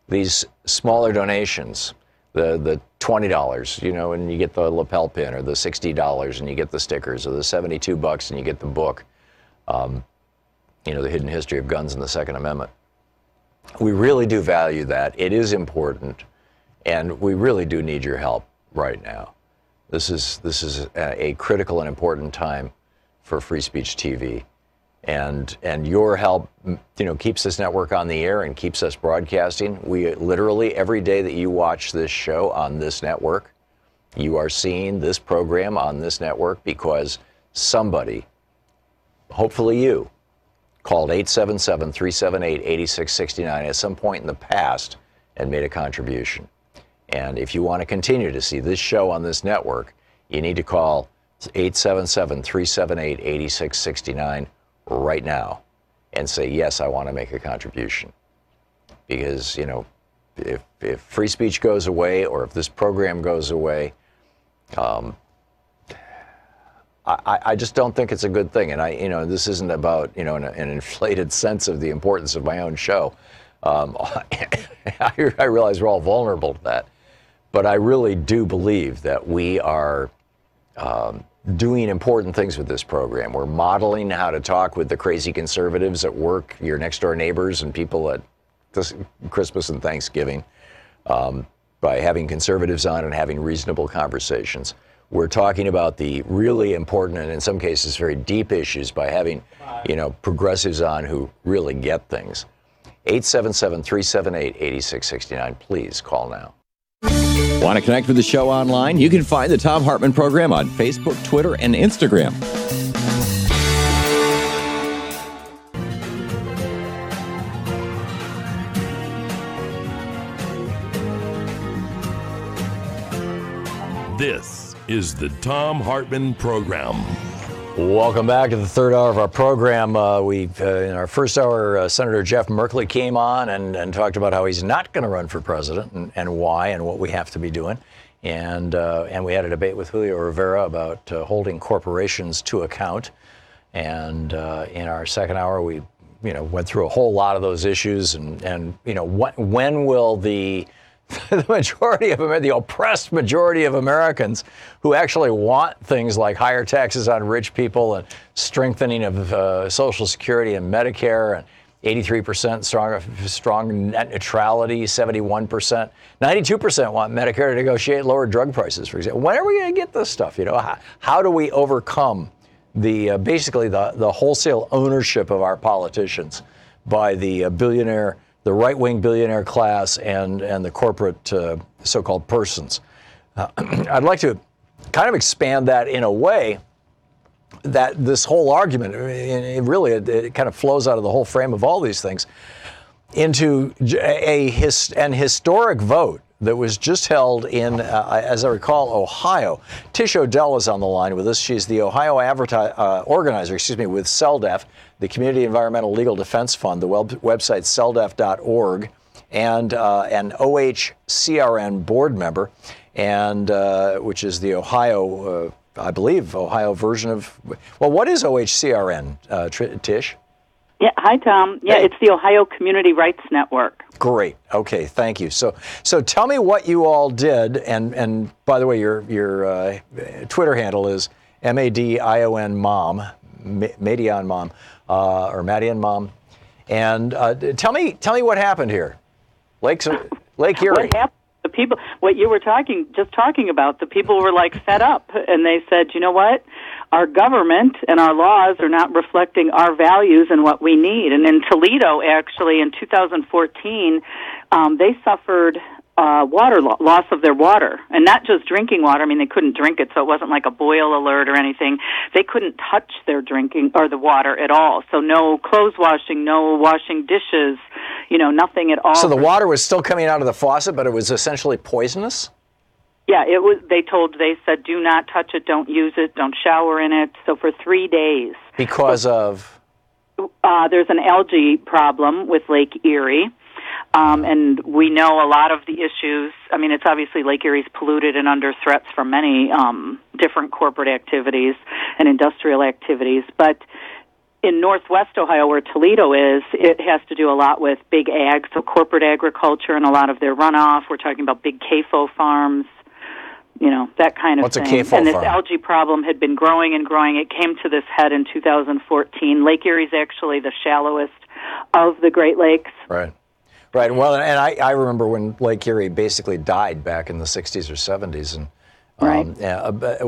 these smaller donations, the $20, and you get the lapel pin, or the $60 and you get the stickers, or the $72 and you get the book. The Hidden History of Guns and the Second Amendment. We really do value that. It is important, and we really do need your help right now. This is a critical and important time for Free Speech TV, and your help, keeps this network on the air and keeps us broadcasting. We literally, every day that you watch this show on this network, you are seeing this program on this network because somebody, hopefully you, called 877-378-8669 at some point in the past and made a contribution. And if you want to continue to see this show on this network, you need to call 877-378-8669 right now and say, yes, I want to make a contribution. Because, if free speech goes away, or if this program goes away, I just don't think it's a good thing. And this isn't about, an inflated sense of the importance of my own show. I realize we're all vulnerable to that. But I really do believe that we are doing important things with this program. We're modeling how to talk with the crazy conservatives at work, your next door neighbors and people at this Christmas and Thanksgiving, by having conservatives on and having reasonable conversations. We're talking about the really important and in some cases very deep issues by having, progressives on who really get things. 877-378-8669. Please call now. Want to connect with the show online? You can find the Thom Hartmann Program on Facebook, Twitter, and Instagram. This is the Thom Hartmann Program. Welcome back to the third hour of our program. In our first hour, Senator Jeff Merkley came on and talked about how he's not going to run for president and why and what we have to be doing. And we had a debate with Julio Rivera about holding corporations to account. And in our second hour, we went through a whole lot of those issues. And when will the the majority of the oppressed majority of Americans who actually want things like higher taxes on rich people and strengthening of Social Security and Medicare and 83% strong net neutrality, 71%, 92% want Medicare to negotiate lower drug prices, for example. When are we going to get this stuff? You know, how do we overcome the basically the wholesale ownership of our politicians by the billionaire, the right-wing billionaire class, and the corporate so-called persons? I'd like to kind of expand that in a way that this whole argument, it kind of flows out of the whole frame of all these things, into an historic vote that was just held in, as I recall, Ohio. Tish O'Dell is on the line with us. She's the Ohio organizer, with CELDEF, the Community Environmental Legal Defense Fund, the website celdef.org, and an OHCRN board member, and which is the Ohio, I believe, Ohio version of, well, what is OHCRN, Tish? Yeah, hi, Tom. Yeah, Hey. It's the Ohio Community Rights Network. Great. Okay, thank you. So tell me what you all did, and by the way, your Twitter handle is MADION Mom, Madion Mom, or Madion Mom, and tell me what happened here, Lake Erie. What happened? The people, what you were talking about, the people were like fed up, and they said, you know what? Our government and our laws are not reflecting our values and what we need. And in Toledo, actually, in 2014, they suffered loss of their water, and not just drinking water. I mean, they couldn't drink it, so it wasn't like a boil alert or anything. They couldn't touch their drinking or the water at all. So no clothes washing, no washing dishes, nothing at all. So the water was still coming out of the faucet, but it was essentially poisonous? Yeah, it was. They said, do not touch it, don't use it, don't shower in it. So for 3 days. Because of? There's an algae problem with Lake Erie. And we know a lot of the issues. I mean, it's obviously Lake Erie's polluted and under threats from many different corporate activities and industrial activities. But in northwest Ohio, where Toledo is, it has to do a lot with big ag, so corporate agriculture and a lot of their runoff. We're talking about big CAFO farms, that kind of thing. What's a CAFO and this farm? algae problem had been growing and growing. It came to this head in 2014. Lake Erie is actually the shallowest of the Great Lakes. Right. Well, and I remember when Lake Erie basically died back in the 60s or 70s. And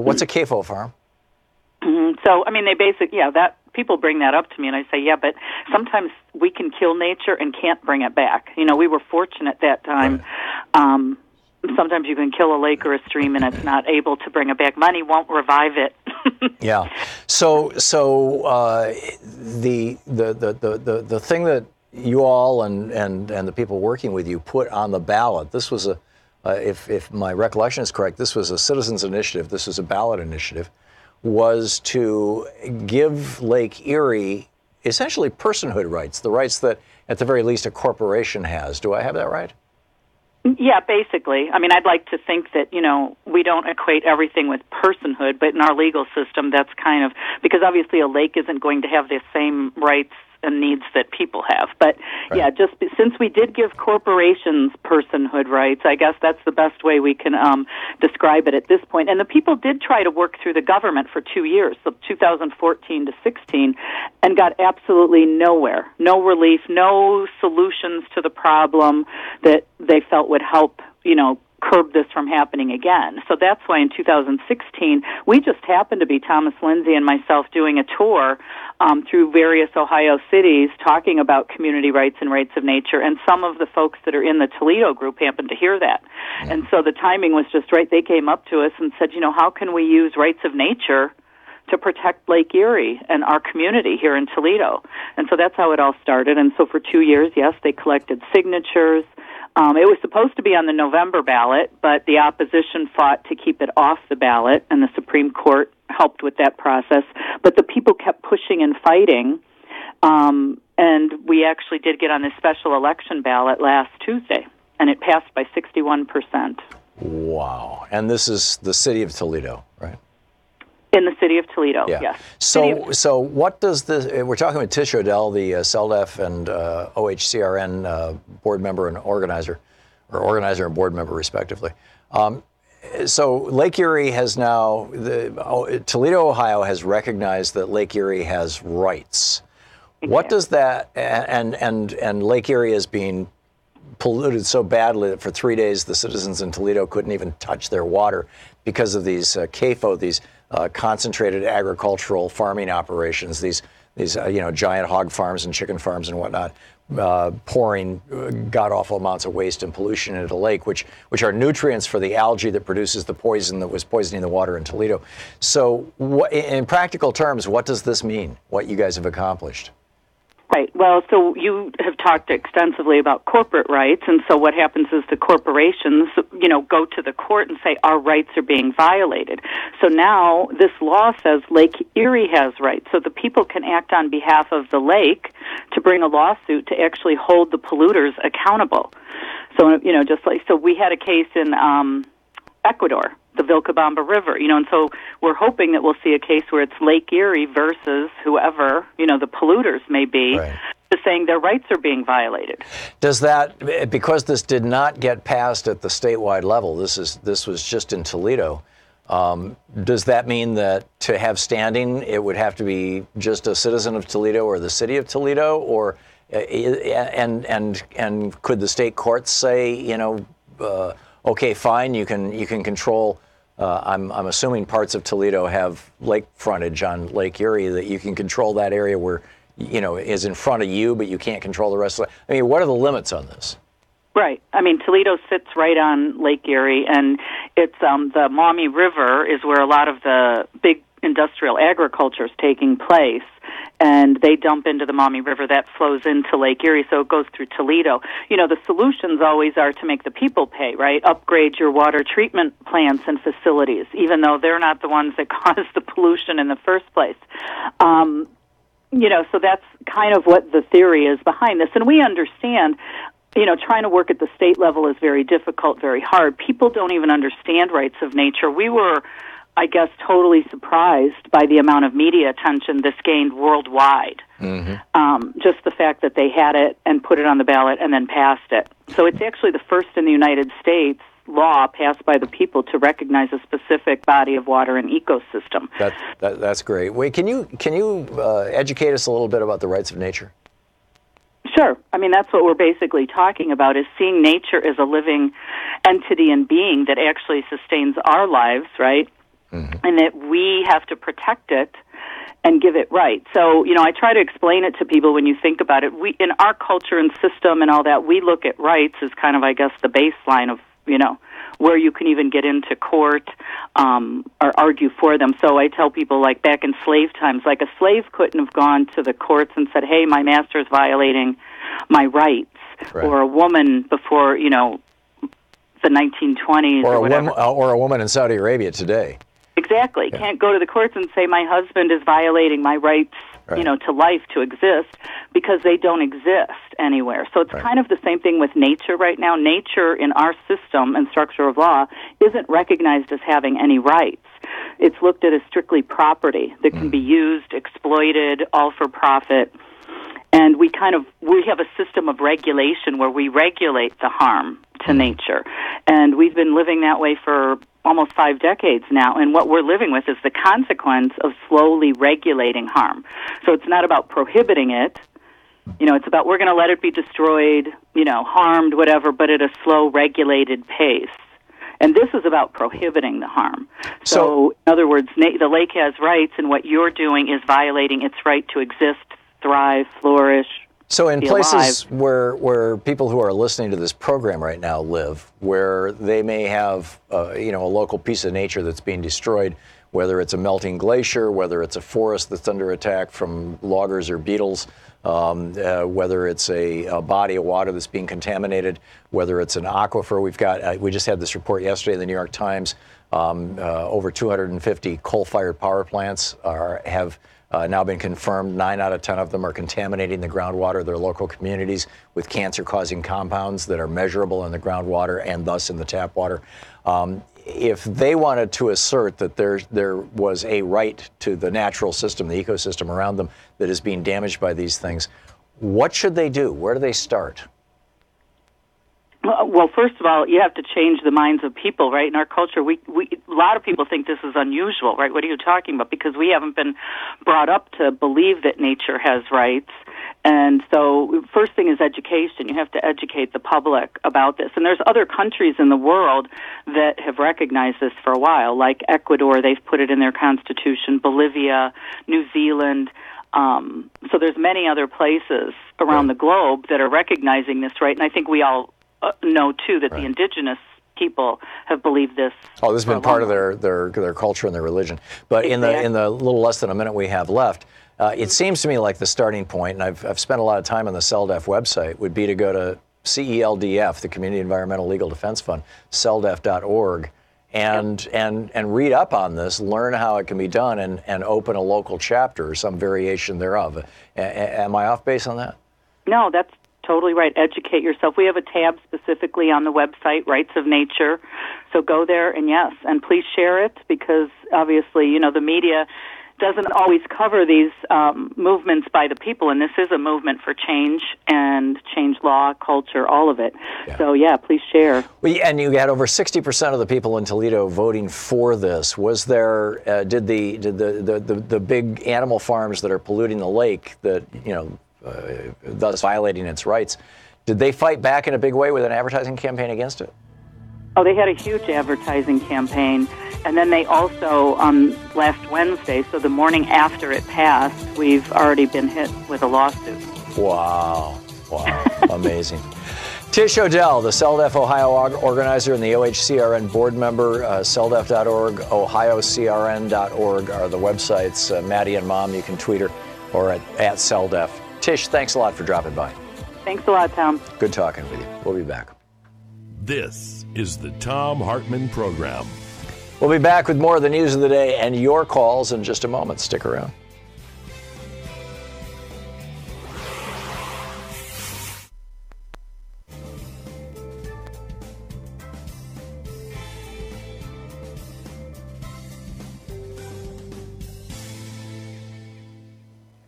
what's a CAFO farm? Mm-hmm. So, I mean, that people bring that up to me, and I say, yeah, but sometimes we can kill nature and can't bring it back. We were fortunate that time. Right. Sometimes you can kill a lake or a stream, and it's not able to bring it back. Money won't revive it. Yeah. So the thing that you all and the people working with you put on the ballot, this was if my recollection is correct, this was a citizens initiative. This was a ballot initiative, was to give Lake Erie essentially personhood rights, the rights that at the very least a corporation has. Do I have that right? Yeah, basically. I mean, I'd like to think that, we don't equate everything with personhood, but in our legal system, that's kind of, because obviously a lake isn't going to have the same rights and needs that people have. But right. Yeah, just since we did give corporations personhood rights, I guess that's the best way we can describe it at this point. And the people did try to work through the government for 2 years, so 2014 to 16, and got absolutely nowhere. No relief, no solutions to the problem that they felt would help, curb this from happening again. So that's why in 2016, we just happened to be, Thomas Lindsay and myself, doing a tour through various Ohio cities talking about community rights and rights of nature, and some of the folks that are in the Toledo group happened to hear that. And so the timing was just right. They came up to us and said, how can we use rights of nature to protect Lake Erie and our community here in Toledo? And so that's how it all started. And so for 2 years, yes, they collected signatures. It was supposed to be on the November ballot, but the opposition fought to keep it off the ballot, and the Supreme Court helped with that process. But the people kept pushing and fighting, and we actually did get on this special election ballot last Tuesday, and it passed by 61%. Wow. And this is the city of Toledo, right? In the city of Toledo, yeah. Yes. So what does this, we're talking with Tish O'Dell, the CELDEF and OHCRN board member and organizer. or organizer and board member, respectively. So Lake Erie has now, Toledo, Ohio has recognized that Lake Erie has rights. What does that, and Lake Erie is being polluted so badly that for 3 days the citizens in Toledo couldn't even touch their water because of these CAFO, these concentrated agricultural farming operations, these giant hog farms and chicken farms and whatnot, pouring god-awful amounts of waste and pollution into the lake, which are nutrients for the algae that produces the poison that was poisoning the water in Toledo. So in practical terms, what does this mean, what you guys have accomplished? Right. Well, so you have talked extensively about corporate rights, and so what happens is the corporations, go to the court and say our rights are being violated. So now this law says Lake Erie has rights, so the people can act on behalf of the lake to bring a lawsuit to actually hold the polluters accountable. So, so we had a case in Ecuador, the Vilcabamba River, and so we're hoping that we'll see a case where it's Lake Erie versus whoever, the polluters may be, right, saying their rights are being violated. Does that, because this did not get passed at the statewide level, this was just in Toledo, does that mean that to have standing, it would have to be just a citizen of Toledo or the city of Toledo, or and could the state courts say, okay, fine, you can control. I'm assuming parts of Toledo have lake frontage on Lake Erie, that you can control that area where, is in front of you, but you can't control the rest of it. I mean, what are the limits on this? Right. I mean, Toledo sits right on Lake Erie, and it's the Maumee River is where a lot of the big industrial agriculture is taking place, and they dump into the Maumee River that flows into Lake Erie, so it goes through Toledo. The solutions always are to make the people pay, right? Upgrade your water treatment plants and facilities, even though they're not the ones that cause the pollution in the first place. So that's kind of what the theory is behind this, and we understand trying to work at the state level is very difficult, very hard. People don't even understand rights of nature. We were, I guess, totally surprised by the amount of media attention this gained worldwide. Mm-hmm. Just the fact that they had it and put it on the ballot and then passed it. So it's actually the first in the United States law passed by the people to recognize a specific body of water and ecosystem. That's great. Wait, can you educate us a little bit about the rights of nature? Sure. I mean, that's what we're basically talking about, is seeing nature as a living entity and being that actually sustains our lives, right? Mm-hmm. And that we have to protect it and give it rights. So, I try to explain it to people when you think about it. We, in our culture and system and all that, we look at rights as kind of, I guess, the baseline of, where you can even get into court or argue for them. So I tell people, like back in slave times, like a slave couldn't have gone to the courts and said, hey, my master is violating my rights. Right. Or a woman before, the 1920s or whatever. Or a woman in Saudi Arabia today. Exactly. Yeah. Can't go to the courts and say my husband is violating my rights, right, to life, to exist, because they don't exist anywhere. So it's right, kind of the same thing with nature right now. Nature in our system and structure of law isn't recognized as having any rights. It's looked at as strictly property that can be used, exploited, all for profit. And we have a system of regulation where we regulate the harm to nature. And we've been living that way for almost 5 decades now, and what we're living with is the consequence of slowly regulating harm. So it's not about prohibiting it, it's about we're going to let it be destroyed, harmed, whatever, but at a slow, regulated pace. And this is about prohibiting the harm. So in other words, the lake has rights, and what you're doing is violating its right to exist, thrive, flourish. So in places where people who are listening to this program right now live, where they may have a local piece of nature that's being destroyed, whether it's a melting glacier, whether it's a forest that's under attack from loggers or beetles, whether it's a body of water that's being contaminated, whether it's an aquifer. We just had this report yesterday in the New York Times. Over 250 coal-fired power plants have now been confirmed. 9 out of 10 of them are contaminating the groundwater of their local communities with cancer-causing compounds that are measurable in the groundwater and thus in the tap water. If they wanted to assert that there was a right to the natural system, the ecosystem around them that is being damaged by these things, what should they do? Where do they start? Well, first of all, you have to change the minds of people, right? In our culture, we a lot of people think this is unusual, right? What are you talking about? Because we haven't been brought up to believe that nature has rights. And so first thing is education. You have to educate the public about this. And there's other countries in the world that have recognized this for a while, like Ecuador, they've put it in their constitution, Bolivia, New Zealand. So there's many other places around the globe that are recognizing this right. And I think we all know, too, that the indigenous people have believed this. Oh, this has been part of their culture and their religion. But in the little less than a minute we have left, it seems to me like the starting point, and I've spent a lot of time on the CELDEF website, would be to go to CELDF, the Community Environmental Legal Defense Fund, celdef.org, and read up on this, learn how it can be done, and open a local chapter or some variation thereof. Am I off base on that? No, that's totally right. Educate yourself. We have a tab specifically on the website, Rights of Nature. So go there, and yes, and please share it, because obviously, you know, the media doesn't always cover these movements by the people, and this is a movement for change and change law, culture, all of it. Yeah. So, yeah, please share. Well, and you had over 60% of the people in Toledo voting for this. Was there, did the big animal farms that are polluting the lake, that, you know, thus violating its rights, did they fight back in a big way with an advertising campaign against it? Oh, they had a huge advertising campaign. And then they also, last Wednesday, so the morning after it passed, we've already been hit with a lawsuit. Wow. Amazing. Tish Odell, the CELDEF Ohio organizer and the OHCRN board member, celdef.org, ohiocrn.org are the websites. Maddie and Mom, you can tweet her, or at CELDEF. Tish, thanks a lot for dropping by. Thanks a lot, Tom. Good talking with you. We'll be back. This is the Thom Hartmann Program. We'll be back with more of the news of the day and your calls in just a moment. Stick around.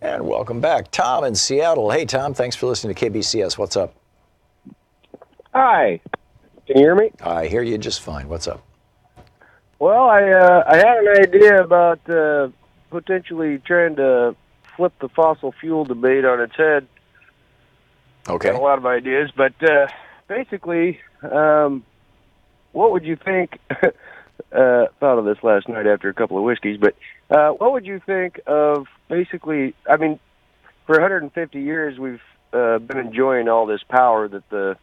And welcome back. Tom in Seattle. Hey, Tom, thanks for listening to KBCS. What's up? Hi. Can you hear me? I hear you just fine. What's up? Well, I had an idea about potentially trying to flip the fossil fuel debate on its head. Okay. Got a lot of ideas, but basically, what would you think? Thought of this last night after a couple of whiskeys, but what would you think of basically? I mean, for 150 years, we've been enjoying all this power that the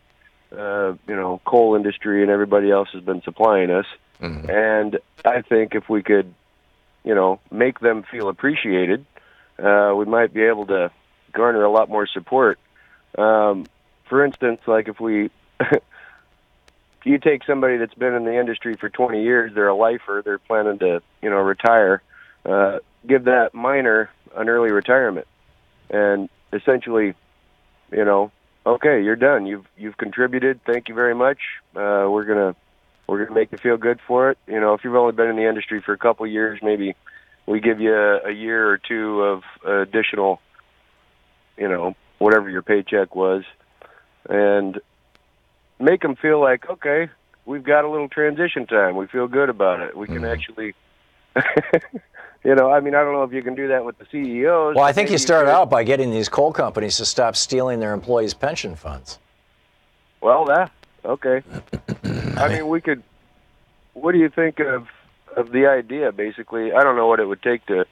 coal industry and everybody else has been supplying us. Mm-hmm. And I think if we could, make them feel appreciated, we might be able to garner a lot more support. For instance, like if you take somebody that's been in the industry for 20 years, they're a lifer, they're planning to, retire, give that miner an early retirement. And essentially, okay, you're done. You've contributed. Thank you very much. We're gonna make you feel good for it. If you've only been in the industry for a couple of years, maybe we give you a year or two of additional, whatever your paycheck was, and make them feel like, okay, we've got a little transition time. We feel good about it. We can actually, I don't know if you can do that with the CEOs. Well, I think you start out by getting these coal companies to stop stealing their employees' pension funds. Well, okay. I mean, we could. What do you think of the idea? Basically, I don't know what it would take to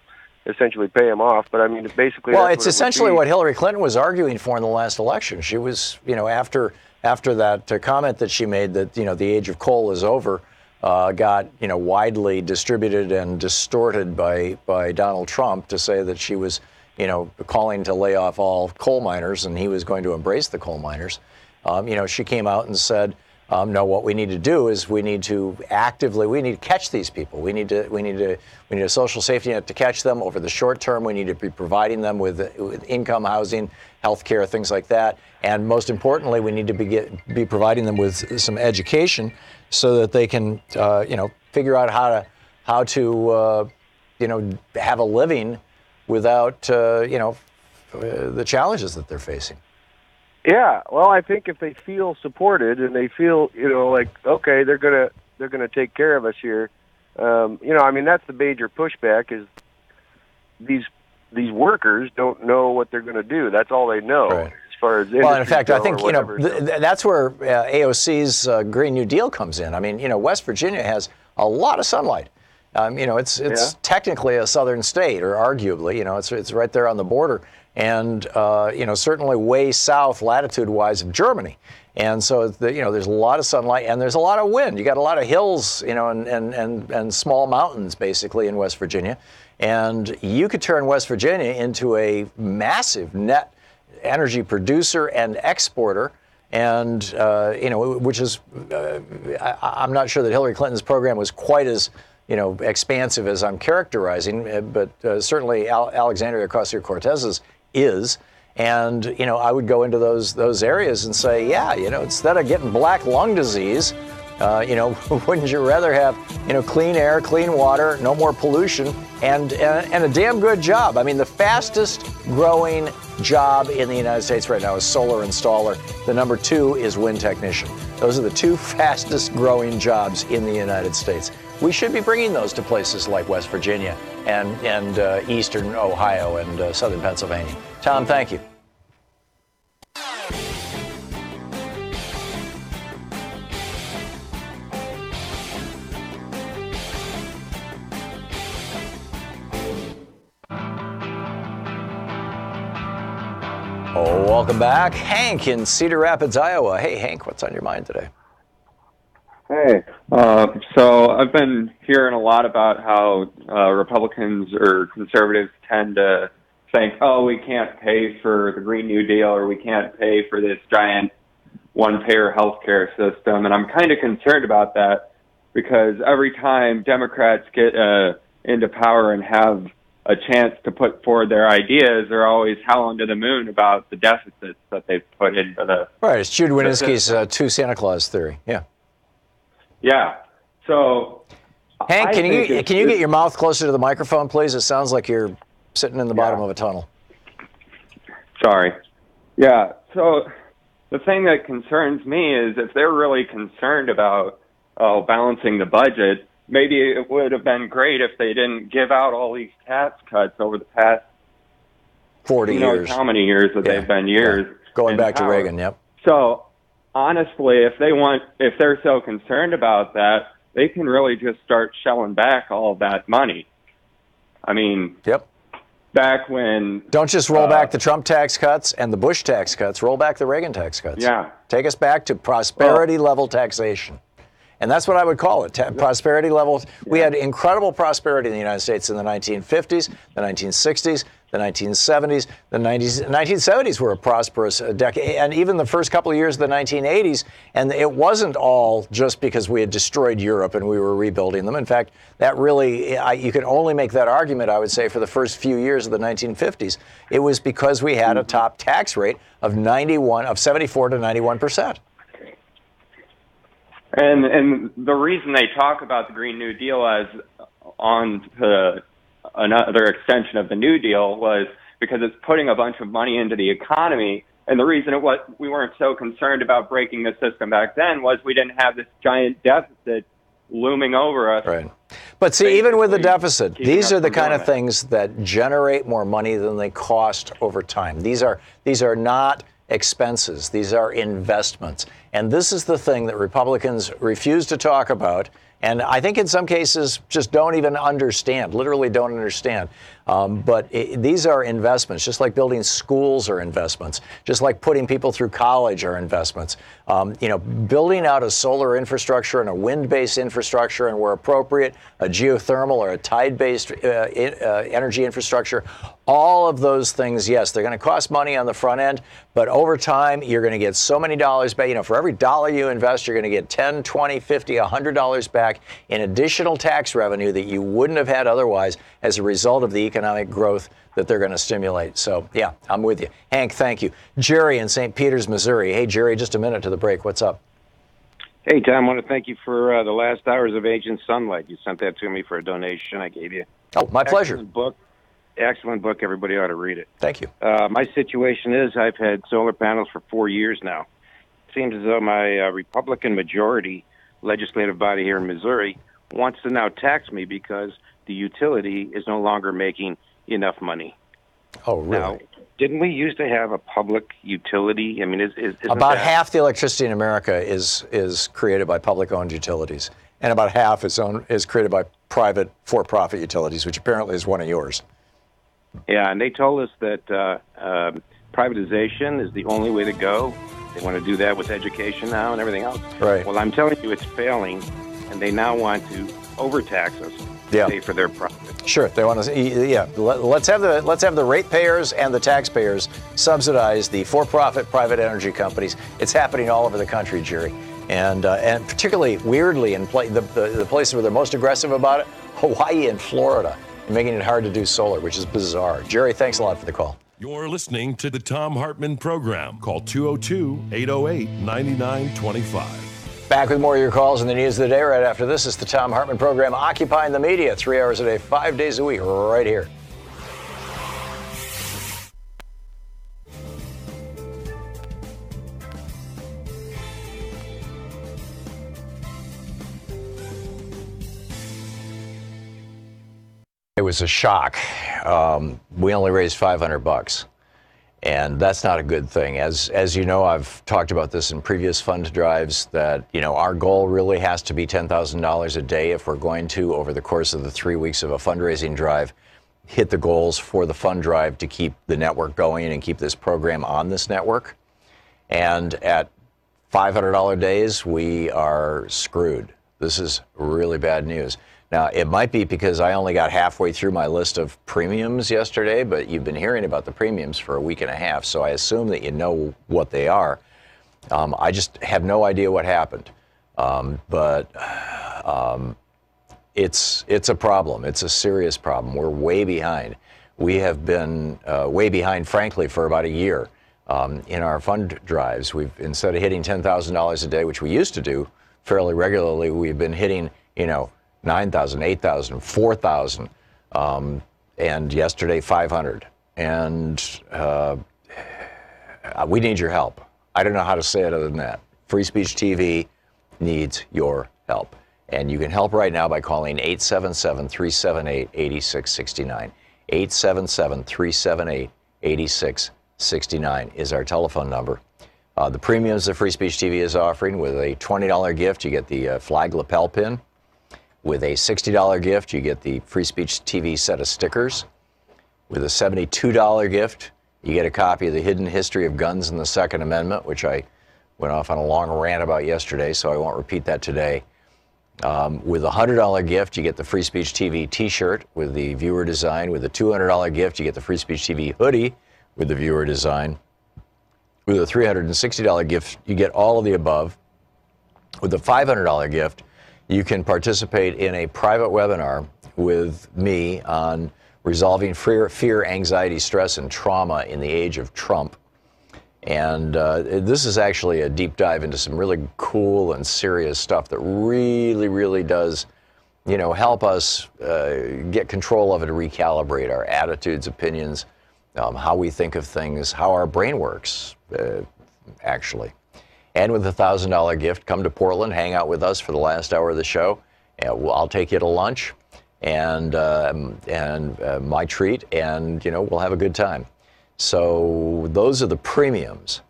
essentially pay them off, but I mean, basically. Well, it's essentially what Hillary Clinton was arguing for in the last election. She was, after that comment that she made that the age of coal is over, got widely distributed and distorted by Donald Trump to say that she was calling to lay off all coal miners and he was going to embrace the coal miners. She came out and said, no, what we need to do is we need to catch these people. We need a social safety net to catch them over the short term. We need to be providing them with income, housing, health care, things like that. And most importantly, we need to be providing them with some education so that they can, figure out how to have a living without, the challenges that they're facing. Yeah, well, I think if they feel supported and they feel, like, okay, they're gonna take care of us here. I mean, that's the major pushback is these workers don't know what they're going to do. That's all they know. Right. As far as well, in fact, I think whatever, that's where AOC's Green New Deal comes in. I mean, West Virginia has a lot of sunlight. It's technically a southern state, or arguably, it's right there on the border, and certainly way south latitude-wise of Germany. And so there's a lot of sunlight and there's a lot of wind. You got a lot of hills, and small mountains basically in West Virginia, and you could turn West Virginia into a massive net energy producer and exporter. And, which is, I'm not sure that Hillary Clinton's program was quite as, expansive as I'm characterizing, but certainly Alexandria Ocasio-Cortez's is. And, I would go into those areas and say, yeah, instead of getting black lung disease, wouldn't you rather have, clean air, clean water, no more pollution, and a damn good job? I mean, the fastest growing job in the United States right now is solar installer. The number 2 is wind technician. Those are the 2 fastest growing jobs in the United States. We should be bringing those to places like West Virginia and eastern Ohio and southern Pennsylvania. Tom, thank you. Oh, welcome back. Hank in Cedar Rapids, Iowa. Hey, Hank, what's on your mind today? Hey, so I've been hearing a lot about how Republicans or conservatives tend to think, oh, we can't pay for the Green New Deal or we can't pay for this giant one-payer healthcare system. And I'm kind of concerned about that because every time Democrats get into power and have a chance to put forward their ideas, they're always howling to the moon about the deficits that they've put into the... Right, it's Jude Wanniski's two Santa Claus theory, yeah. Yeah, so... Hank, can you get your mouth closer to the microphone, please? It sounds like you're sitting in the bottom of a tunnel. Sorry. Yeah, so the thing that concerns me is if they're really concerned about balancing the budget, maybe it would have been great if they didn't give out all these tax cuts over the past 40 years. How many years that they've been years? Yeah. Going back to Reagan, yep. So honestly, if they're so concerned about that, they can really just start shelling back all of that money. I mean, yep. Back when... Don't just roll back the Trump tax cuts and the Bush tax cuts. Roll back the Reagan tax cuts. Yeah. Take us back to prosperity-level taxation. And that's what I would call it, prosperity level. Yeah. We had incredible prosperity in the United States in the 1950s, the 1960s, the 1970s, the 90s. The 1970s were a prosperous decade, and even the first couple of years of the 1980s. And it wasn't all just because we had destroyed Europe and we were rebuilding them. In fact, that really, you can only make that argument, I would say, for the first few years of the 1950s. It was because we had a top tax rate of 74 to 91%. And the reason they talk about the Green New Deal as on to another extension of the New Deal was because it's putting a bunch of money into the economy. And the reason we weren't so concerned about breaking the system back then was we didn't have this giant deficit looming over us. Right. But see, even with the deficit, these are the kind of things that generate more money than they cost over time. These are not expenses. These are investments. And this is the thing that Republicans refuse to talk about. And I think in some cases just don't even understand, literally don't understand. But these are investments, just like building schools are investments, just like putting people through college are investments. Building out a solar infrastructure and a wind-based infrastructure, and where appropriate, a geothermal or a tide-based energy infrastructure. All of those things, yes, they're going to cost money on the front end, but over time, you're going to get so many dollars back. For every dollar you invest, you're going to get $10, $20, $50, $100 back in additional tax revenue that you wouldn't have had otherwise as a result of the economic growth that they're going to stimulate. So, yeah, I'm with you. Hank, thank you. Jerry in St. Peters, Missouri. Hey, Jerry, just a minute to the break. What's up? Hey, Tom, I want to thank you for the last hours of Agent Sunlight. You sent that to me for a donation I gave you. Oh, my pleasure. Book. Excellent book. Everybody ought to read it. Thank you. My situation is I've had solar panels for 4 years now. It seems as though my Republican majority legislative body here in Missouri wants to now tax me because the utility is no longer making enough money. Oh, really? Now, didn't we used to have a public utility? I mean, about half the electricity in America is created by public-owned utilities, and about half is created by private for-profit utilities, which apparently is one of yours. Yeah, and they told us that privatization is the only way to go. They want to do that with education now and everything else. Right. Well, I'm telling you, it's failing, and they now want to overtax us to pay for their profit. Sure, they want to. Yeah, let's have the ratepayers and the taxpayers subsidize the for-profit private energy companies. It's happening all over the country, Jerry, and particularly weirdly in the places where they're most aggressive about it, Hawaii and Florida, and making it hard to do solar, which is bizarre. Jerry, thanks a lot for the call. You're listening to the Thom Hartmann Program. Call 202-808-9925. Back with more of your calls and the news of the day right after this. Is the Thom Hartmann Program, occupying the media 3 hours a day, 5 days a week, right here. It was a shock. We only raised $500. And that's not a good thing. As you know, I've talked about this in previous fund drives that, our goal really has to be $10,000 a day if we're going to, over the course of the 3 weeks of a fundraising drive, hit the goals for the fund drive to keep the network going and keep this program on this network. And at $500 days, we are screwed. This is really bad news. Now, it might be because I only got halfway through my list of premiums yesterday, but you've been hearing about the premiums for a week and a half, so I assume that you know what they are. I just have no idea what happened. But it's a problem. It's a serious problem. We're way behind. We have been way behind, frankly, for about a year in our fund drives. We've, instead of hitting $10,000 a day, which we used to do fairly regularly, we've been hitting, $9,000, $8,000, $4,000, and yesterday 500. And we need your help. I don't know how to say it other than that. Free Speech TV needs your help. And you can help right now by calling 877-378-8669. 877-378-8669 is our telephone number. The premiums that Free Speech TV is offering, with a $20 gift, you get the flag lapel pin. With a $60 gift, you get the Free Speech TV set of stickers. With a $72 gift, you get a copy of The Hidden History of Guns and the Second Amendment, which I went off on a long rant about yesterday, so I won't repeat that today. With a $100 gift, you get the Free Speech TV t-shirt with the viewer design. With a $200 gift, you get the Free Speech TV hoodie with the viewer design. With a $360 gift, you get all of the above. With a $500 gift, you can participate in a private webinar with me on resolving fear, anxiety, stress, and trauma in the age of Trump. And this is actually a deep dive into some really cool and serious stuff that really, really does, help us get control of it and recalibrate our attitudes, opinions, how we think of things, how our brain works, actually. And with a $1,000 gift, come to Portland, hang out with us for the last hour of the show. I'll take you to lunch, and my treat, and we'll have a good time. So those are the premiums.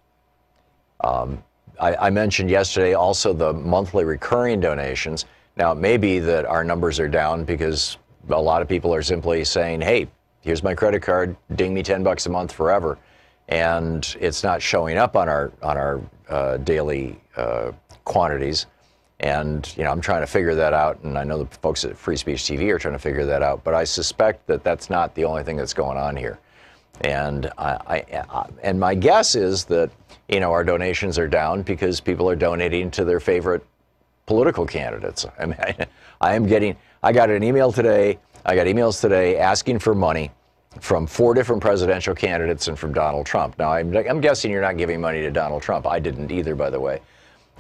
I mentioned yesterday also the monthly recurring donations. Now, it may be that our numbers are down because a lot of people are simply saying, "Hey, here's my credit card, ding me $10 a month forever," and it's not showing up on our daily quantities. And I'm trying to figure that out, and I know the folks at Free Speech TV are trying to figure that out. But I suspect that that's not the only thing that's going on here. And and my guess is that our donations are down because people are donating to their favorite political candidates. I mean, I got an email today. I got emails today asking for money from 4 different presidential candidates and from Donald Trump. Now, I'm guessing you're not giving money to Donald Trump. I didn't either, by the way.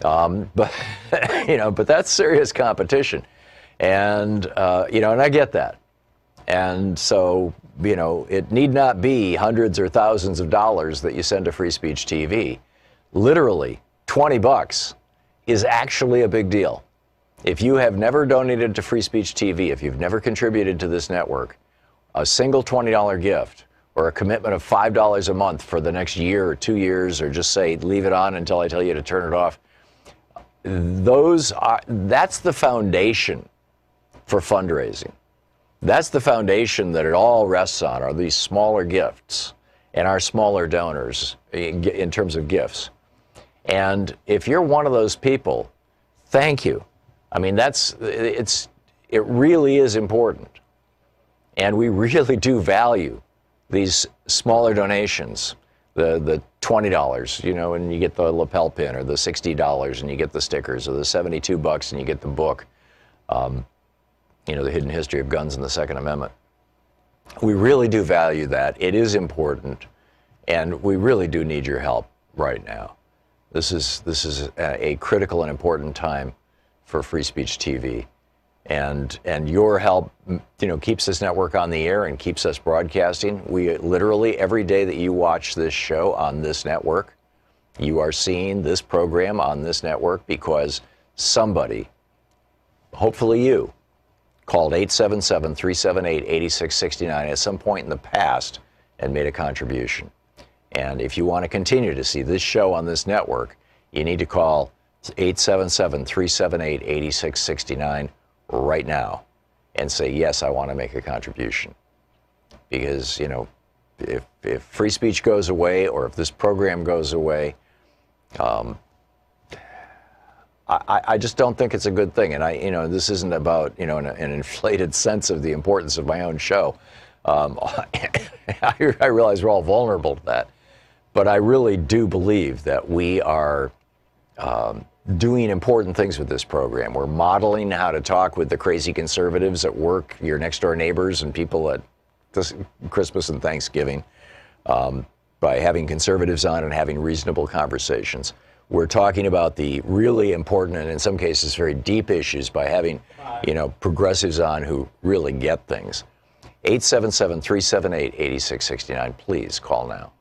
But but that's serious competition, and and I get that. And so, it need not be hundreds or thousands of dollars that you send to Free Speech TV. Literally, $20 is actually a big deal. If you have never donated to Free Speech TV, if you've never contributed to this network, a single $20 gift or a commitment of $5 a month for the next year or 2 years, or just say, leave it on until I tell you to turn it off, that's the foundation for fundraising. That's the foundation that it all rests on, are these smaller gifts and our smaller donors in terms of gifts. And if you're one of those people, thank you. I mean, it really is important. And we really do value these smaller donations, the $20, and you get the lapel pin, or the $60 and you get the stickers, or the $72 and you get the book, The Hidden History of Guns and the Second Amendment. We really do value that. It is important, and we really do need your help right now. This is a critical and important time for Free Speech TV, and your help, keeps this network on the air and keeps us broadcasting. We literally, every day that you watch this show on this network, you are seeing this program on this network because somebody, hopefully you, called 877-378-8669 at some point in the past and made a contribution. And if you want to continue to see this show on this network, you need to call 877-378-8669 right now and say, yes, I want to make a contribution. Because, if free speech goes away, or if this program goes away, I just don't think it's a good thing. And this isn't about, an inflated sense of the importance of my own show. I realize we're all vulnerable to that. But I really do believe that we are doing important things with this program. We're modeling how to talk with the crazy conservatives at work, your next door neighbors and people at Christmas and Thanksgiving, by having conservatives on and having reasonable conversations. We're talking about the really important and in some cases very deep issues by having, progressives on who really get things. 877-378-8669. Please call now.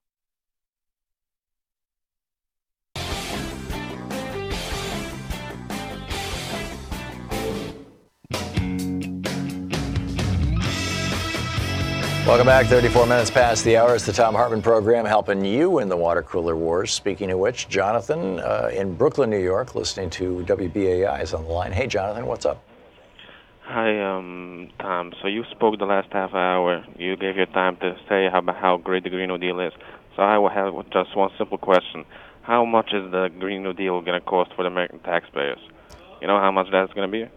Welcome back. 34 minutes past the hour. It's the Thom Hartmann Program, helping you in the water cooler wars. Speaking of which, Jonathan in Brooklyn, New York, listening to WBAI is on the line. Hey, Jonathan, what's up? Hi, Tom. So you spoke the last half hour. You gave your time to say how great the Green New Deal is. So I will have just one simple question. How much is the Green New Deal going to cost for the American taxpayers? You know how much that's going to be?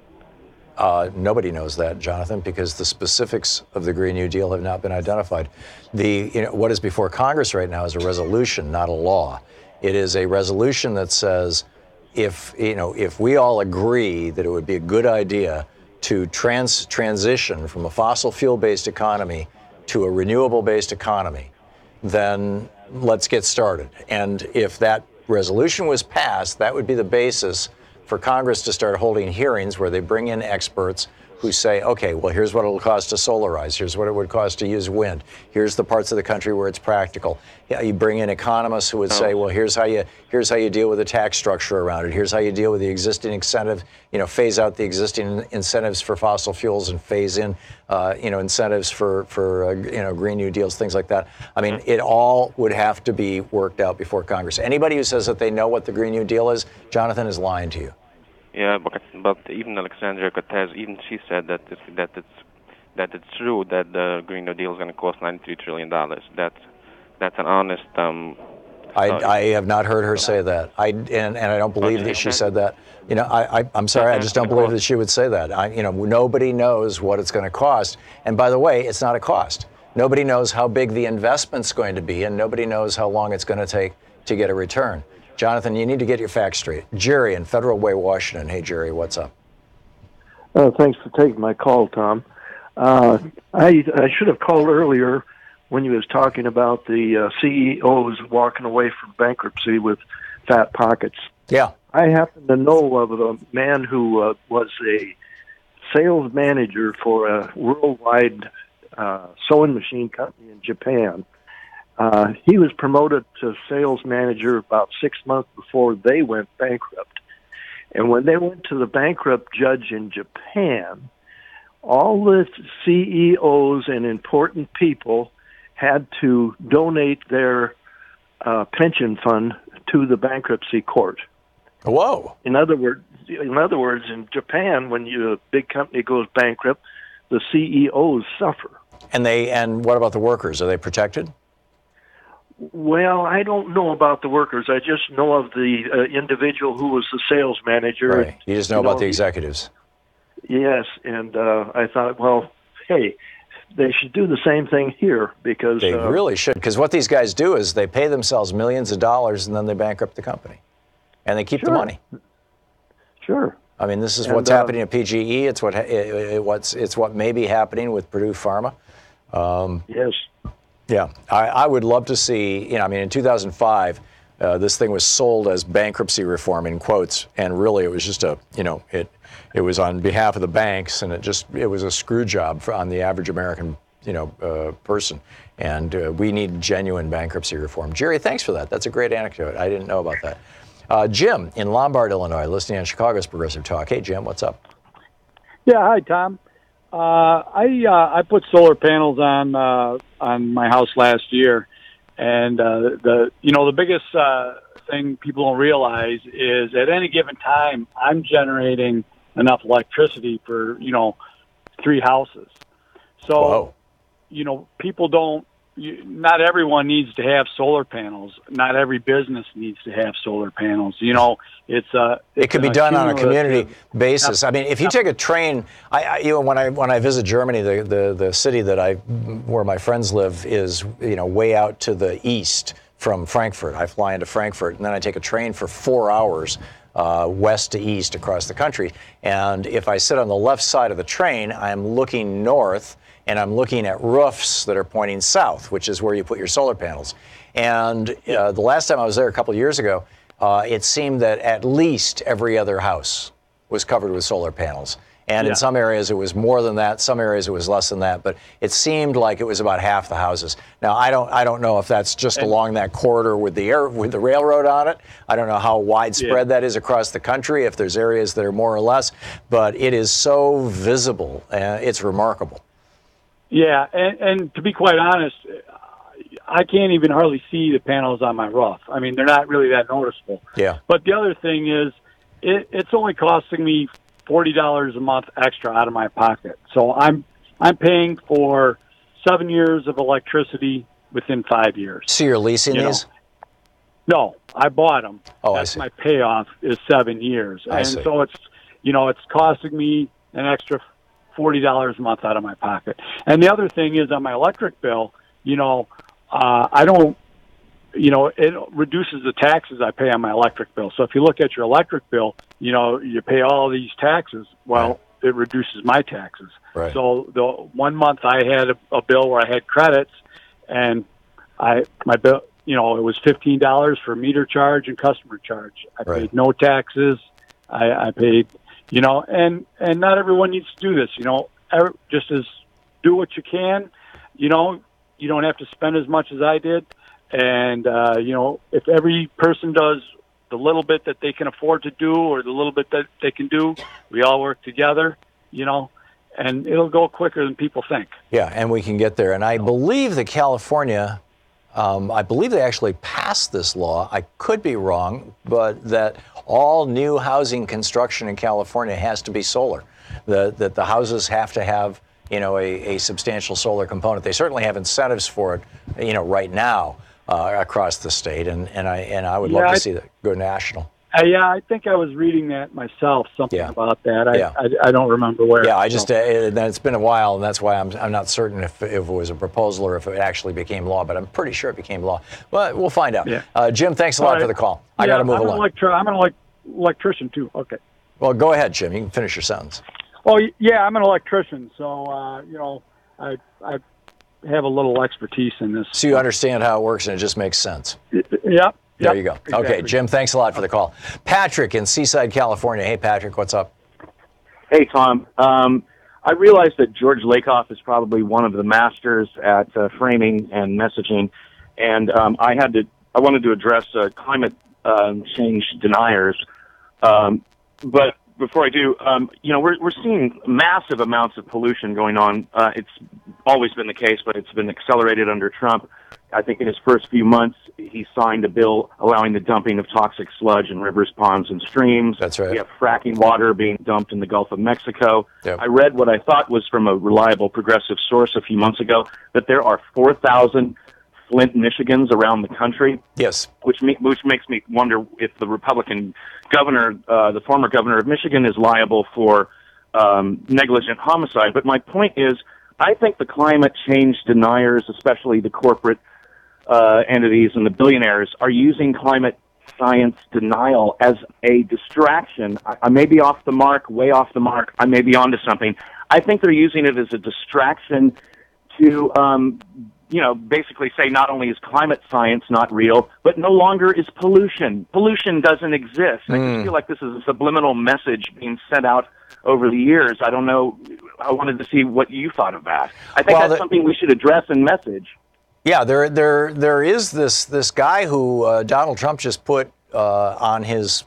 Nobody knows that, Jonathan, because the specifics of the Green New Deal have not been identified. What is before Congress right now is a resolution, not a law. It is a resolution that says if we all agree that it would be a good idea to transition from a fossil fuel-based economy to a renewable-based economy, then let's get started. And if that resolution was passed, that would be the basis for Congress to start holding hearings where they bring in experts who say, okay, well, here's what it'll cost to solarize. Here's what it would cost to use wind. Here's the parts of the country where it's practical. Yeah, you bring in economists who would say, well, here's how you deal with the tax structure around it. Here's how you deal with the existing incentive, phase out the existing incentives for fossil fuels and phase in, incentives for Green New Deals, things like that. I mean, it all would have to be worked out before Congress. Anybody who says that they know what the Green New Deal is, Jonathan, is lying to you. Yeah, but even Alexandria Cortez, even she said that it's true that the Green New Deal is going to cost $93 trillion. That's an honest. I have not heard her say that. And I don't believe that she said that. I'm sorry, I just don't believe that she would say that. Nobody knows what it's going to cost. And by the way, it's not a cost. Nobody knows how big the investment's going to be, and nobody knows how long it's going to take to get a return. Jonathan, you need to get your facts straight. Jerry in Federal Way, Washington. Hey, Jerry, what's up? Thanks for taking my call, Tom. I should have called earlier when you was talking about the CEOs walking away from bankruptcy with fat pockets. Yeah. I happen to know of a man who was a sales manager for a worldwide sewing machine company in Japan. He was promoted to sales manager about 6 months before they went bankrupt. And when they went to the bankrupt judge in Japan, all the CEOs and important people had to donate their pension fund to the bankruptcy court. Whoa! In other words, in Japan, when a big company goes bankrupt, the CEOs suffer. And what about the workers? Are they protected? Well, I don't know about the workers. I just know of the individual who was the sales manager. Right. You just know about the executives. Yes, and I thought, well, hey, they should do the same thing here because they really should. Because what these guys do is they pay themselves millions of dollars and then they bankrupt the company, and they keep the money. Sure. I mean, this is what's happening at PGE. It's what may be happening with Purdue Pharma. Yes. Yeah, I would love to see. I mean, in 2005, this thing was sold as bankruptcy reform in quotes, and really it was just it was on behalf of the banks, and it was a screw job on the average American person. And we need genuine bankruptcy reform. Jerry, thanks for that. That's a great anecdote. I didn't know about that. Jim in Lombard, Illinois, listening on Chicago's Progressive Talk. Hey, Jim, what's up? Yeah, hi, Tom. I put solar panels on my house last year, and the biggest thing people don't realize is at any given time I'm generating enough electricity for 3 houses. So people don't. Not everyone needs to have solar panels. Not every business needs to have solar panels. It can be done on a community basis. I mean, if you take a train, when I visit Germany, the city where my friends live is way out to the east from Frankfurt. I fly into Frankfurt and then I take a train for 4 hours west to east across the country. And if I sit on the left side of the train, I'm looking north. And I'm looking at roofs that are pointing south, which is where you put your solar panels. And the last time I was there a couple of years ago, it seemed that at least every other house was covered with solar panels. And in some areas it was more than that, some areas it was less than that, but it seemed like it was about half the houses. Now I don't know if that's just along that corridor with the railroad on it. I don't know how widespread that is across the country, if there's areas that are more or less, but it is so visible, it's remarkable. Yeah, and to be quite honest, I can't even hardly see the panels on my roof. I mean, they're not really that noticeable. Yeah. But the other thing is, it's only costing me $40 a month extra out of my pocket. So I'm paying for 7 years of electricity within 5 years. So you're leasing these? No, I bought them. Oh, That's I see. My payoff is 7 years, and so it's costing me an extra $40 a month out of my pocket. And the other thing is on my electric bill, I don't, it reduces the taxes I pay on my electric bill. So if you look at your electric bill, you pay all these taxes. Well, it reduces my taxes. Right. So the 1 month I had a bill where I had credits, and my bill, it was $15 for meter charge and customer charge. I paid no taxes. I paid. And not everyone needs to do this, just as do what you can, you don't have to spend as much as I did. And, if every person does the little bit that they can afford to do or the little bit that they can do, we all work together, and it'll go quicker than people think. Yeah, and we can get there. And I believe that California, they actually passed this law. I could be wrong, but that all new housing construction in California has to be solar. That the houses have to have, a substantial solar component. They certainly have incentives for it, right now across the state, and I would love to see that go national. I think I was reading that myself, something about that. I don't remember where. Yeah, it's been a while, and that's why I'm not certain if it was a proposal or if it actually became law, but I'm pretty sure it became law. Well, we'll find out. Yeah. Jim, thanks a lot for the call. I got to move along. I'm an electrician, too. Okay. Well, go ahead, Jim. You can finish your sentence. Oh, yeah, I'm an electrician, so, I have a little expertise in this. So you understand how it works, and it just makes sense. Yep. There you go. Exactly. Okay, Jim, thanks a lot for the call. Patrick in Seaside, California. Hey, Patrick, what's up? Hey, Tom. I realize that George Lakoff is probably one of the masters at framing and messaging, and I wanted to address climate change deniers. But before I do, we're seeing massive amounts of pollution going on. It's always been the case, but it's been accelerated under Trump. I think in his first few months, he signed a bill allowing the dumping of toxic sludge in rivers, ponds, and streams. That's right. We have fracking water being dumped in the Gulf of Mexico. Yep. I read what I thought was from a reliable progressive source a few months ago that there are 4,000 Flint, Michigans around the country. Yes. Which makes me wonder if the Republican governor, the former governor of Michigan, is liable for negligent homicide. But my point is, I think the climate change deniers, especially the corporate entities and the billionaires, are using climate science denial as a distraction. I may be off the mark, way off the mark. I may be onto something. I think they're using it as a distraction to, basically say not only is climate science not real, but no longer is pollution. Pollution doesn't exist. I just feel like this is a subliminal message being sent out over the years. I don't know. I wanted to see what you thought of that. I think that's something we should address and message. Yeah, there is this guy who Donald Trump just put on his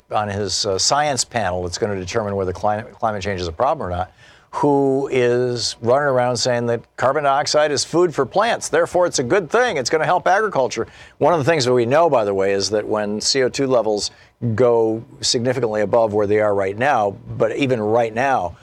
science panel that's going to determine whether climate change is a problem or not, who is running around saying that carbon dioxide is food for plants. Therefore, it's a good thing. It's going to help agriculture. One of the things that we know, by the way, is that when CO2 levels go significantly above where they are right now, but even right now,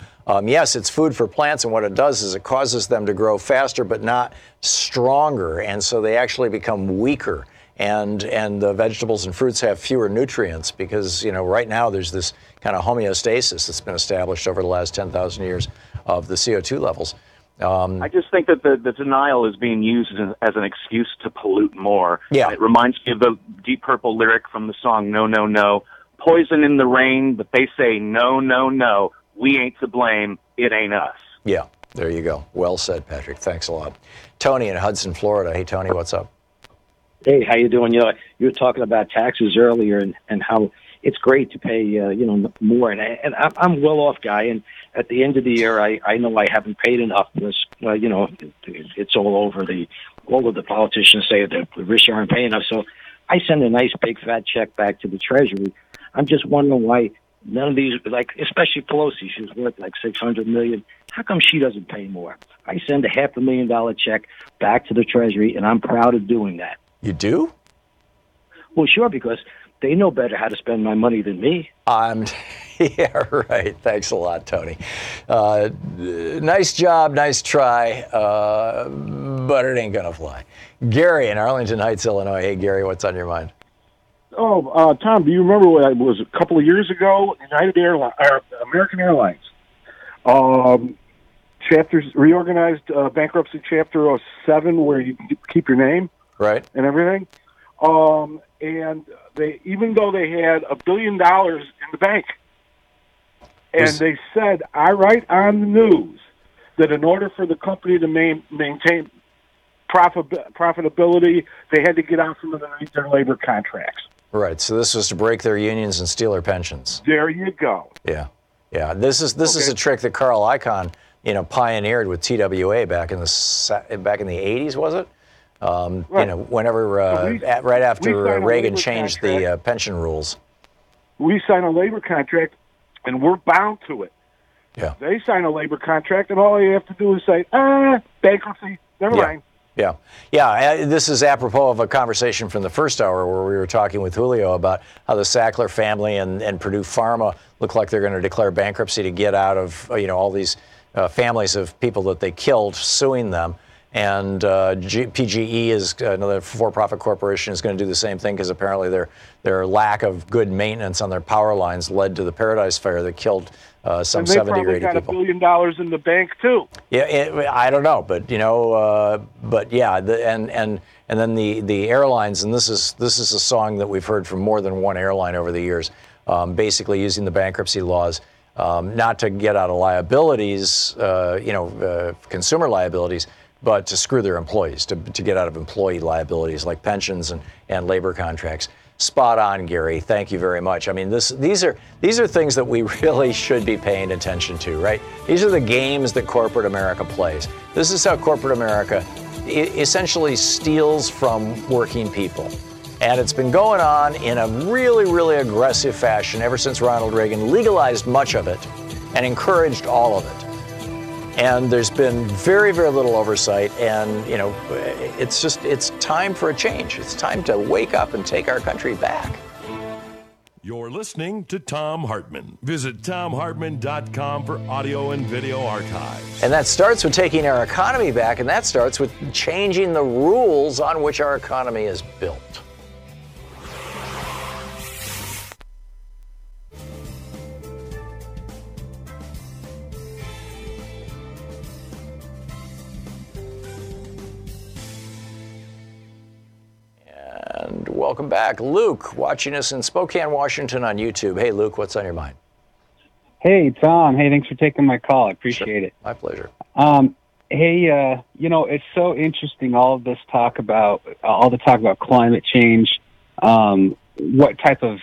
yes, it's food for plants, and what it does is it causes them to grow faster but not stronger, and so they actually become weaker. And the vegetables and fruits have fewer nutrients because, right now there's this kind of homeostasis that's been established over the last 10,000 years of the CO2 levels. I just think that the denial is being used as an excuse to pollute more. Yeah. It reminds me of the Deep Purple lyric from the song No, No, No. Poison in the rain, but they say no, no, no. We ain't to blame. It ain't us. Yeah, there you go. Well said, Patrick. Thanks a lot. Tony in Hudson, Florida. Hey, Tony, what's up? Hey, how you doing? You were talking about taxes earlier and how it's great to pay, more. And I'm a well-off guy, and at the end of the year, I know I haven't paid enough because, it's all over. All of the politicians say that the rich aren't paying enough. So I send a nice big fat check back to the Treasury. I'm just wondering why none of these, especially Pelosi, she's worth like $600 million. How come she doesn't pay more? I send a $500,000 check back to the Treasury, and I'm proud of doing that. You do? Well, sure, because they know better how to spend my money than me. Yeah, right. Thanks a lot, Tony. Nice job, nice try, but it ain't gonna fly. Gary in Arlington Heights, Illinois. Hey, Gary, what's on your mind? Oh, Tom, do you remember what it was a couple of years ago? American Airlines, reorganized bankruptcy chapter 07, where you can keep your name, right, and everything. And they, even though they had $1 billion in the bank, and they said, I write on the news that in order for the company to maintain profitability, they had to get out from underneath their labor contracts. Right. So this was to break their unions and steal their pensions. There you go. Yeah. Yeah. This is a trick that Carl Icahn, pioneered with TWA back in the 80s, was it? Right. Whenever right after Reagan changed the pension rules. We sign a labor contract, and we're bound to it. Yeah. They sign a labor contract, and all you have to do is say, bankruptcy, never mind. Yeah. Yeah. This is apropos of a conversation from the first hour where we were talking with Julio about how the Sackler family and Purdue Pharma look like they're going to declare bankruptcy to get out of, all these families of people that they killed suing them. And PGE is another for-profit corporation is going to do the same thing because apparently their lack of good maintenance on their power lines led to the Paradise Fire that killed some 70 or 80 people. And they probably got $1 billion in the bank too. Yeah, I don't know, but yeah, and then the airlines, and this is a song that we've heard from more than one airline over the years, basically using the bankruptcy laws. Not to get out of liabilities, consumer liabilities, but to screw their employees, to get out of employee liabilities like pensions and labor contracts. spot on, Gary. Thank you very much. I mean, these are things that we really should be paying attention to, right? These are the games that corporate America plays. This is how corporate America essentially steals from working people. And it's been going on in a really, really aggressive fashion ever since Ronald Reagan legalized much of it and encouraged all of it. And there's been very, very little oversight. And, you know, it's time for a change. It's time to wake up and take our country back. You're listening to Thom Hartmann. Visit thomhartmann.com for audio and video archives. And that starts with taking our economy back, and that starts with changing the rules on which our economy is built. And welcome back. Luke, watching us in Spokane, Washington on YouTube. Hey, Luke, what's on your mind? Hey, Tom. Hey, thanks for taking my call. I appreciate it. My pleasure. Hey, you know, it's so interesting, all the talk about climate change, what type of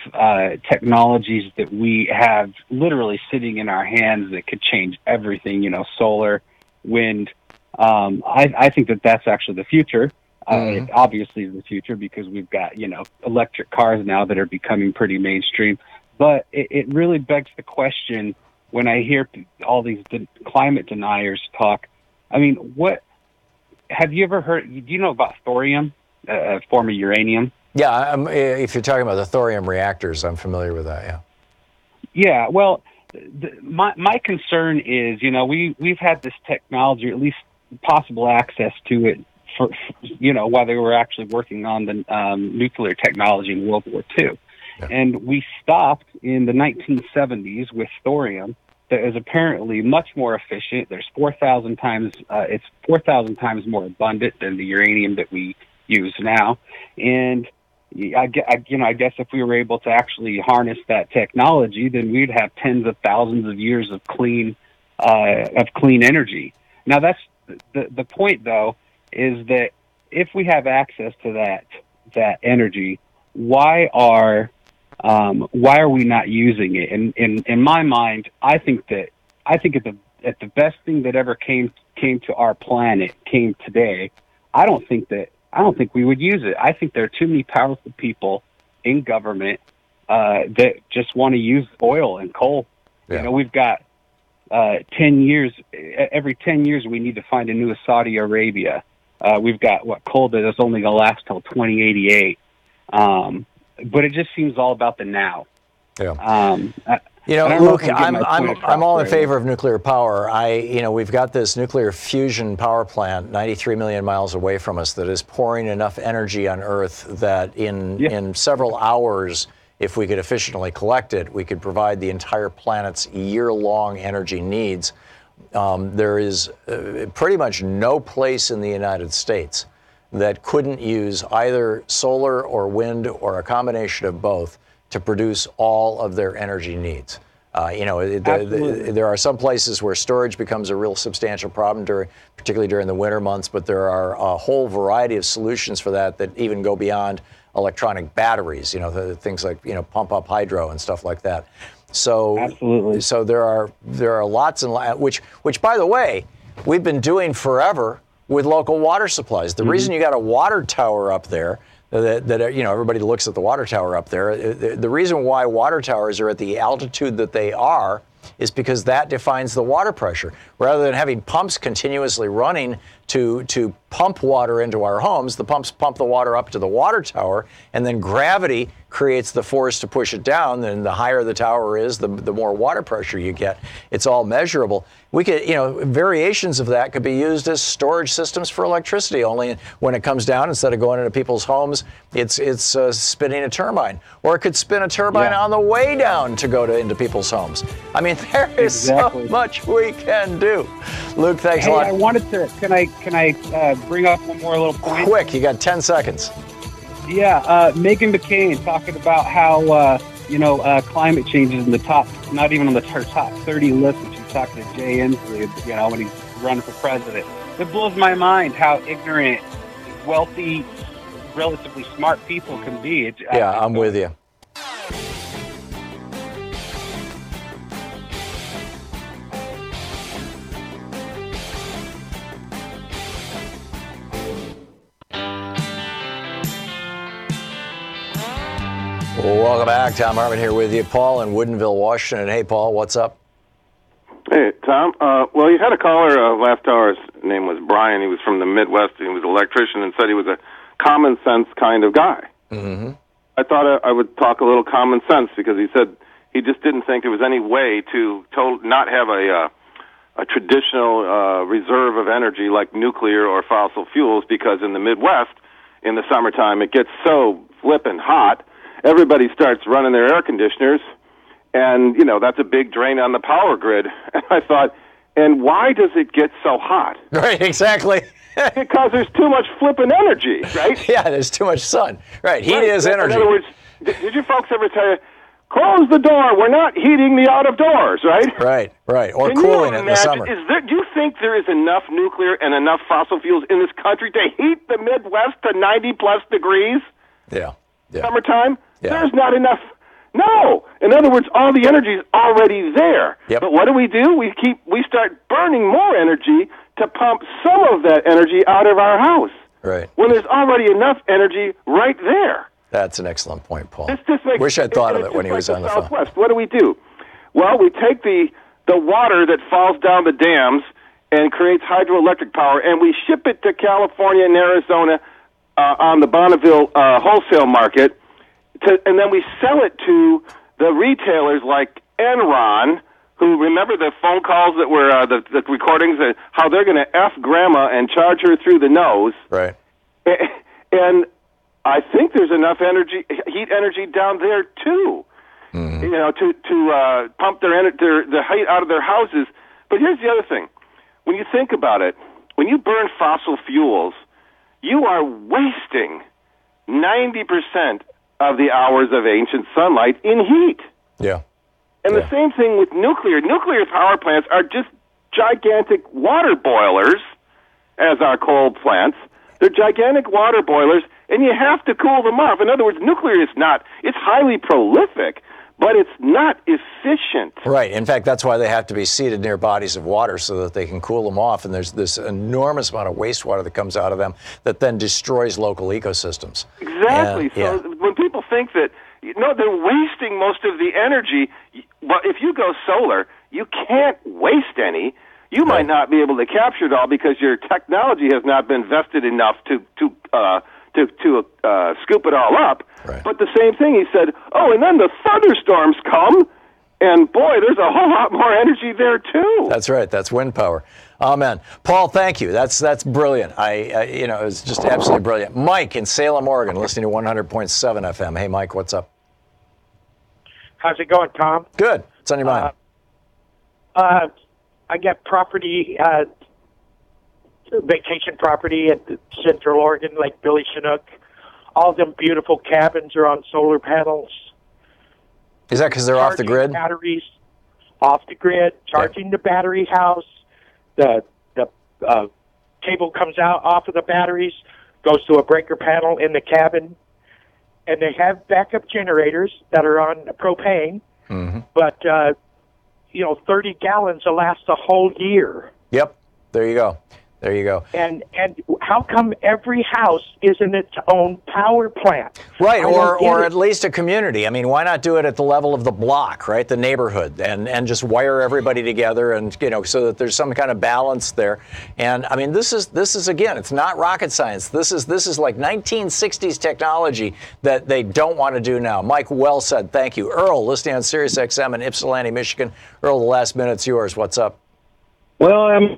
technologies that we have literally sitting in our hands that could change everything, you know, solar, wind. I think that that's actually the future. It obviously is the future because we've got, you know, electric cars now that are becoming pretty mainstream. But it really begs the question when I hear all these climate deniers talk. I mean, what have you ever heard? Do you know about thorium, a form of uranium? Yeah, if you're talking about the thorium reactors, I'm familiar with that, yeah. Yeah, well, my concern is, you know, we've had this technology, or at least possible access to it, for you know, while they were actually working on the nuclear technology in World War II. Yeah. And we stopped in the 1970s with thorium that is apparently much more efficient. There's 4,000 times, it's 4,000 times more abundant than the uranium that we use now. And I guess if we were able to actually harness that technology, then we'd have tens of thousands of years of clean energy. Now, that's the point, though, is that if we have access to that energy, why are we not using it? And in my mind, I think at the best thing that ever came to our planet came today. I don't think we would use it. I think there are too many powerful people in government that just want to use oil and coal. Yeah. You know, we've got 10 years. Every 10 years, we need to find a new Saudi Arabia. We've got coal that is only going to last till 2088. But it just seems all about the now. Yeah. You know, Luke, I'm all in favor of nuclear power. We've got this nuclear fusion power plant 93 million miles away from us that is pouring enough energy on Earth that in several hours, if we could efficiently collect it, we could provide the entire planet's year-long energy needs. There is pretty much no place in the United States that couldn't use either solar or wind or a combination of both to produce all of their energy needs. There are some places where storage becomes a real substantial problem, particularly during the winter months, but there are a whole variety of solutions for that even go beyond electronic batteries, things like, pump up hydro and stuff like that. So, absolutely. So there are lots and lots, which by the way, we've been doing forever with local water supplies. The reason you got a water tower up there, that everybody looks at the water tower up there, the reason why water towers are at the altitude that they are is because that defines the water pressure. Rather than having pumps continuously running to pump water into our homes, the pumps pump the water up to the water tower, and then gravity creates the force to push it down. Then the higher the tower is, the more water pressure you get. It's all measurable. We could, variations of that could be used as storage systems for electricity. Only when it comes down, instead of going into people's homes, it's spinning a turbine, or it could spin a turbine on the way down to go into people's homes. I mean, there is so much we can do. Luke, thanks a lot. I wanted to. Can I bring up one more little point? Quick, you got 10 seconds. Yeah, Meghan McCain talking about how climate change is in the top, not even on the top 30 list. And she's talking to Jay Inslee, when he's running for president. It blows my mind how ignorant, wealthy relatively smart people can be. I'm with you. Welcome back. Thom Hartmann here with you. Paul in Woodinville, Washington. Hey, Paul, what's up? Hey, Tom. Well, you had a caller last hour. His name was Brian. He was from the Midwest. He was an electrician and said he was a common sense kind of guy. Mm-hmm. I thought I would talk a little common sense because he said he just didn't think there was any way to not have a traditional reserve of energy like nuclear or fossil fuels, because in the Midwest, in the summertime, it gets so flippin' hot. Everybody starts running their air conditioners, and, that's a big drain on the power grid. And I thought, and why does it get so hot? Right, exactly. Because there's too much flippin' energy, right? Yeah, there's too much sun. Right, heat is energy. In other words, did you folks ever tell you, close the door, we're not heating the out of doors, right? Right, or Can cooling you it in the summer. Do you think there is enough nuclear and enough fossil fuels in this country to heat the Midwest to 90-plus degrees? Yeah. Summertime? Yeah. There's not enough. No. In other words, all the energy is already there. Yep. But what do? We start burning more energy to pump some of that energy out of our house. Right. When there's already enough energy right there. That's an excellent point, Paul. Wish I'd thought of it when he was on the phone. Southwest. What do? Well, we take the water that falls down the dams and creates hydroelectric power, and we ship it to California and Arizona on the Bonneville wholesale market, and then we sell it to the retailers like Enron, who, remember the phone calls that were the recordings, how they're going to F grandma and charge her through the nose. Right. And I think there's enough heat energy down there too, to pump the heat out of their houses. But here's the other thing: when you think about it, when you burn fossil fuels, you are wasting 90% of the hours of ancient sunlight in heat. Yeah. And the same thing with nuclear. Nuclear power plants are just gigantic water boilers, as are coal plants. They're gigantic water boilers, and you have to cool them off. In other words, nuclear is it's highly prolific, but it's not efficient. Right. In fact, that's why they have to be seated near bodies of water so that they can cool them off. And there's this enormous amount of wastewater that comes out of them that then destroys local ecosystems. Exactly. When people think that, they're wasting most of the energy, but if you go solar, you can't waste any. You might not be able to capture it all because your technology has not been vested enough to scoop it all up. Right. But the same thing, he said, and then the thunderstorms come, and boy, there's a whole lot more energy there too. That's right. That's wind power. Amen. Paul, thank you. That's brilliant. It was just absolutely brilliant. Mike in Salem, Oregon, listening to 100.7 FM. Hey, Mike, what's up? How's it going, Tom? Good. What's on your mind? I got property, vacation property at Central Oregon, Lake Billy Chinook. All them beautiful cabins are on solar panels. Is that because they're off the grid? Batteries off the grid, charging the battery house. The cable comes out off of the batteries, goes to a breaker panel in the cabin, and they have backup generators that are on propane. Mm-hmm. But 30 gallons will last a whole year. Yep. There you go. And how come every house isn't its own power plant? Right, or at least a community. I mean, why not do it at the level of the block, right, the neighborhood, and just wire everybody together, and so that there's some kind of balance there. And I mean, this is again, it's not rocket science. This is like 1960s technology that they don't want to do now. Mike, well said. Thank you, Earl, listening on Sirius XM in Ypsilanti, Michigan. Earl, the last minute's yours. What's up? Well,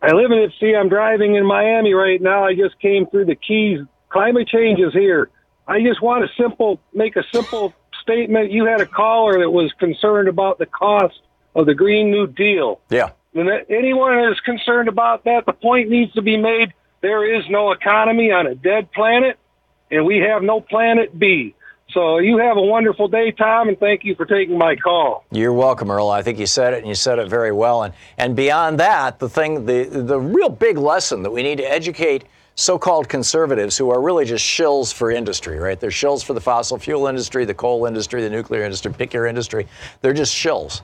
I live in Ipsy. I'm driving in Miami right now. I just came through the Keys. Climate change is here. I just want to make a simple statement. You had a caller that was concerned about the cost of the Green New Deal. Yeah. When anyone is concerned about that, the point needs to be made. There is no economy on a dead planet, and we have no planet B. So you have a wonderful day, Tom, and thank you for taking my call. You're welcome, Earl. I think you said it, and you said it very well. And beyond that, the real big lesson that we need to educate so-called conservatives who are really just shills for industry, right? They're shills for the fossil fuel industry, the coal industry, the nuclear industry, pick your industry. They're just shills.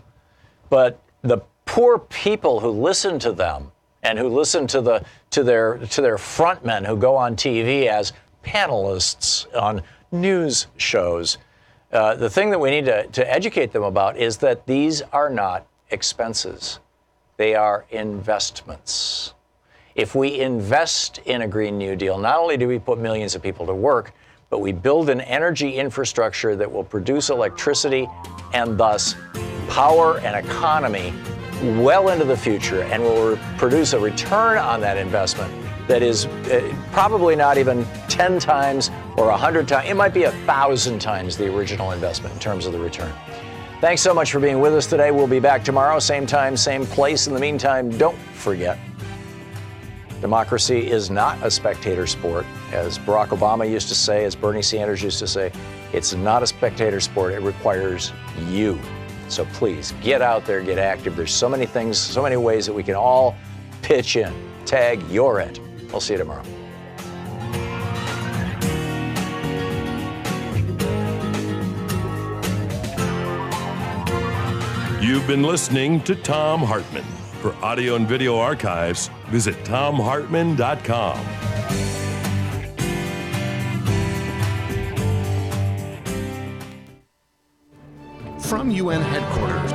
But the poor people who listen to them and who listen to their frontmen who go on TV as panelists on news shows, the thing that we need to educate them about is that these are not expenses. They are investments. If we invest in a Green New Deal, not only do we put millions of people to work, but we build an energy infrastructure that will produce electricity and thus power and economy well into the future and will produce a return on that investment that is probably not even 10 times or 100 times. It might be 1,000 times the original investment in terms of the return. Thanks so much for being with us today. We'll be back tomorrow, same time, same place. In the meantime, don't forget, democracy is not a spectator sport. As Barack Obama used to say, as Bernie Sanders used to say, it's not a spectator sport. It requires you. So please, get out there, get active. There's so many things, so many ways that we can all pitch in. Tag your end. We'll see you tomorrow. You've been listening to Thom Hartmann. For audio and video archives, visit thomhartmann.com. From UN headquarters